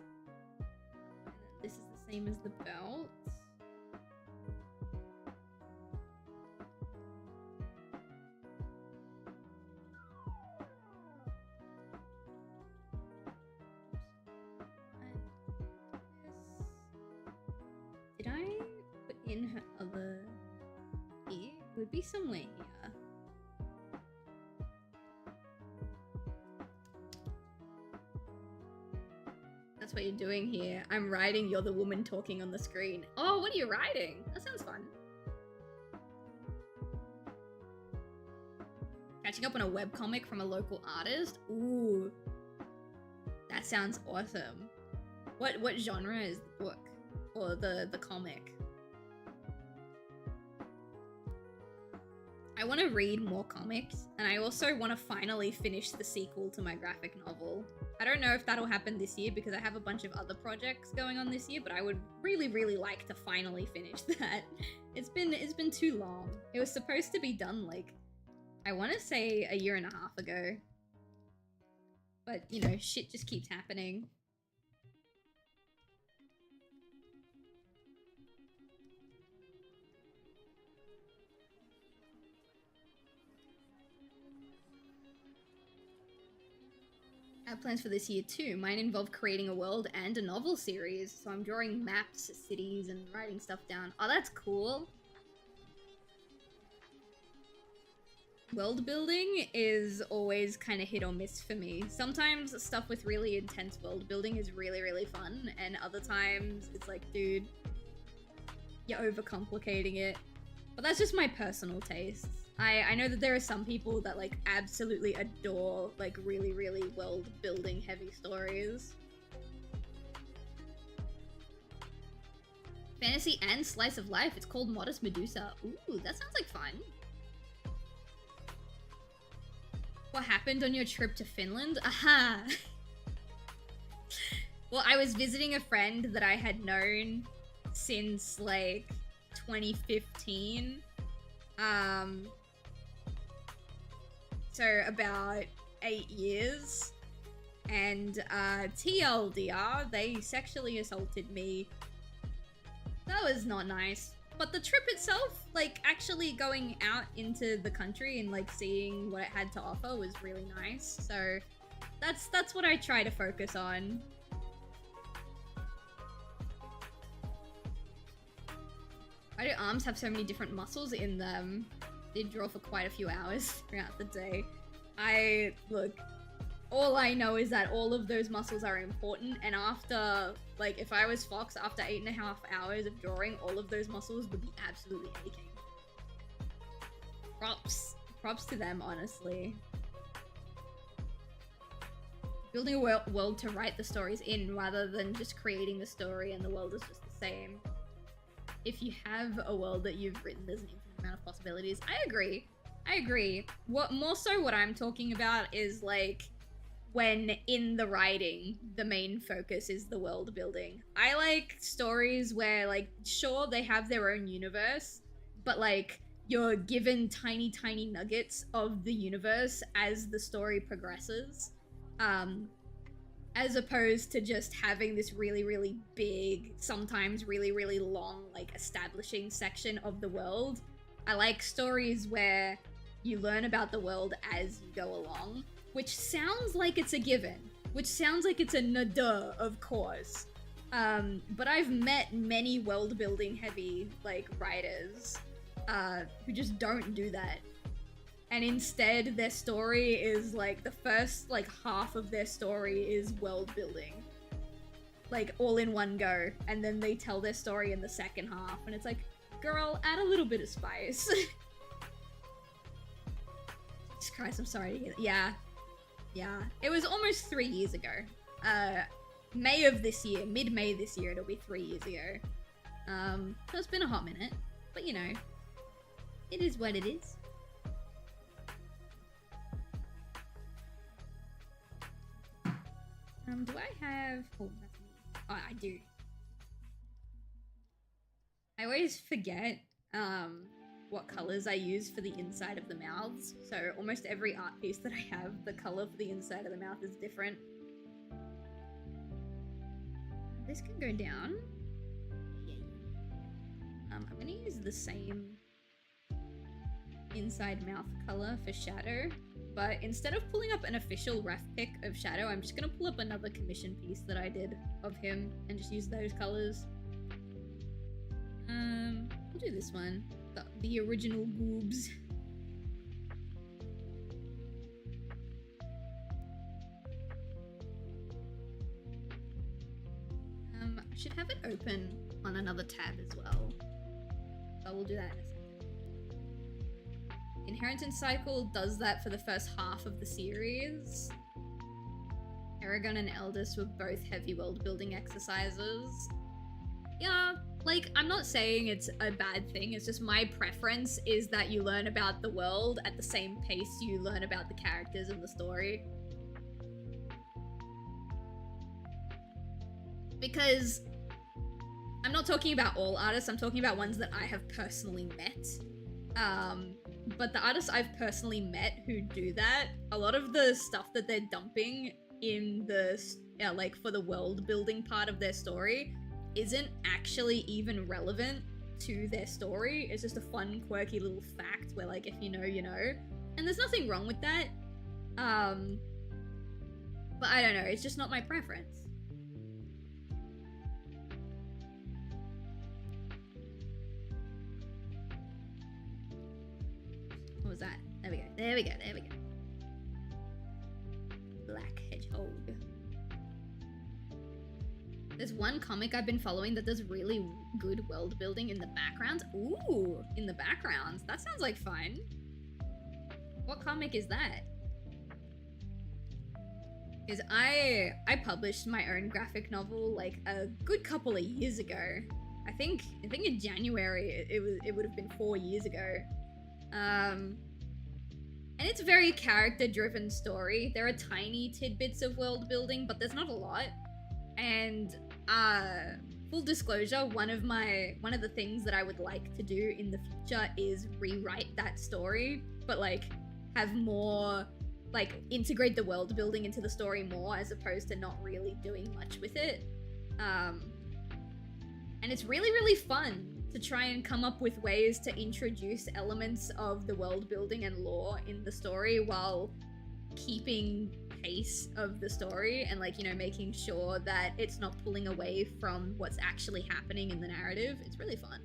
And then this is the same as the belt. Did I put in her other ear? It would be somewhere here. That's what you're doing here. I'm writing You're the Woman Talking on the screen. Oh, what are you writing? That sounds fun. Catching up on a webcomic from a local artist? Ooh. That sounds awesome. What genre is the book or the comic? I want to read more comics, and I also want to finally finish the sequel to my graphic novel. I don't know if that'll happen this year because I have a bunch of other projects going on this year, but I would really, really like to finally finish that. It's been too long. It was supposed to be done like, I want to say a year and a half ago. But, you know, shit just keeps happening. I have plans for this year too. Mine involve creating a world and a novel series. So I'm drawing maps, cities, and writing stuff down. Oh, that's cool. World building is always kind of hit or miss for me. Sometimes stuff with really intense world building is really, really fun. And other times it's like, dude, you're overcomplicating it. But that's just my personal tastes. I know that there are some people that like absolutely adore like really, really world building heavy stories. Fantasy and slice of life. It's called Modest Medusa. Ooh, that sounds like fun. What happened on your trip to Finland? Aha! Well, I was visiting a friend that I had known since like 2015. So about 8 years. And TLDR, they sexually assaulted me. That was not nice. But the trip itself, like actually going out into the country and like seeing what it had to offer was really nice. So that's what I try to focus on. Why do arms have so many different muscles in them? Did draw for quite a few hours throughout the day. Look, all I know is that all of those muscles are important, and after, like, if I was Fox, after 8.5 hours of drawing, all of those muscles would be absolutely aching. Props to them, honestly. Building a world to write the stories in, rather than just creating the story and the world is just the same. If you have a world that you've written, there's an infinite amount of possibilities. I agree. What I'm talking about is like when in the writing, the main focus is the world building. I like stories where like, sure, they have their own universe, but like you're given tiny, tiny nuggets of the universe as the story progresses. As opposed to just having this really, really big, sometimes really, really long, like establishing section of the world. I like stories where you learn about the world as you go along, which sounds like it's a given, which sounds like it's a nada, of course. But I've met many world building heavy like writers who just don't do that. And instead, their story is like the first like half of their story is world building, like all in one go, and then they tell their story in the second half, and it's like, girl, add a little bit of spice. Jesus Christ, I'm sorry to hear that. Yeah. It was almost 3 years ago. May of this year, mid-May this year, it'll be 3 years ago. So it's been a hot minute, but you know, it is what it is. Do I have... Oh, that's me. Oh, I do. I always forget, what colors I use for the inside of the mouths. So almost every art piece that I have, the color for the inside of the mouth is different. This can go down. Yay. I'm gonna use the same inside mouth color for shadow, but instead of pulling up an official ref pick of shadow, I'm just gonna pull up another commission piece that I did of him and just use those colors. We'll do this one, the original boobs. I should have it open on another tab as well, but we'll do that in a second. Inheritance Cycle does that for the first half of the series. Aragon and Eldest were both heavy world building exercises. Yeah, like, I'm not saying it's a bad thing, it's just my preference is that you learn about the world at the same pace you learn about the characters and the story. Because I'm not talking about all artists, I'm talking about ones that I have personally met. But the artists I've personally met who do that, a lot of the stuff that they're dumping in the, like, for the world building part of their story isn't actually even relevant to their story. It's just a fun, quirky little fact where, like, if you know, you know. And there's nothing wrong with that. But I don't know, it's just not my preference. What was that? There we go, there we go, there we go. Black Hedgehog. There's one comic I've been following that does really good world building in the background. Ooh, in the background. That sounds like fun. What comic is that? Because I published my own graphic novel like a good couple of years ago. I think in January it would have been 4 years ago. And it's a very character-driven story. There are tiny tidbits of world building, but there's not a lot. And full disclosure, one of the things that I would like to do in the future is rewrite that story, but like have more, like integrate the world building into the story more as opposed to not really doing much with it. And it's really, really fun to try and come up with ways to introduce elements of the world building and lore in the story while keeping pace of the story and, like, you know, making sure that it's not pulling away from what's actually happening in the narrative. It's really fun.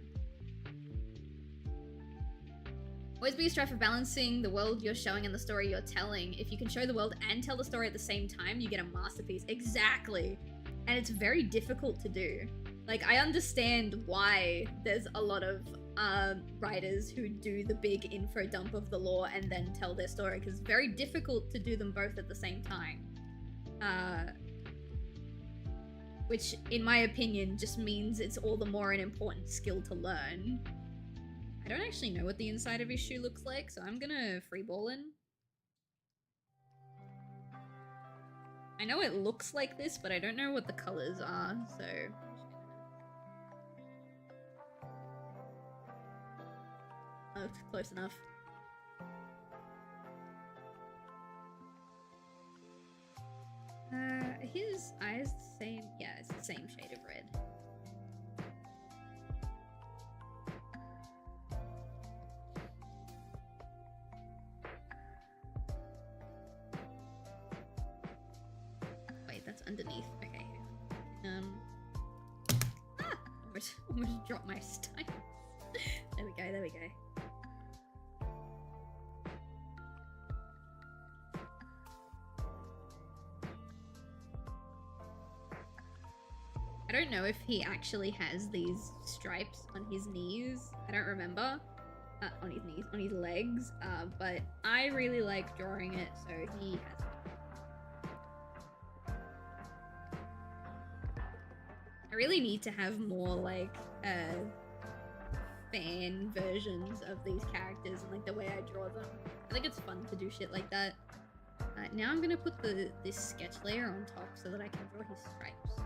Always be a strive for balancing the world you're showing and the story you're telling. If you can show the world and tell the story at the same time, you get a masterpiece. Exactly. And it's very difficult to do. Like, I understand why there's a lot of writers who do the big info dump of the lore and then tell their story, because it's very difficult to do them both at the same time. Which, in my opinion, just means it's all the more an important skill to learn. I don't actually know what the inside of his shoe looks like, so I'm gonna freeball in. I know it looks like this, but I don't know what the colors are, so... Oh, close enough. His eyes the same? Yeah, it's the same shade of red. Wait, that's underneath. Okay. Almost dropped my style. There we go, there we go. I don't know if he actually has these stripes on his knees. I don't remember. On his knees, on his legs. But I really like drawing it, so he has it. I really need to have more, like, fan versions of these characters and, like, the way I draw them. I think it's fun to do shit like that. Now I'm gonna put this sketch layer on top so that I can draw his stripes.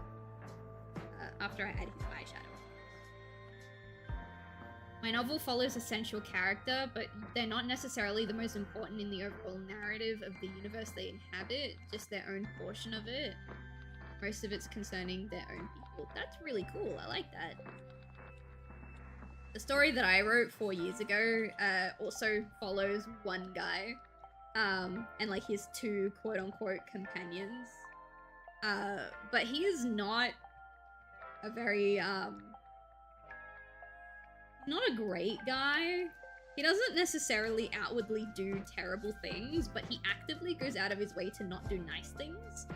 After I add his eyeshadow. My novel follows a central character, but they're not necessarily the most important in the overall narrative of the universe they inhabit, just their own portion of it. Most of it's concerning their own people. That's really cool, I like that. The story that I wrote 4 years ago also follows one guy, and like his 2 quote-unquote companions. But he is not a very, not a great guy. He doesn't necessarily outwardly do terrible things, but he actively goes out of his way to not do nice things.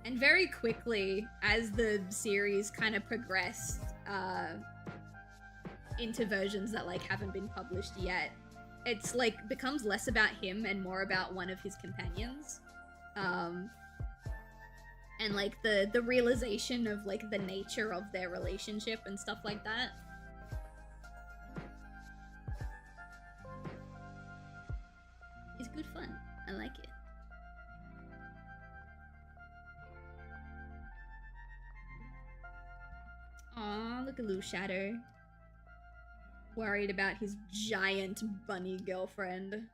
And very quickly, as the series kind of progressed, into versions that, like, haven't been published yet, it's like becomes less about him and more about one of his companions. And like the realization of like the nature of their relationship and stuff like that. It's good fun. I like it. Aw, look at little Shadow. Worried about his giant bunny girlfriend.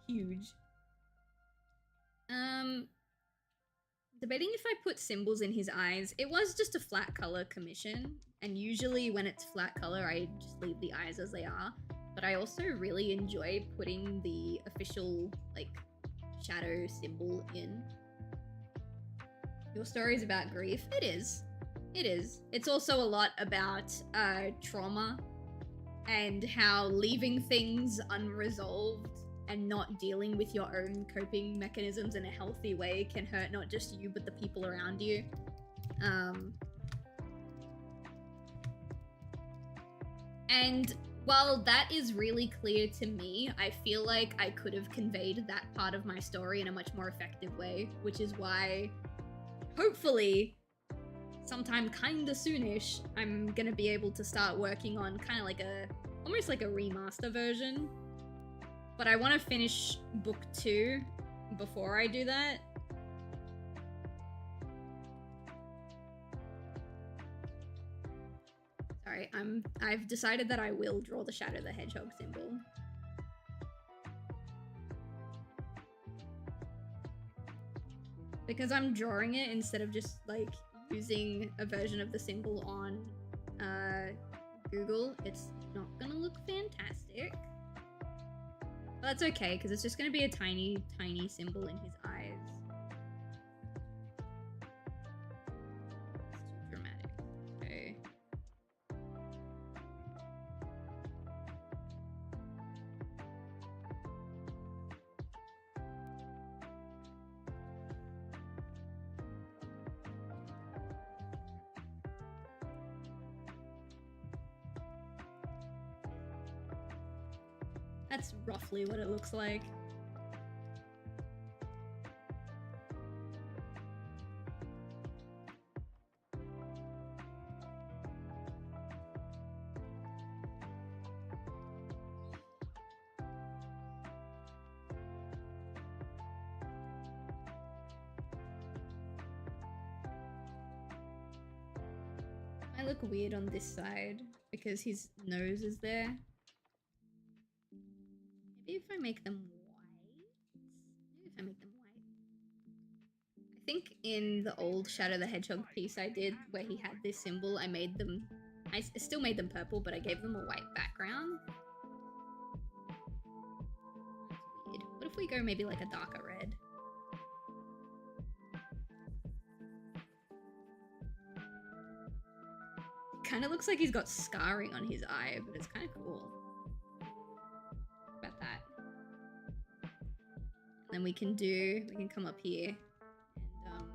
Huge. Debating if I put symbols in his eyes. It was just a flat color commission, and usually when it's flat color, I just leave the eyes as they are. But I also really enjoy putting the official, like, shadow symbol in. Your story is about grief. It is. It is. It's also a lot about trauma and how leaving things unresolved and not dealing with your own coping mechanisms in a healthy way can hurt not just you, but the people around you. And while that is really clear to me, I feel like I could have conveyed that part of my story in a much more effective way, which is why, hopefully, sometime kinda soonish, I'm gonna be able to start working on kind of like almost like a remaster version. But I want to finish book 2 before I do that. Sorry, I've decided that I will draw the Shadow the Hedgehog symbol. Because I'm drawing it instead of just like using a version of the symbol on Google, it's not gonna look fantastic. But that's okay, because it's just gonna be a tiny, tiny symbol in his eyes. It's too dramatic. Okay. That's roughly what it looks like. I look weird on this side because his nose is there. Maybe if I make them white? Maybe if I make them white. I think in the old Shadow the Hedgehog piece I did, where he had this symbol, I still made them purple, but I gave them a white background. That's weird. What if we go maybe like a darker red? Kind of looks like he's got scarring on his eye, but it's kind of cool. About that. And then we can come up here and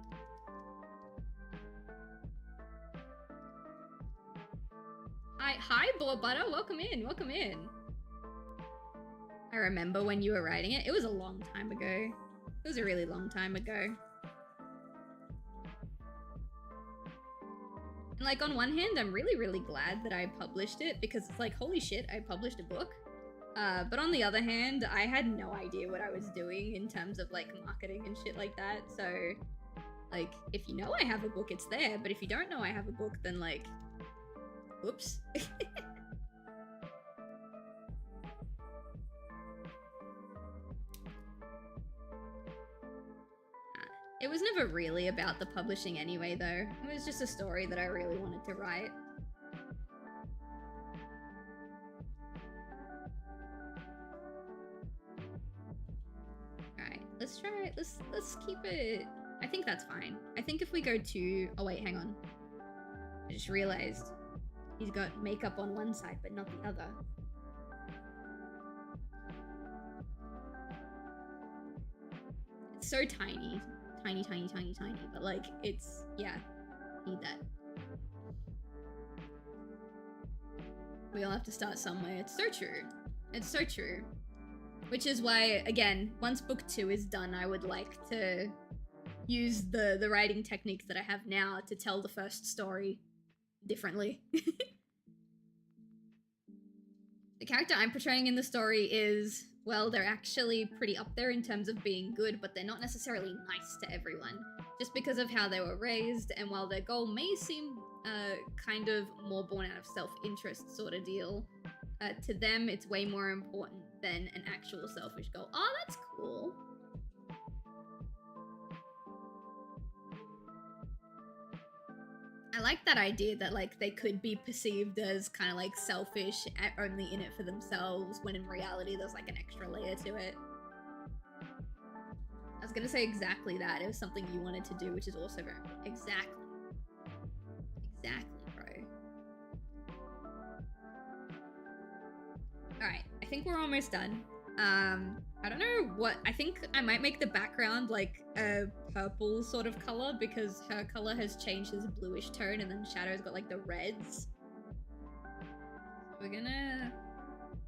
Hi Boar Butter, welcome in, welcome in. I remember when you were writing it. It was a long time ago. It was a really long time ago. And like on one hand, I'm really, really glad that I published it because it's like, holy shit, I published a book. But on the other hand, I had no idea what I was doing in terms of like marketing and shit like that. So like, if you know I have a book, it's there. But if you don't know I have a book, then like, whoops. It was never really about the publishing anyway, though. It was just a story that I really wanted to write. Alright, let's try it. Let's keep it. I think that's fine. I think if we go to... Oh wait, hang on. I just realized he's got makeup on one side, but not the other. It's so tiny. Tiny, tiny, tiny, tiny, but like, it's, yeah, need that. We all have to start somewhere. It's so true. It's so true. Which is why, again, once book 2 is done, I would like to use the writing techniques that I have now to tell the first story differently. The character I'm portraying in the story is, well, they're actually pretty up there in terms of being good, but they're not necessarily nice to everyone, just because of how they were raised, and while their goal may seem kind of more born out of self-interest sort of deal, to them it's way more important than an actual selfish goal. Oh, that's cool. I like that idea that, like, they could be perceived as kind of, like, selfish, only in it for themselves, when in reality there's, like, an extra layer to it. I was gonna say exactly that. It was something you wanted to do, which is also very important. Exactly. Exactly, bro. Alright, I think we're almost done. I don't know what, I think I might make the background like a purple sort of color because her color has changed as a bluish tone and then Shadow's got like the reds. We're gonna,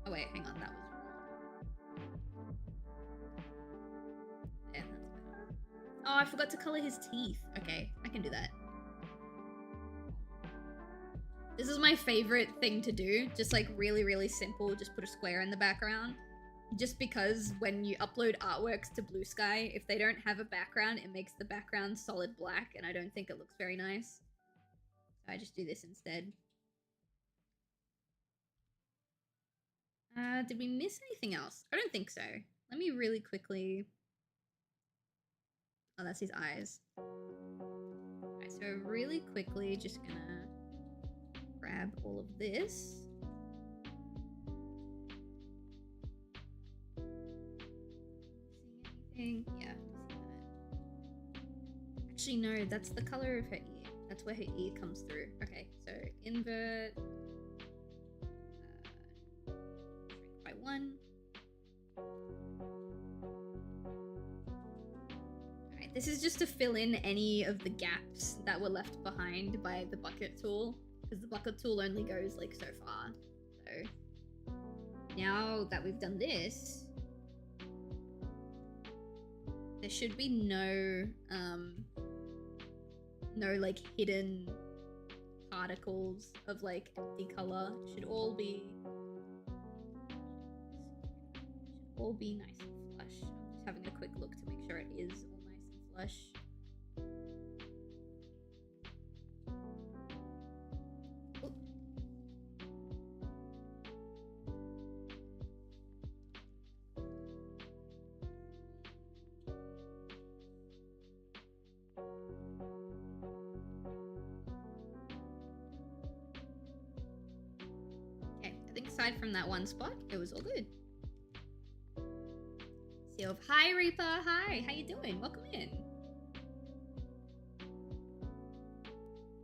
oh wait, hang on, that was wrong. Yeah, that's better. Oh, I forgot to color his teeth. Okay, I can do that. This is my favorite thing to do, just like really, really simple, just put a square in the background. Just because when you upload artworks to Bluesky, if they don't have a background, it makes the background solid black, and I don't think it looks very nice. So I just do this instead. Did we miss anything else? I don't think so. Let me really quickly... Oh, that's his eyes. Alright, so really quickly, just gonna grab all of this. Yeah, actually no, that's the color of her ear. That's where her ear comes through. Okay, so invert, shrink by 1. Alright, this is just to fill in any of the gaps that were left behind by the bucket tool, because the bucket tool only goes like so far. So now that we've done this, there should be no like hidden particles of like empty color. It should all be nice and flush. I'm just having a quick look to make sure it is all nice and flush. Aside from that one spot, it was all good. Silv, hi Reaper, hi, how you doing? Welcome in.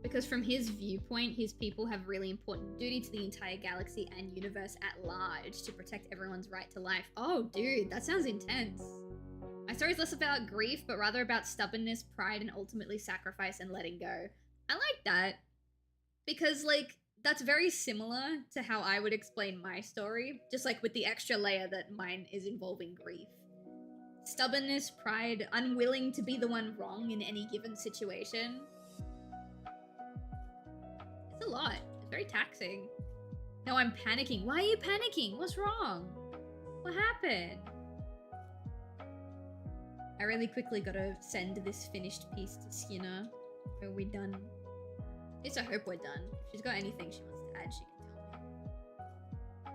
Because from his viewpoint, his people have really important duty to the entire galaxy and universe at large to protect everyone's right to life. Oh, dude, that sounds intense. My story is less about grief, but rather about stubbornness, pride, and ultimately sacrifice and letting go. I like that. Because, like, that's very similar to how I would explain my story, just like with the extra layer that mine is involving grief. Stubbornness, pride, unwilling to be the one wrong in any given situation. It's a lot. It's very taxing. No, I'm panicking. Why are you panicking? What's wrong? What happened? I really quickly gotta send this finished piece to Skinner. Are we done? At least I hope we're done. If she's got anything she wants to add, she can tell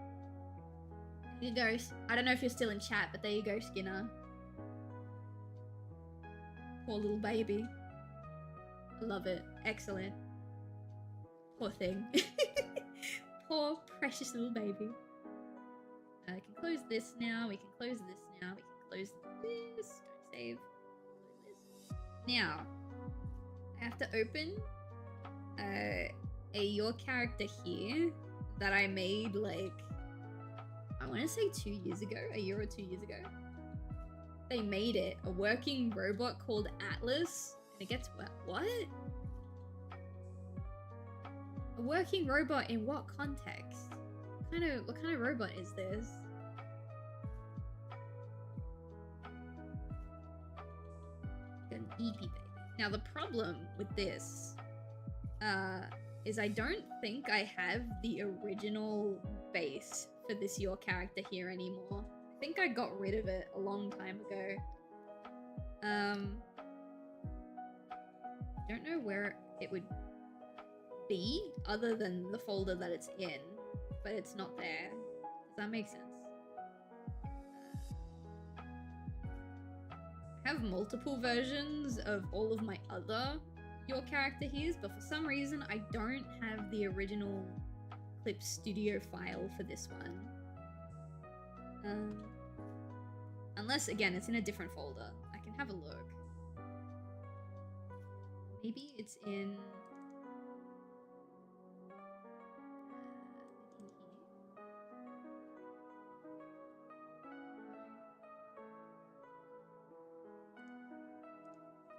me. There you go. I don't know if you're still in chat, but there you go, Skinner. Poor little baby. I love it. Excellent. Poor thing. Poor precious little baby. I can close this now. We can close this now. We can close this. Don't save. Close this. Now, I have to open your character here that I made like, I want to say 2 years ago, a year or 2 years ago. They made it, a working robot called Atlas, and it gets what? A working robot in what context? What kind of robot is this? Eepy baby. Now the problem with this is I don't think I have the original base for this your character here anymore. I think I got rid of it a long time ago. Don't know where it would be other than the folder that it's in, but it's not there. Does that make sense? I have multiple versions of all of my other your character here's, but for some reason I don't have the original Clip Studio file for this one. Unless, again, it's in a different folder. I can have a look. Maybe it's in...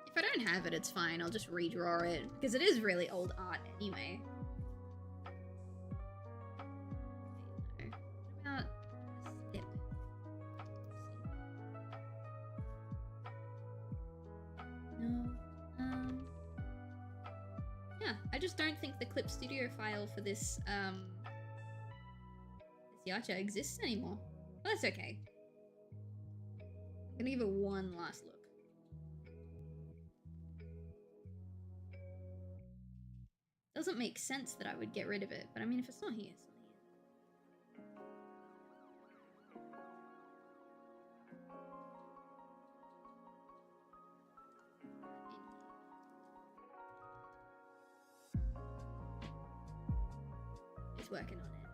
If I don't have it, it's fine. I'll just redraw it, because it is really old art anyway. What about a step? No. Yeah, I just don't think the Clip Studio file for this Yacha exists anymore. But that's okay. I'm gonna give it one last look. Doesn't make sense that I would get rid of it, but I mean, if it's not here, it's not here. It's working on it.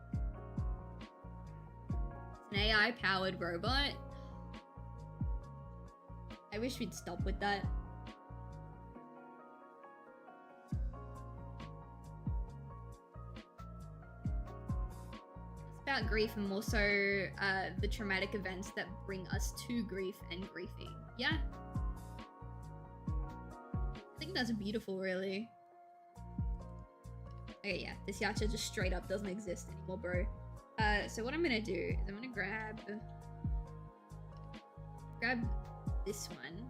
It's an AI-powered robot. I wish we'd stop with that. About grief and more so the traumatic events that bring us to grief and griefing. Yeah. I think that's beautiful, really. Okay, yeah, this Yacha just straight up doesn't exist anymore, bro. So what I'm gonna do is I'm gonna grab this one,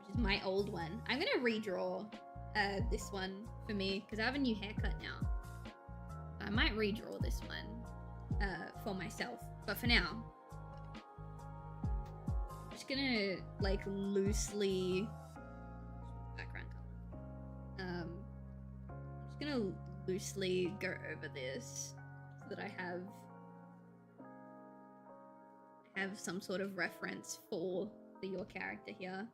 which is my old one. I'm gonna redraw this one for me, because I have a new haircut now. I might redraw this one for myself, but for now I'm just gonna like loosely background color. I'm just gonna loosely go over this so that I have some sort of reference for your character here.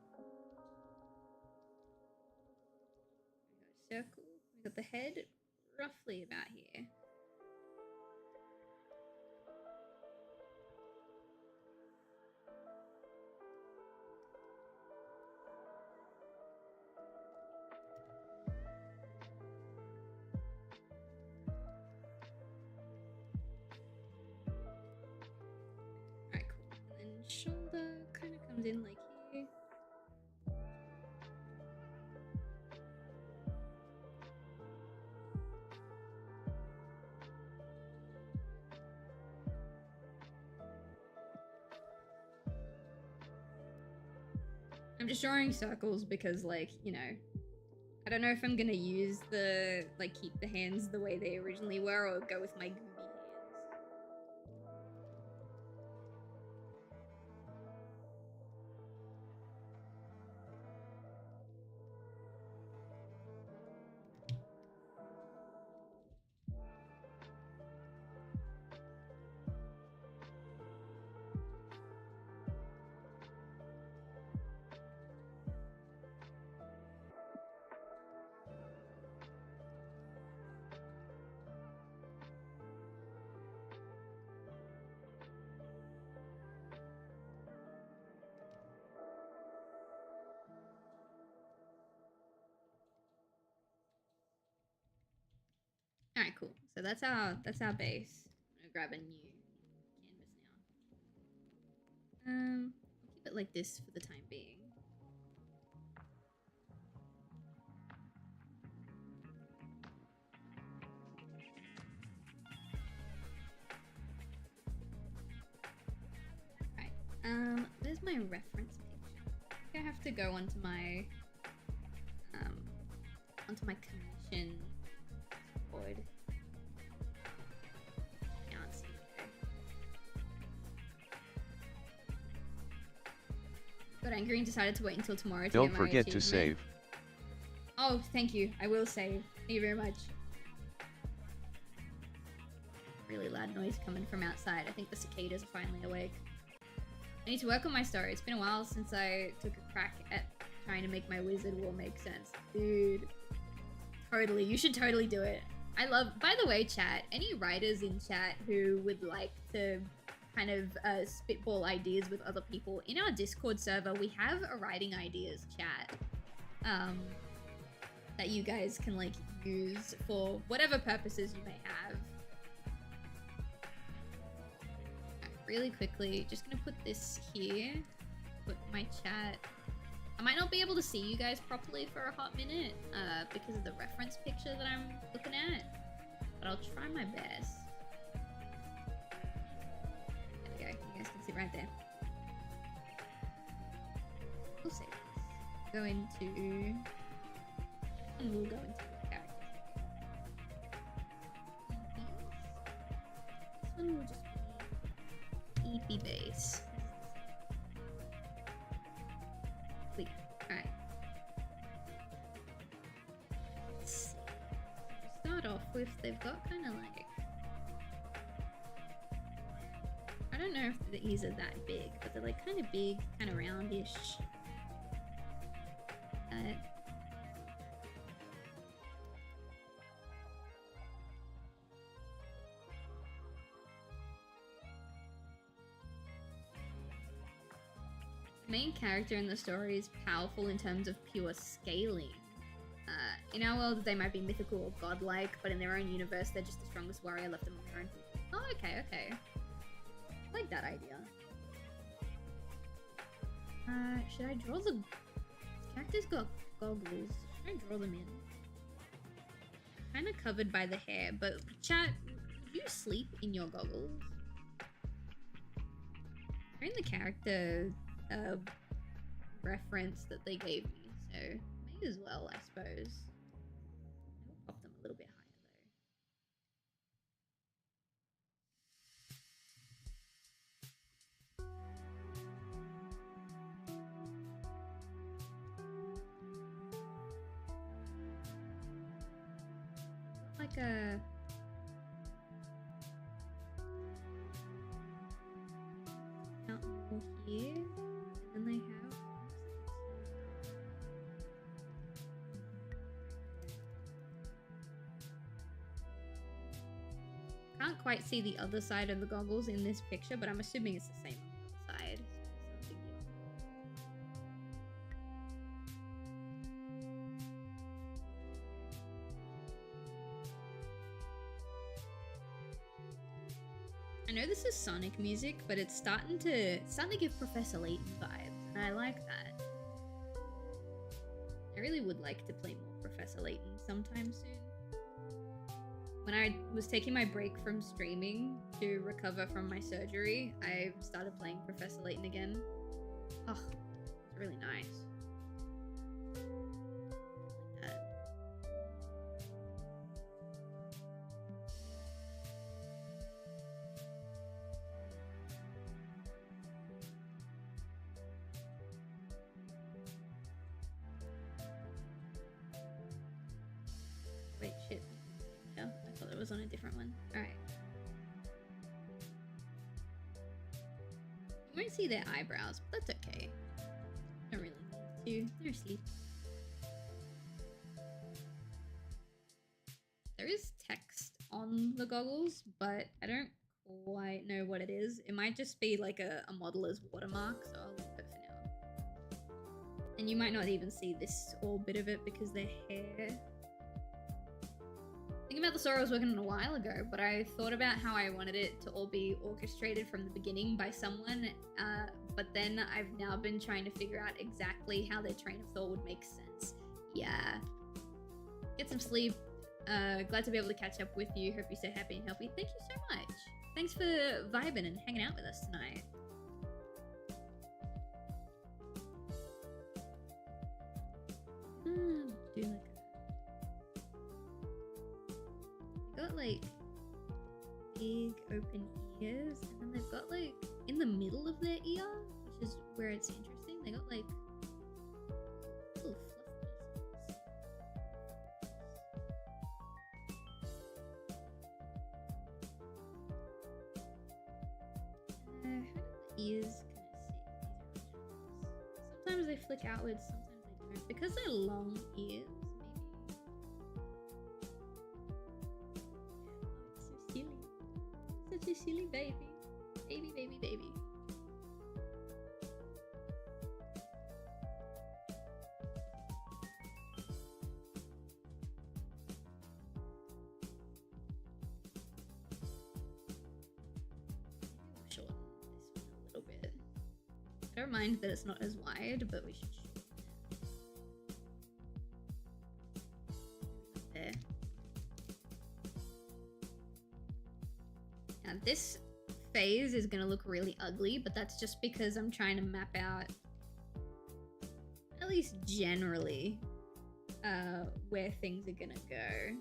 We got a circle, we got the head roughly about here. Shoulder kind of comes in like here. I'm just drawing circles because, like, you know, I don't know if I'm gonna use the, like, keep the hands the way they originally were or go with my gooby hands. All right, cool. So that's our base. I'm gonna grab a new canvas now. I'll keep it like this for the time being. Right. There's my reference picture. I have to go onto my commission board. Can't see it. Got angry and decided to wait until tomorrow to Don't get my forget to achievement. save. Oh, thank you. I will save. Thank you very much. Really loud noise coming from outside. I think the cicadas are finally awake. I need to work on my story. It's been a while since I took a crack at trying to make my wizard war make sense. Dude. Totally. You should totally do it. I love... By the way, chat, any writers in chat who would like to kind of spitball ideas with other people, in our Discord server, we have a writing ideas chat that you guys can, like, use for whatever purposes you may have. Really quickly, just gonna put this here, put my chat. I might not be able to see you guys properly for a hot minute because of the reference picture that I'm looking at, but I'll try my best. There we go, you guys can see right there. We'll save this. Go into, and we'll go into the character. This one will just EP base. Clear. Alright. Let's see. To start off with, they've got kind of like... I don't know if these are that big, but they're like kind of big, kind of roundish. Main character in the story is powerful in terms of pure scaling. In our world, they might be mythical or godlike, but in their own universe, they're just the strongest warrior left among their own people. Oh, okay, okay. I like that idea. Should I draw the... This character's got goggles. Should I draw them in? Kind of covered by the hair, but chat, do you sleep in your goggles? They're in the character... reference that they gave me, so may as well, I suppose. I'll pop them a little bit higher though. Like a mountain wall here. And they have... Can't quite see the other side of the goggles in this picture, but I'm assuming it's the same on the other side. So it's no big deal. I know this is Sonic music, but it's starting to give Professor Layton vibes, and I like that. I really would like to play more Professor Layton sometime soon. When I was taking my break from streaming to recover from my surgery, I started playing Professor Layton again. Oh, it's really nice. Like that. Wait, shit. Yeah, I thought it was on a different one. Alright. You won't see their eyebrows, but that's okay. Don't really need to. They're asleep. There is text on the goggles, but I don't quite know what it is. It might just be like a modeler's watermark, so I'll leave it for now. And you might not even see this all bit of it because their hair... Thinking about the story I was working on a while ago, but I thought about how I wanted it to all be orchestrated from the beginning by someone, but then I've now been trying to figure out exactly how their train of thought would make sense. Yeah. Get some sleep. Glad to be able to catch up with you. Hope you stay happy and healthy. Thank you so much. Thanks for vibing and hanging out with us tonight. like big open ears, and then they've got like in the middle of their ear, which is where it's interesting, they got like little fluff pieces. How do the ears kind of sit? Sometimes they flick outwards, sometimes they don't. Because they're long ears, maybe. Oh, it's so silly. Such a silly baby. Baby, baby, baby. Shorten this one a little bit. I don't mind that it's not as wide, but we should shorten it. There. Now this phase is gonna look really ugly, but that's just because I'm trying to map out, at least generally, where things are gonna go.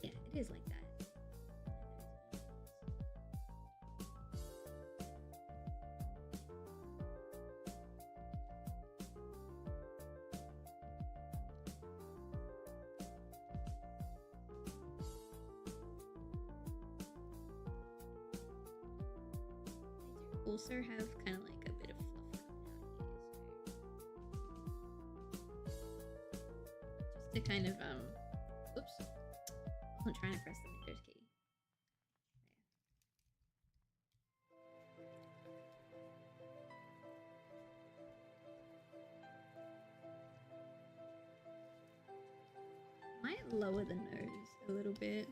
Yeah, it is like that. Also have kind of like a bit of fluff just to kind of oops, I'm trying to press the Windows key. There. Might lower the nose a little bit.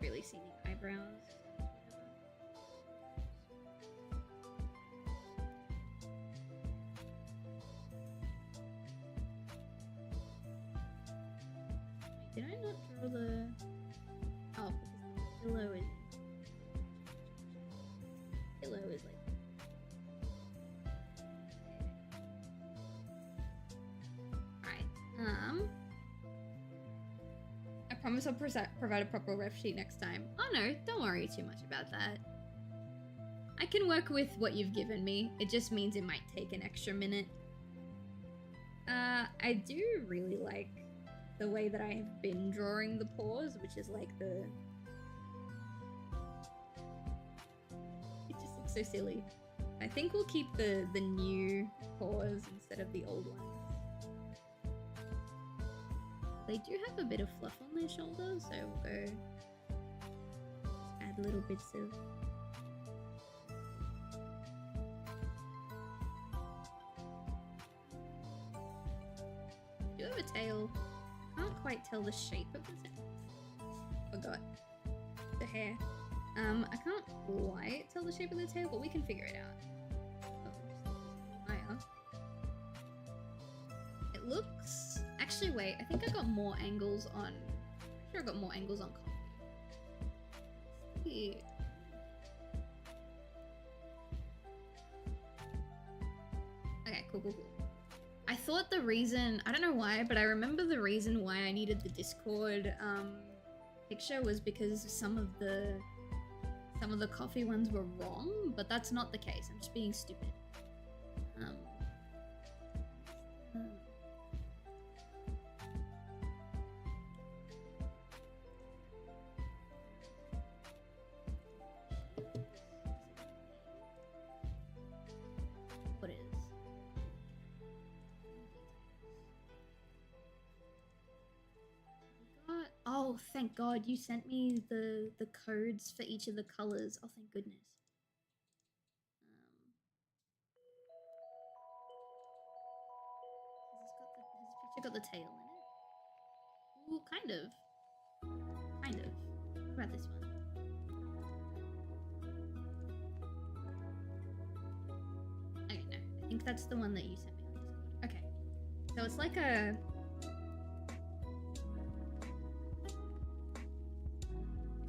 Really see the eyebrows. Did I not draw the... Oh, because the pillow is... Pillow is like... Alright, I promise I'll provide a proper ref sheet next time. Oh no, don't worry too much about that. I can work with what you've given me. It just means it might take an extra minute. I do really like the way that I have been drawing the paws, which is like the... It just looks so silly. I think we'll keep the new paws instead of the old ones. They do have a bit of fluff on their shoulders, so we'll go add little bits of... They do have a tail. Can't quite tell the shape of the tail. Forgot the hair. I can't quite tell the shape of the tail, but we can figure it out. Oh, higher. It looks... Actually, wait. I think I got more angles on... I'm sure I got more angles on copy. Yeah. Okay, cool, cool, cool. I thought the reason... I don't know why, but I remember the reason why I needed the Discord picture was because some of the coffee ones were wrong, but that's not the case. I'm just being stupid. What is? Oh, thank God you sent me the codes for each of the colors. Oh, thank goodness. got the tail in it. Ooh, kind of. Kind of. What about this one? Okay, no. I think that's the one that you sent me on Discord. Okay. So it's like a...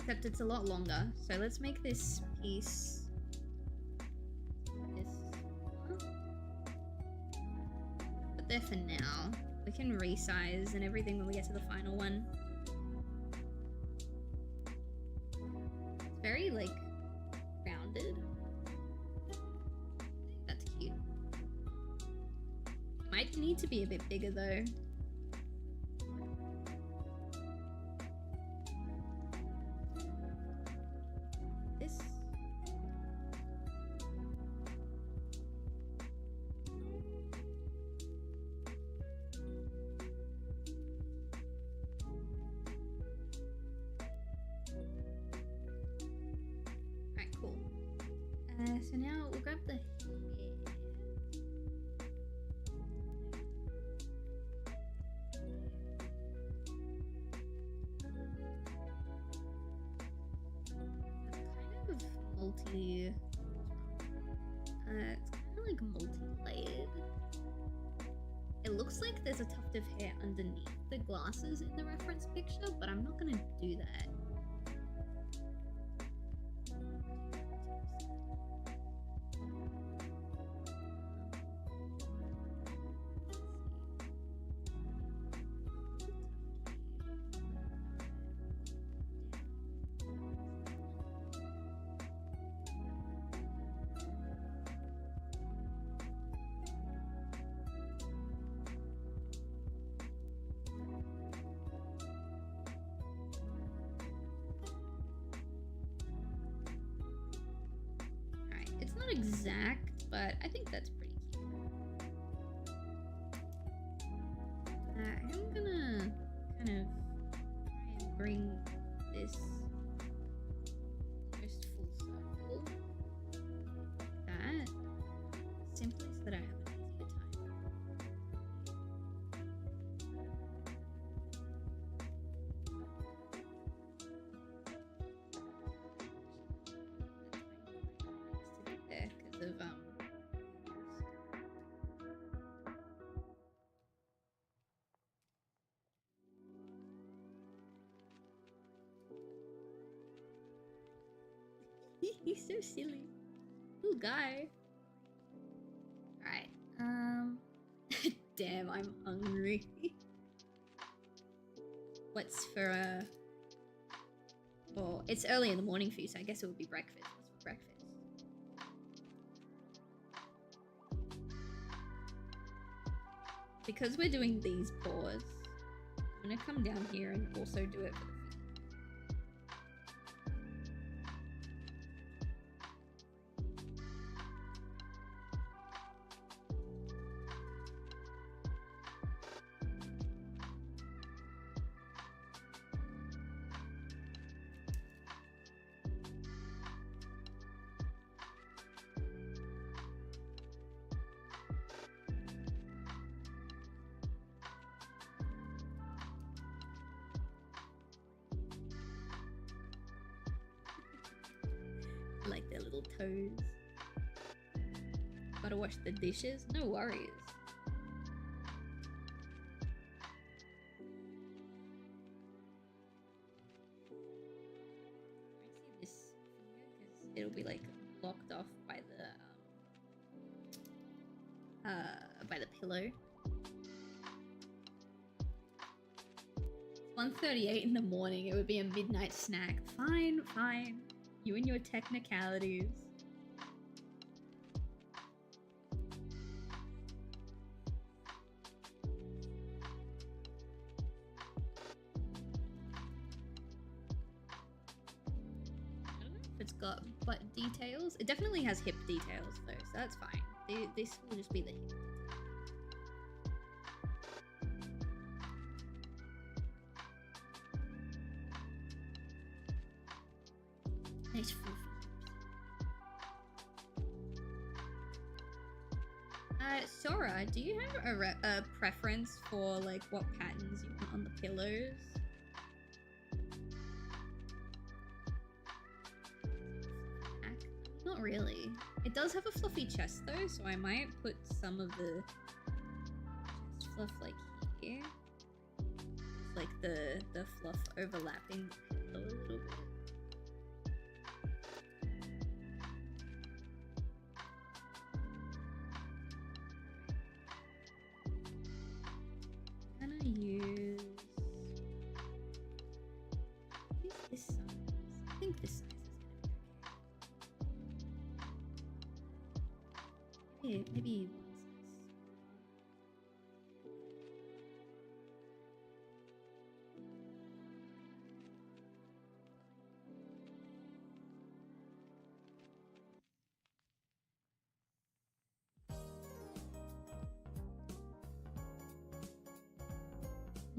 Except it's a lot longer. So let's make this piece... this... But there for now. We can resize and everything when we get to the final one. It's very, like, rounded. That's cute. Might need to be a bit bigger, though. This... Alright, cool. So now we'll grab the hair. It's kind of multi... it's kind of like multi-layered. It looks like there's a tuft of hair underneath the glasses in the reference picture, but I'm not gonna do that. It's not exact, but I think that's pretty cute. I'm gonna kind of try and bring this almost full circle. That simply so that I have an easier time. Because of he's so silly. Little guy. Alright. Damn, I'm hungry. What's for well, it's early in the morning for you, so I guess it would be breakfast. What's for breakfast? Because we're doing these paws, I'm gonna come down here and also do it for the feet. Like their little toes. Gotta wash the dishes? No worries. I see this finger because it'll be like blocked off by the pillow. It's 1:38 in the morning. It would be a midnight snack. Fine, fine. You and your technicalities. I don't know if it's got butt details. It definitely has hip details though, so that's fine. This will just be the hip. Nice full. Sora, do you have a preference for like what patterns you want on the pillows? Not really. It does have a fluffy chest though, so I might put some of the chest fluff like here. Just like the fluff overlapping the pillow a little bit. I'm gonna use this size. I think this size is gonna be okay. Maybe one size.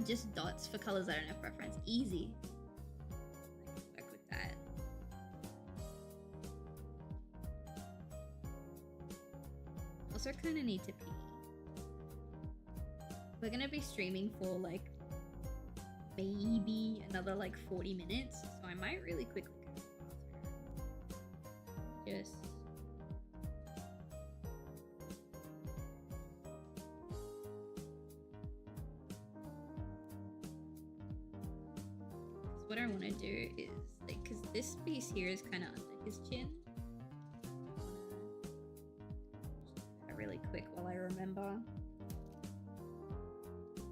Just dots for colors I don't have preference. Easy. I can work with that. Also kind of need to pee. We're gonna be streaming for like maybe another like 40 minutes, so I might really quickly go to the bathroom. Just what I want to do is like, because this piece here is kind of under his chin. Really quick while I remember.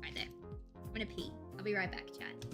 Right there. I'm gonna pee. I'll be right back, chat.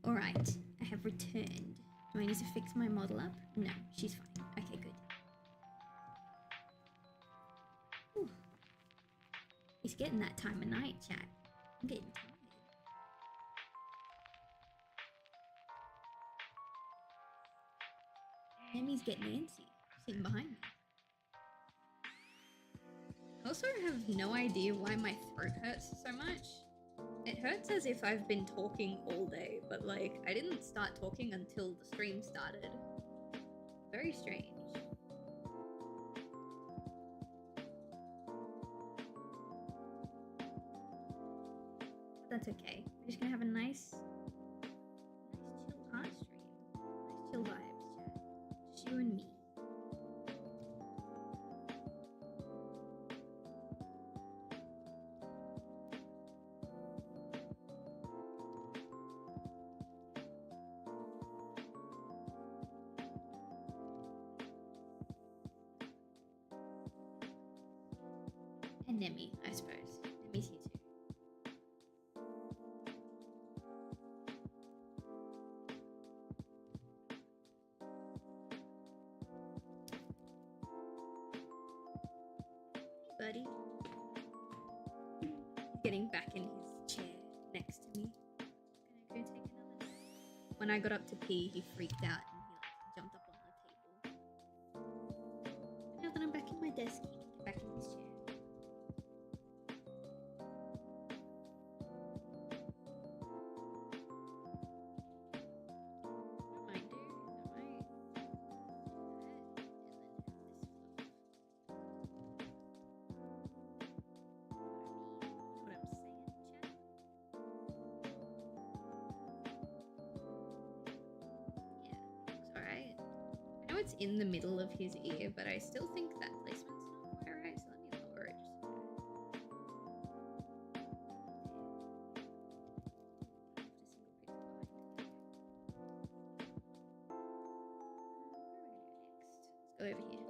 Alright, I have returned. Do I need to fix my model up? No, she's fine. Okay, good. Ooh. It's getting that time of night, chat. I'm getting tired. Nemi's getting antsy. Sitting behind me. I also have no idea why my throat hurts so much. It hurts as if I've been talking all day, but like, I didn't start talking until the stream started. Very strange. That's okay. We're just gonna have a nice chill art stream. Nice chill vibes, chat. Just you and me. And Nemi, I suppose. Nemi's here too. Hey, buddy. He's getting back in his chair next to me. I'm gonna go take another nap. When when I got up to pee, he freaked out and he like jumped up on the table. Now that I'm back in my desk, he can get back in his chair. It's in the middle of his ear, but I still think that placement's not quite right, so let me lower it just a bit. Where are we gonna go next? Let's go over here.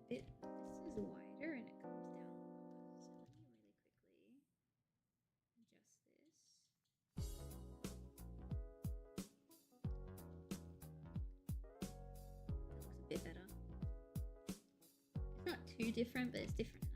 This is wider and it comes down lower. So let me really quickly adjust this. That looks a bit better. It's not too different, but it's different enough.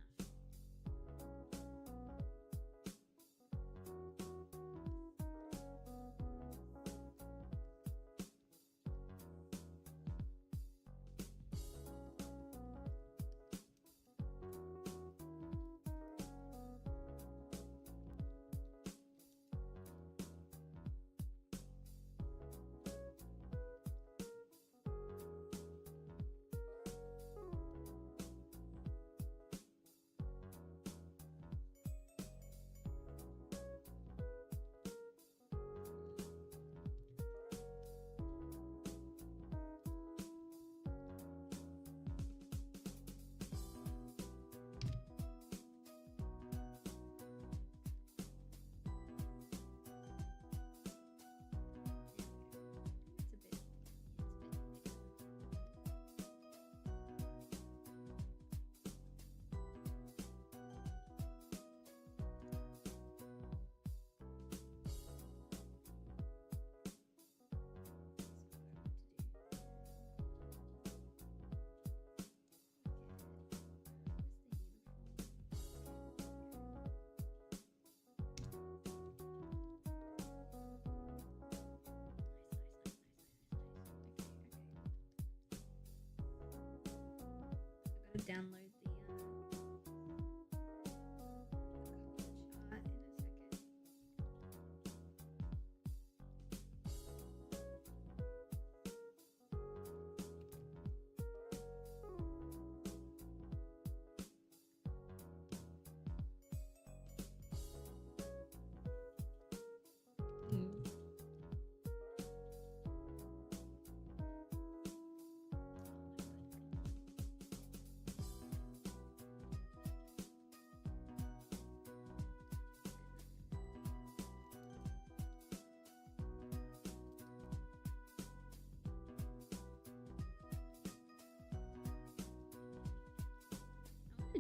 Download the chart in a second.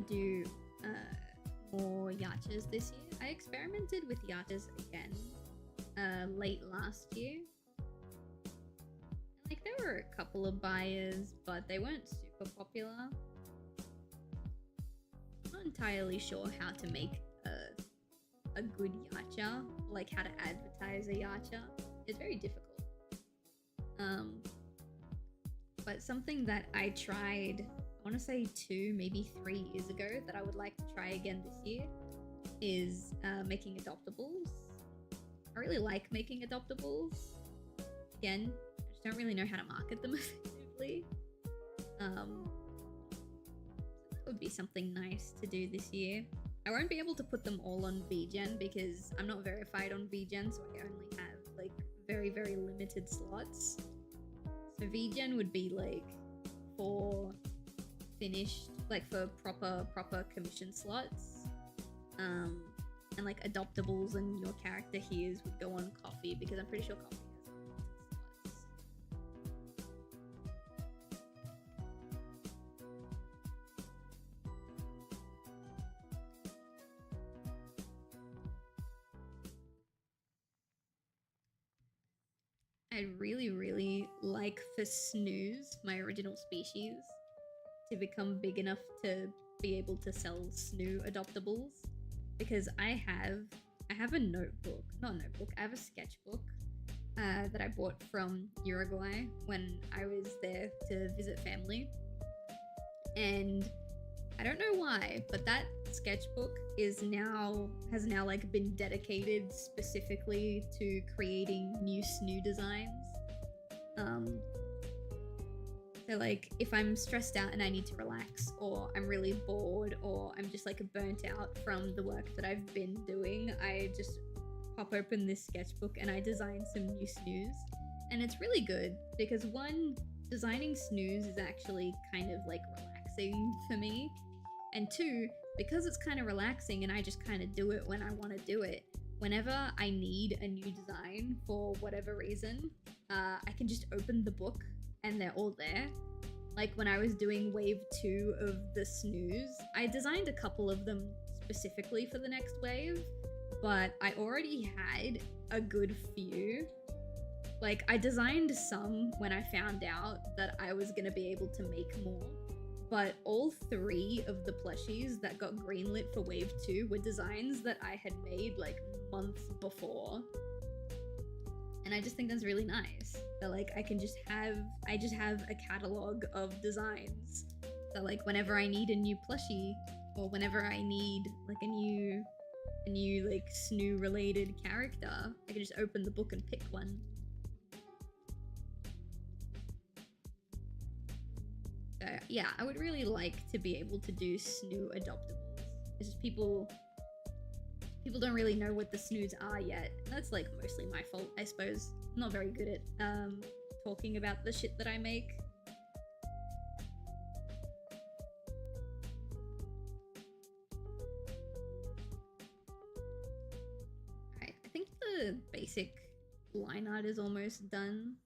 Do more yachas this year. I experimented with yachas again late last year. And, like, there were a couple of buyers, but they weren't super popular. I'm not entirely sure how to make a good yacha, like how to advertise a yacha. It's very difficult. But something that I tried, I want to say 2, maybe 3 years ago, that I would like to try again this year is making adoptables. I really like making adoptables. Again, I just don't really know how to market them effectively. So that would be something nice to do this year. I won't be able to put them all on VGen because I'm not verified on VGen, so I only have like very, very limited slots. So VGen would be like for finished, like for proper commission slots, and like adoptables and your character here's would go on coffee because I'm pretty sure coffee has unlimited slots. I'd really like for Snooze, my original species, to become big enough to be able to sell Snoo adoptables, because I have a notebook, not a notebook, I have a sketchbook that I bought from Uruguay when I was there to visit family, and I don't know why, but that sketchbook has now like been dedicated specifically to creating new Snoo designs. So like if I'm stressed out and I need to relax, or I'm really bored, or I'm just like burnt out from the work that I've been doing, I just pop open this sketchbook and I design some new Snoos. And it's really good because one, designing Snoos is actually kind of like relaxing for me. And two, because it's kind of relaxing and I just kind of do it when I want to do it, whenever I need a new design for whatever reason, I can just open the book and they're all there. Like when I was doing wave 2 of the Snooze, I designed a couple of them specifically for the next wave, but I already had a good few. Like I designed some when I found out that I was gonna be able to make more, but all 3 of the plushies that got greenlit for wave 2 were designs that I had made like months before. And I just think that's really nice that like I just have a catalog of designs that like whenever I need a new plushie, or whenever I need like a new like Snoo related character, I can just open the book and pick one. So yeah, I would really like to be able to do Snoo adoptables. It's just people don't really know what the Snoos are yet. That's like mostly my fault, I suppose. I'm not very good at talking about the shit that I make. Alright, I think the basic line art is almost done.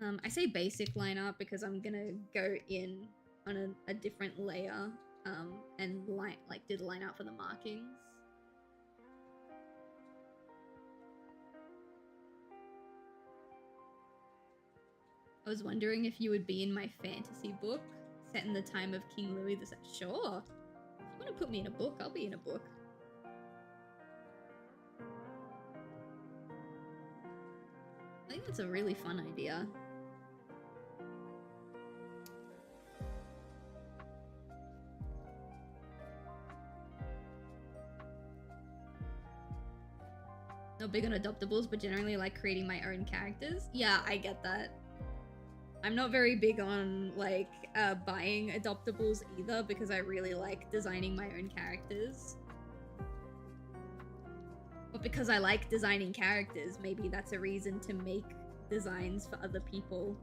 I say basic line art because I'm gonna go in on a different layer and do the line art for the markings. I was wondering if you would be in my fantasy book set in the time of King Louis II. Sure. If you want to put me in a book, I'll be in a book. I think that's a really fun idea. Not big on adoptables, but generally like creating my own characters. Yeah, I get that. I'm not very big on like buying adoptables either because I really like designing my own characters. But because I like designing characters, maybe that's a reason to make designs for other people.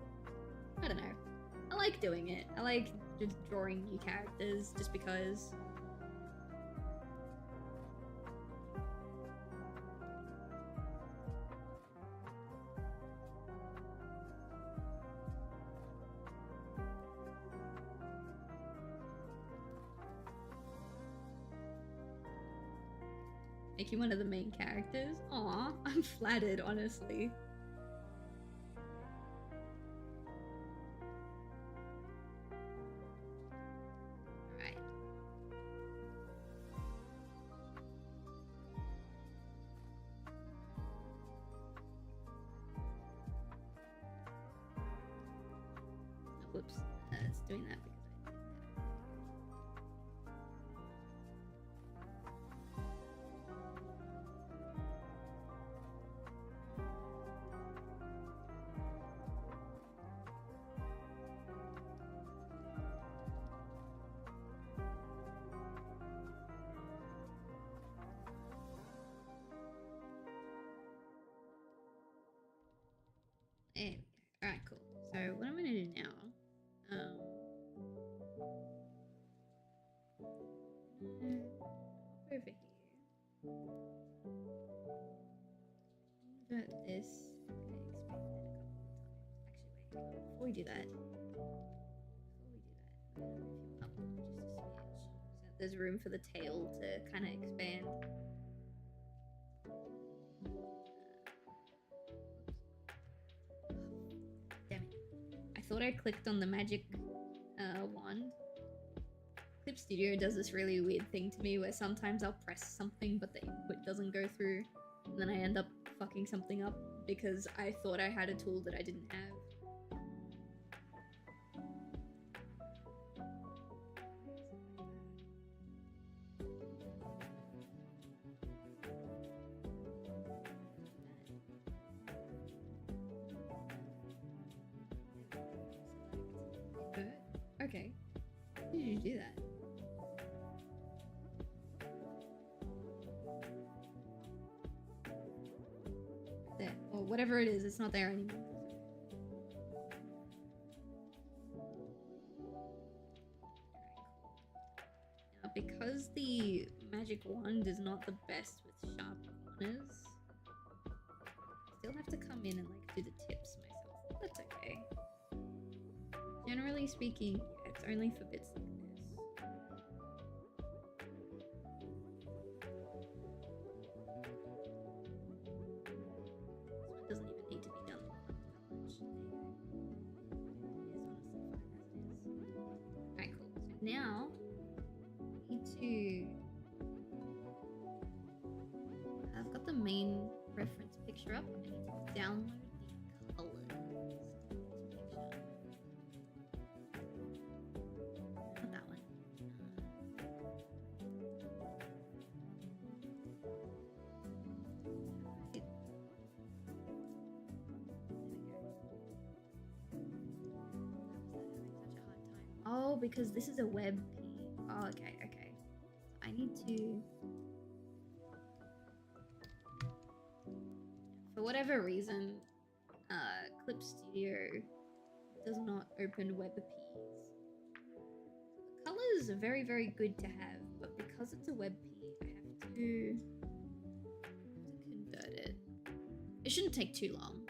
I don't know. I like doing it. I like just drawing new characters just because. Make you one of the main characters? Aw, I'm flattered, honestly. Alright. Oh, whoops. It's doing that because there we go. Alright, cool. So what I'm gonna do now, over here. Invert this. Okay, expand it a couple of times. Actually, wait, before we do that, I'm gonna move you up just a smidge, so that there's room for the tail to kind of expand. thought I clicked on the magic wand. Clip Studio does this really weird thing to me where sometimes I'll press something but the input doesn't go through, and then I end up fucking something up because I thought I had a tool that I didn't have. Okay. How did you do that? There. Or whatever it is, it's not there anymore. Now, because the magic wand is not the best with sharp corners, I still have to come in and like do the tips myself. That's okay. Generally speaking, yeah, it's only for bits like this. This one doesn't even need to be done that much. Alright, cool. So now, I need to... I've got the main reference picture up. I need to download the colors. Oh, because this is a web page. Oh, okay, okay. I need to... For whatever reason, Clip Studio does not open web Ps. The colors are very, very good to have, but because it's a web P, I have to convert it. It shouldn't take too long.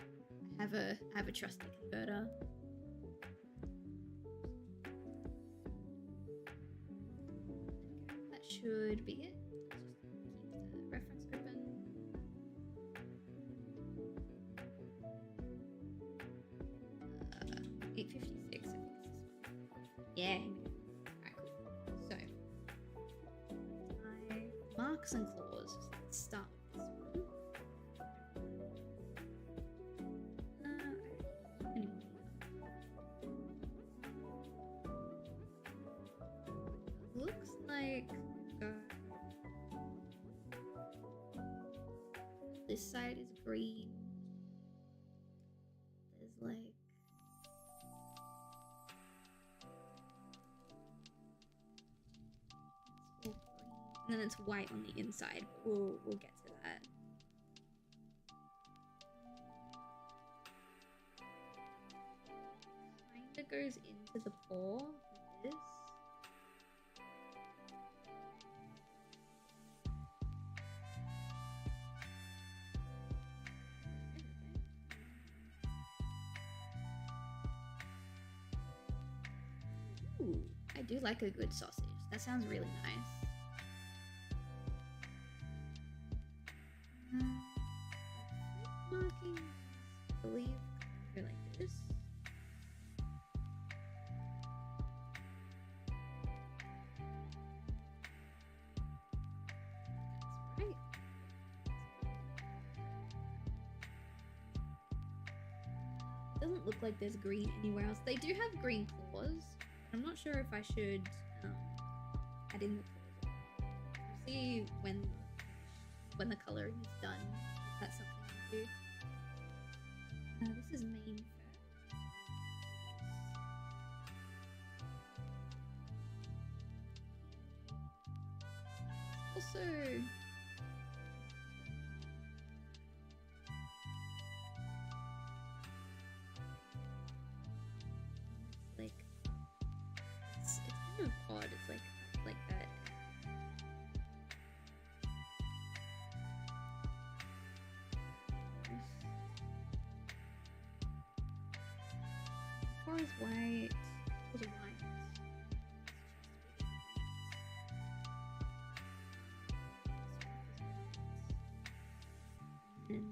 I have a trusty converter. That should be it. Let's just keep the reference open. 856, I think it's this one. Yeah. Alright, cool. So, my marks and claws. Let's start with this one. Anyway. Looks like we've got... This side is green. There's like... And then it's white on the inside. We'll get to that. Kinda goes into the paw with this. Ooh, I do like a good sausage. That sounds really nice. Markings, I believe, go like this. That's right. It doesn't look like there's green anywhere else. They do have green claws. I'm not sure if I should add in the claws. We'll see when the coloring is done. If that's something to do. This is main fur. Also, like it's kind of odd. It's like that. As white was white. And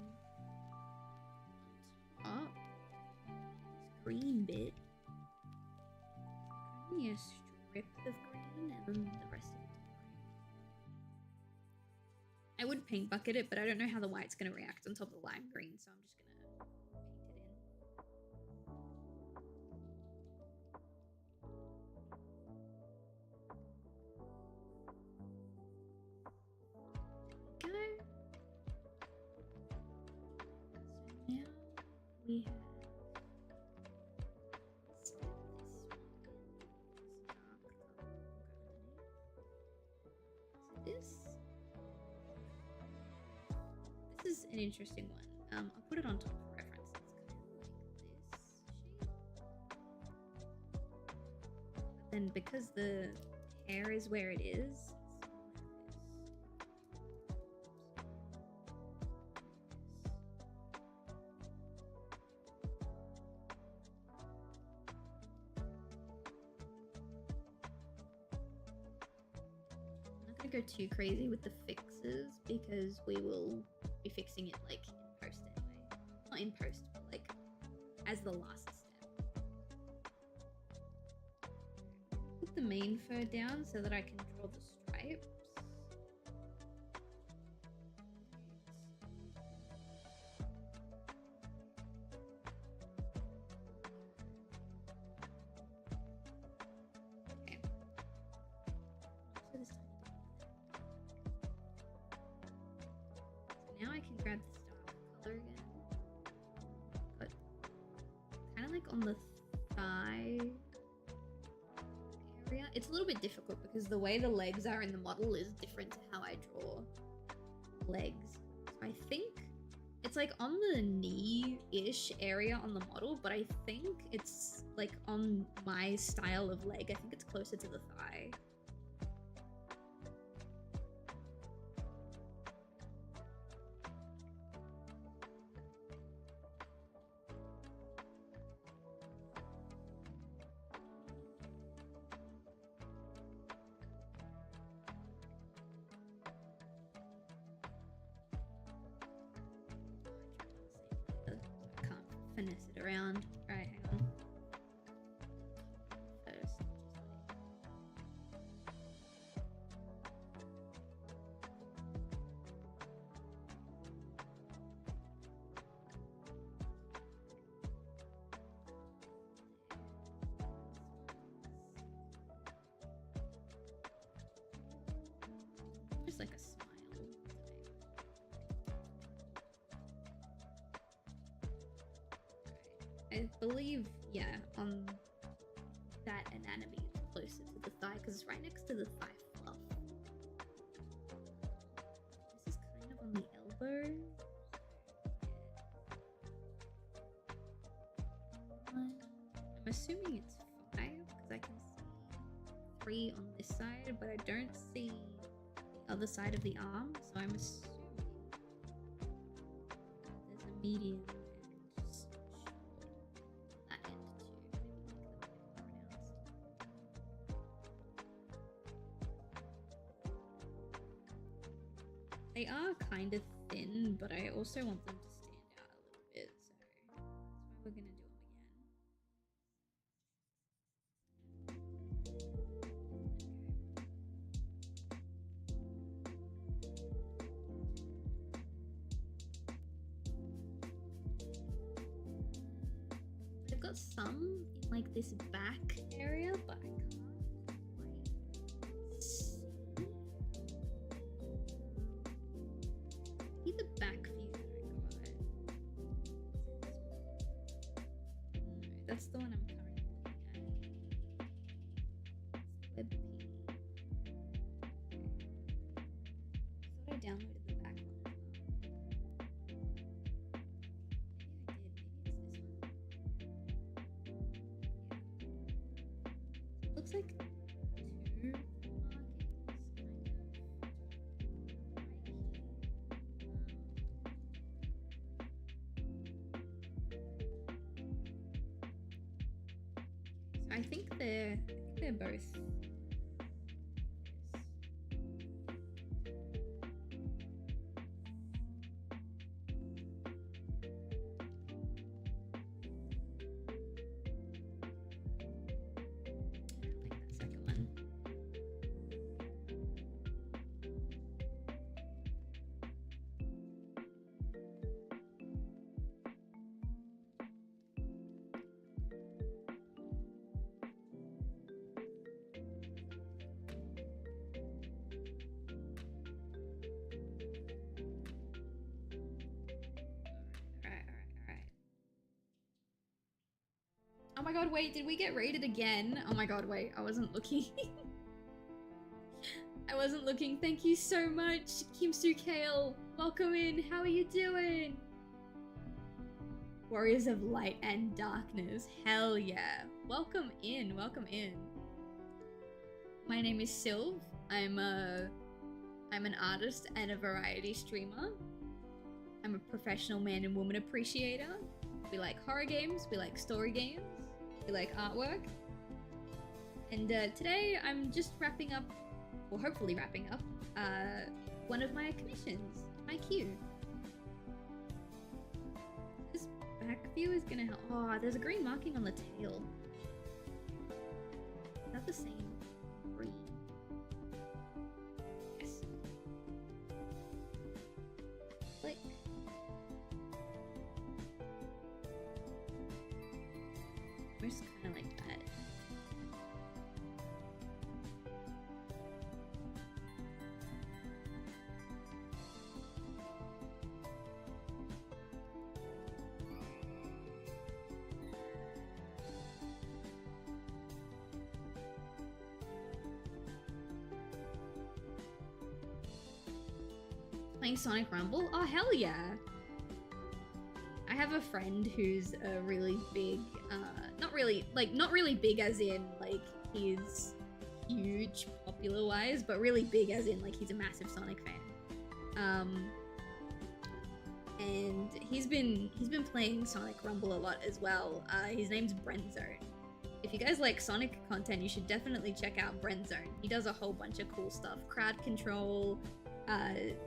top, this green bit paint bucket it, but I don't know how the white's going to react on top of the lime green, so I'm just going to paint it in. Go. So now we have this is an interesting one. I'll put it on top for reference. It's kind of like this shape. But then because the hair is where it is, it's go too crazy with the fixes because we will be fixing it like in post anyway. Not in post, but like as the last step. Put the main fur down so that I can draw the stripes. Okay. So this time. Now I can grab the style color again, but kind of like on the thigh area. It's a little bit difficult because the way the legs are in the model is different to how I draw legs. So I think it's like on the knee-ish area on the model, but I think it's like on my style of leg. I think it's closer to the thigh. Finesse it around. Right, hang on. First, just like a smile. I believe, yeah, on that anatomy, it's closer to the thigh because it's right next to the thigh fluff. This is kind of on the elbow. I'm assuming it's 5 because I can see 3 on this side, but I don't see the other side of the arm, so I'm assuming there's a median. They are kind of thin, but I also want them to stand out a little bit, so that's why we're going to do them again. I've got some in like this back area, but I can't quite see. The back view that I got. No, that's the one I'm currently looking at. It's the web page. I thought I downloaded the back one as well. Maybe I did. Maybe it's this one. Yeah. It looks like 2 I think they're both. Like that second one. god, wait, did we get raided again? Oh my god, wait, I wasn't looking. I wasn't looking. Thank you so much, Kimsu Kale. Welcome in. How are you doing? Warriors of Light and Darkness. Hell yeah. Welcome in. Welcome in. My name is Silv. I'm an artist and a variety streamer. I'm a professional man and woman appreciator. We like horror games. We like story games. We like artwork. And today I'm just wrapping up, or hopefully wrapping up, one of my commissions, my queue. This back view is gonna help. Oh, there's a green marking on the tail. Is that the same green? Yes. Click. Just kind of like that. Playing Sonic Rumble? Oh, hell yeah! I have a friend who's a really big, not really big as in, like, he's huge popular-wise, but really big as in, like, he's a massive Sonic fan. And he's been playing Sonic Rumble a lot as well. His name's Brentzone. If you guys like Sonic content, you should definitely check out Brentzone. He does a whole bunch of cool stuff. Crowd control,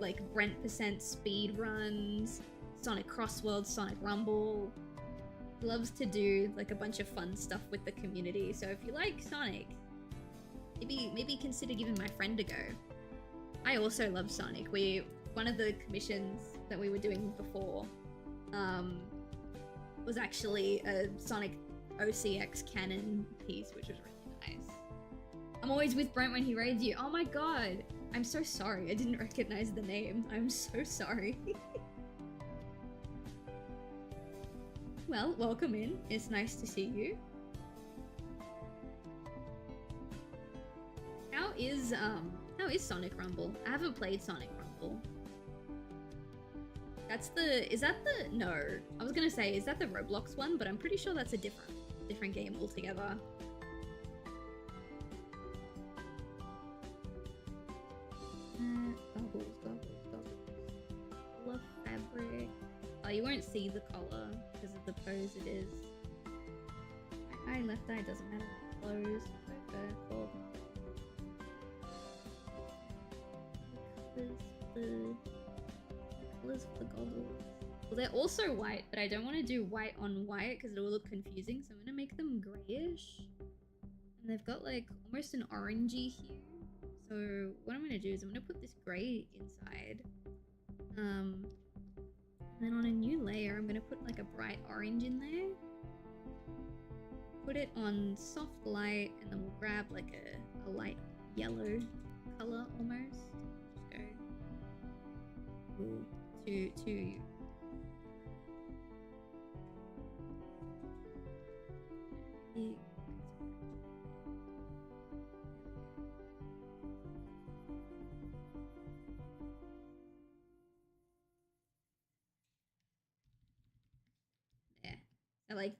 like Brent% speed runs, Sonic Crossworld, Sonic Rumble. He loves to do like a bunch of fun stuff with the community. So if you like Sonic, maybe consider giving my friend a go. I also love Sonic. One of the commissions that we were doing before was actually a Sonic OCX canon piece, which was really nice. I'm always with Brent when he raids you. Oh my god! I'm so sorry. I didn't recognize the name. I'm so sorry. Well, welcome in. It's nice to see you. How is Sonic Rumble? I haven't played Sonic Rumble. No. I was gonna say, is that the Roblox one? But I'm pretty sure that's a different game altogether. Goggles. Color fabric. Oh, you won't see the color because of the pose it is. Right eye, left eye, doesn't matter. Close. Cool. Colors for the goggles. Well, they're also white, but I don't want to do white on white because it will look confusing, so I'm gonna make them grayish. And they've got like almost an orangey hue. So what I'm gonna do is I'm gonna put this gray inside. And then on a new layer, I'm gonna put like a bright orange in there. Put it on soft light, and then we'll grab like a light yellow color almost. Just go to like,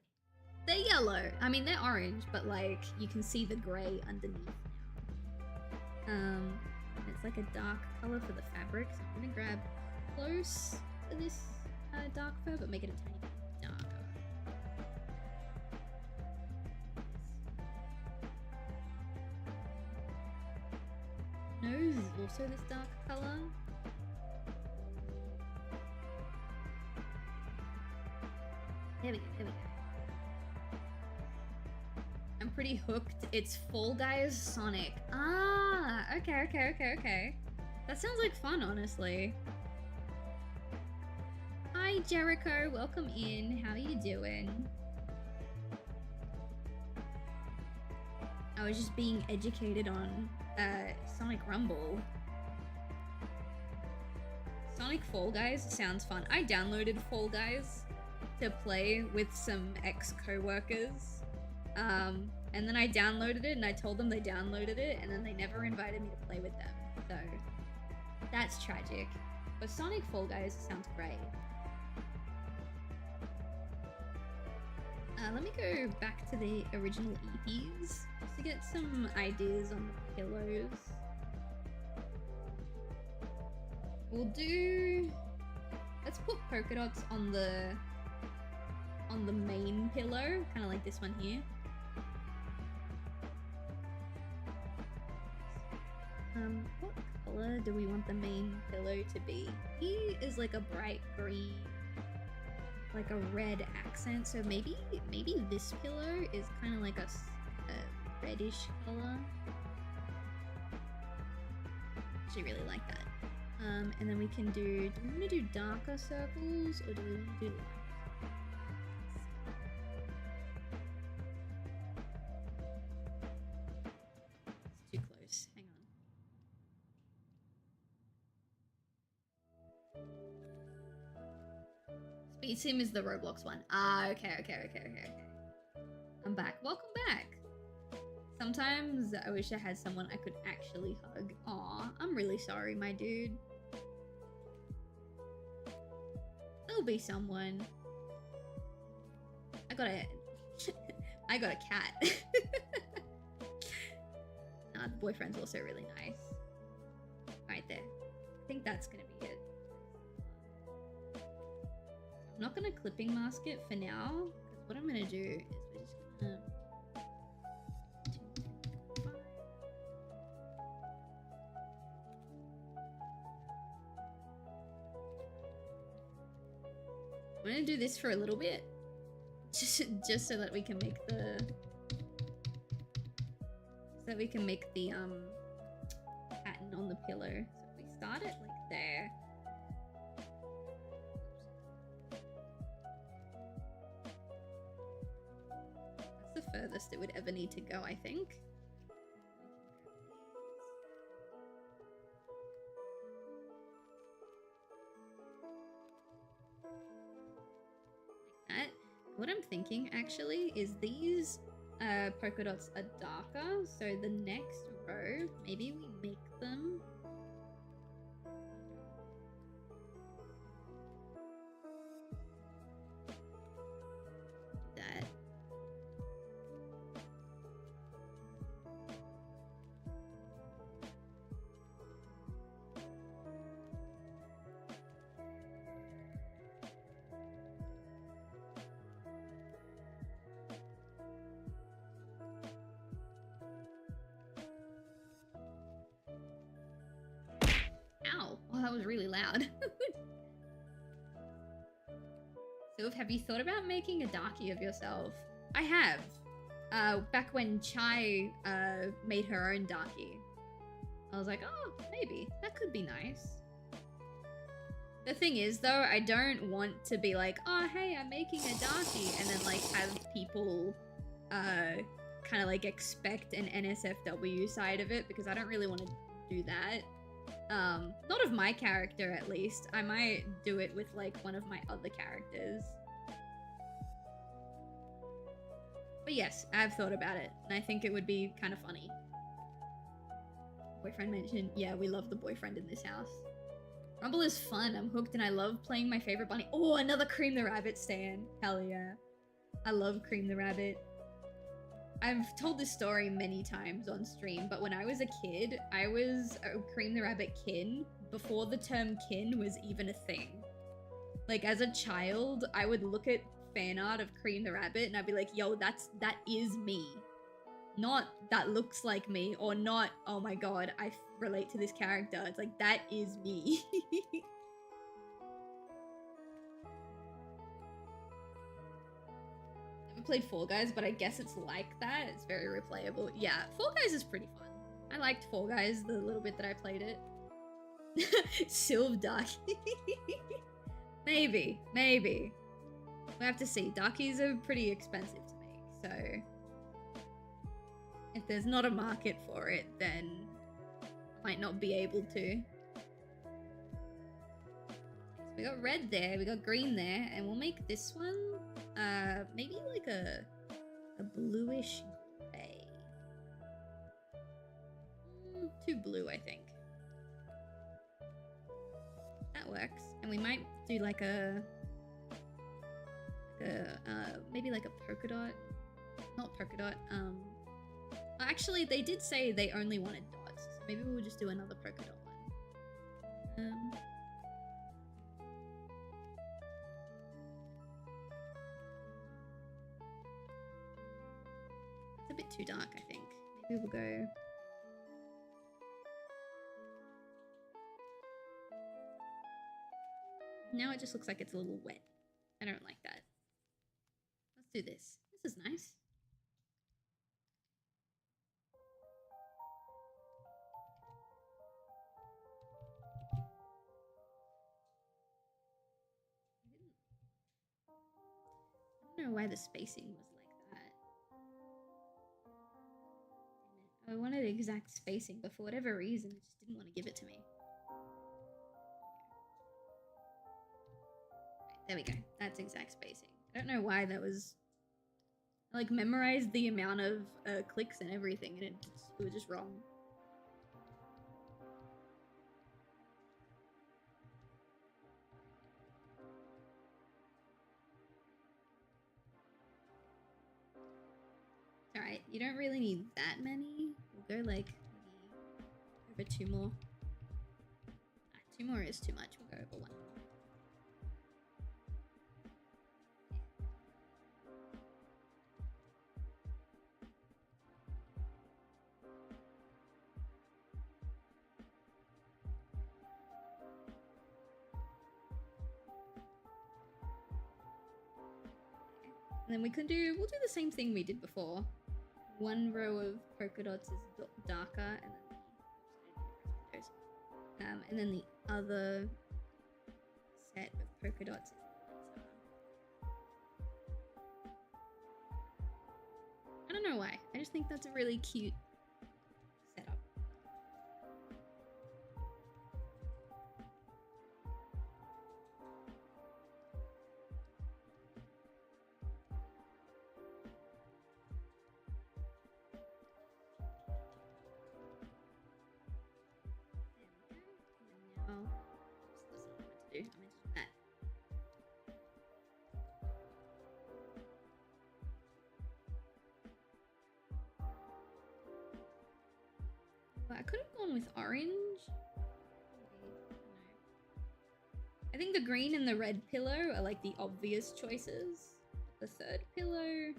they're yellow. I mean, they're orange, but like, you can see the gray underneath now. It's like a dark color for the fabric, so I'm gonna grab close to this dark fur, but make it a tiny bit darker. Nose is also this dark color. There we go. I'm pretty hooked. It's Fall Guys Sonic. Ah, okay. That sounds like fun, honestly. Hi, Jericho. Welcome in. How are you doing? I was just being educated on Sonic Rumble. Sonic Fall Guys sounds fun. I downloaded Fall Guys to play with some ex-co-workers And then I downloaded it and I told them they downloaded it and then they never invited me to play with them. So that's tragic. But Sonic Fall Guys sounds great. Let me go back to the original EPs just to get some ideas on the pillows. We'll do... Let's put polka dots on the main pillow, kind of like this one here. What color do we want the main pillow to be? He is like a bright green, like a red accent. So maybe this pillow is kind of like a reddish color. Actually, really like that. And then we can do we want to do darker circles or do we want to do light? It's too close. Hang on. Speed Sim is the Roblox one. Ah, okay. I'm back. Welcome back. Sometimes I wish I had someone I could actually hug. Aw, I'm really sorry, my dude. There'll be someone. I got a cat. The boyfriend's also really nice. Right there. I think that's gonna be it. I'm not gonna clipping mask it for now, because what I'm gonna do is we're just gonna... I'm gonna do this for a little bit, just so that we can make the pattern on the pillow. So if we start it like there, that's the furthest it would ever need to go, I think. What I'm thinking actually is these polka dots are darker, so the next row, maybe we make them that. Ow! Oh, that was really loud. Silv, have you thought about making a darkie of yourself? I have. Back when Chai made her own darkie. I was like, oh, maybe. That could be nice. The thing is, though, I don't want to be like, oh, hey, I'm making a darkie, and then, like, have people kind of, like, expect an NSFW side of it, because I don't really want to do that. Not of my character, at least. I might do it with, like, one of my other characters. But yes, I've thought about it, and I think it would be kind of funny. Boyfriend mentioned, yeah, we love the boyfriend in this house. Rumble is fun, I'm hooked, and I love playing my favorite bunny. Oh, another Cream the Rabbit stan. Hell yeah. I love Cream the Rabbit. I've told this story many times on stream, but when I was a kid, I was a Cream the Rabbit kin before the term kin was even a thing. Like, as a child, I would look at fan art of Cream the Rabbit and I'd be like, yo, that is me. Not, that looks like me, or not, oh my god, I relate to this character. It's like, that is me. Played Fall Guys, but I guess it's like that. It's very replayable. Yeah, Fall Guys is pretty fun. I liked Fall Guys the little bit that I played it. Silv Darkie. Maybe. We have to see. Darkies are pretty expensive to make, so if there's not a market for it, then I might not be able to. So we got red there, we got green there, and we'll make this one maybe like a a bluish gray. Too blue, I think. That works. And we might do like maybe like a polka dot. Not polka dot. Actually, they did say they only wanted dots, so maybe we'll just do another polka dot one. It's a bit too dark, I think. Maybe we'll go. Now it just looks like it's a little wet. I don't like that. Let's do this. This is nice. I don't know why the spacing was like that. Damn it. I wanted exact spacing, but for whatever reason, it just didn't want to give it to me. There we go. That's exact spacing. I don't know why that was... I like memorized the amount of clicks and everything, and it was just wrong. Alright, you don't really need that many. We'll go like maybe over 2 more. 2 more is too much. We'll go over 1 more. And then we'll do the same thing we did before. 1 row of polka dots is darker, and then the other set of polka dots is lighter. I don't know why. I just think that's a really cute setup. I'm gonna do that. Well, I could have gone with orange. I think the green and the red pillow are like the obvious choices. The third pillow,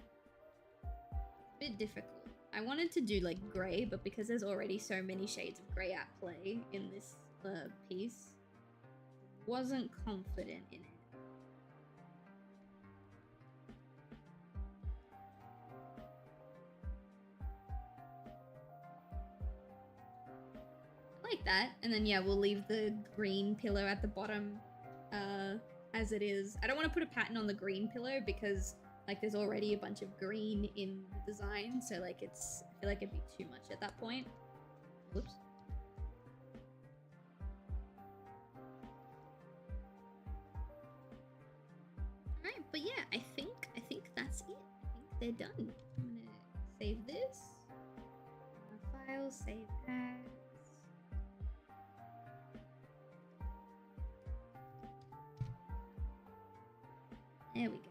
a bit difficult. I wanted to do like grey, but because there's already so many shades of grey at play in this piece, wasn't confident in it. I like that. And then yeah, we'll leave the green pillow at the bottom as it is. I don't want to put a pattern on the green pillow because like there's already a bunch of green in the design, so like I feel like it'd be too much at that point. Whoops. Alright, but yeah, I think that's it. I think they're done. I'm gonna save this. File, save as. There we go.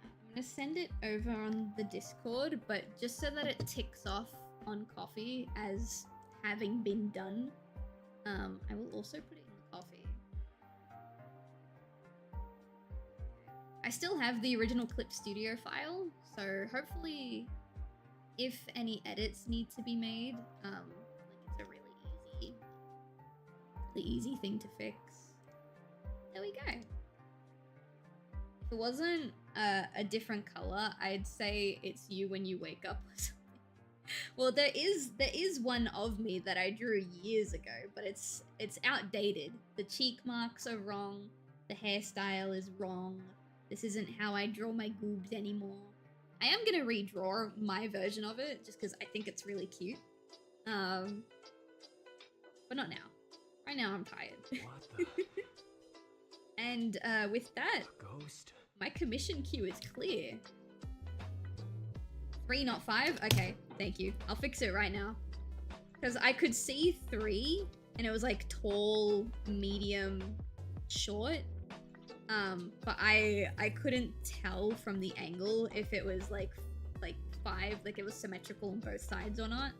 I'm gonna send it over on the Discord, but just so that it ticks off on Coffee as having been done, I will also put it in the Coffee. I still have the original Clip Studio file, so hopefully if any edits need to be made, like it's a really easy thing to fix. There we go. If it wasn't a different color, I'd say it's you when you wake up or something. Well, there is one of me that I drew years ago, but it's outdated. The cheek marks are wrong. The hairstyle is wrong. This isn't how I draw my goobs anymore. I am gonna redraw my version of it just because I think it's really cute. But not now. Right now I'm tired. What the? And with that, A ghost? my commission queue is clear. 3, not 5? Okay, thank you. I'll fix it right now. Because I could see 3, and it was like tall, medium, short. But I couldn't tell from the angle if it was like 5, like it was symmetrical on both sides or not.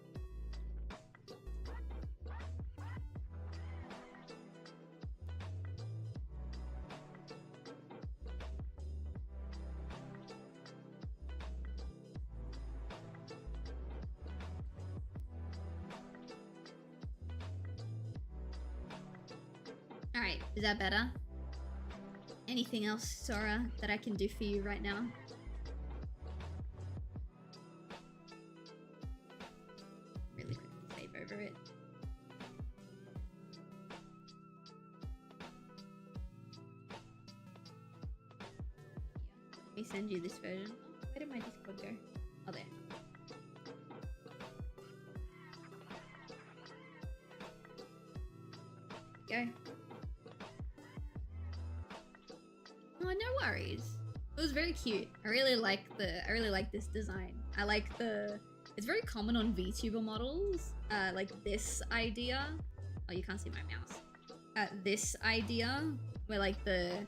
Alright, is that better? Anything else, Sora, that I can do for you right now? Really quickly save over it. Let me send you this version. Where did my Discord go? Oh, there. Go. Oh, no worries. It was very cute. I really like this design. I like it's very common on VTuber models. Like this idea. Oh, you can't see my mouse. This idea where like the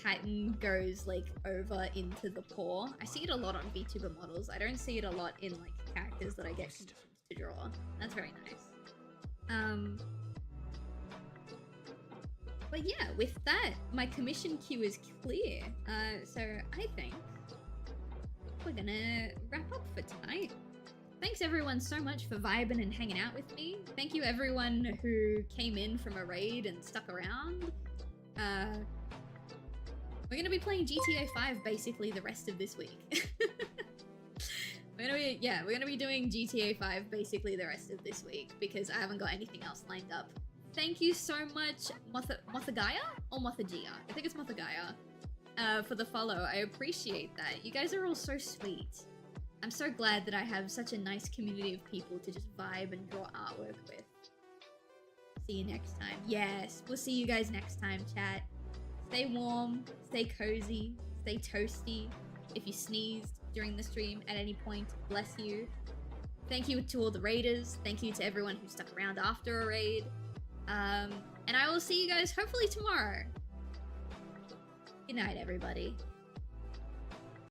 pattern goes like over into the paw. I see it a lot on VTuber models. I don't see it a lot in like characters that I get commissioned to draw. That's very nice. But yeah, with that, my commission queue is clear. So I think we're gonna wrap up for tonight. Thanks everyone so much for vibing and hanging out with me. Thank you everyone who came in from a raid and stuck around. We're gonna be playing GTA 5 basically the rest of this week. We're gonna be doing GTA 5 basically the rest of this week because I haven't got anything else lined up. Thank you so much, Mothagaya or Mothagia? I think it's Mothagaya, for the follow. I appreciate that. You guys are all so sweet. I'm so glad that I have such a nice community of people to just vibe and draw artwork with. See you next time. Yes, we'll see you guys next time, chat. Stay warm, stay cozy, stay toasty. If you sneezed during the stream at any point, bless you. Thank you to all the raiders. Thank you to everyone who stuck around after a raid. And I will see you guys hopefully tomorrow. Good night, everybody.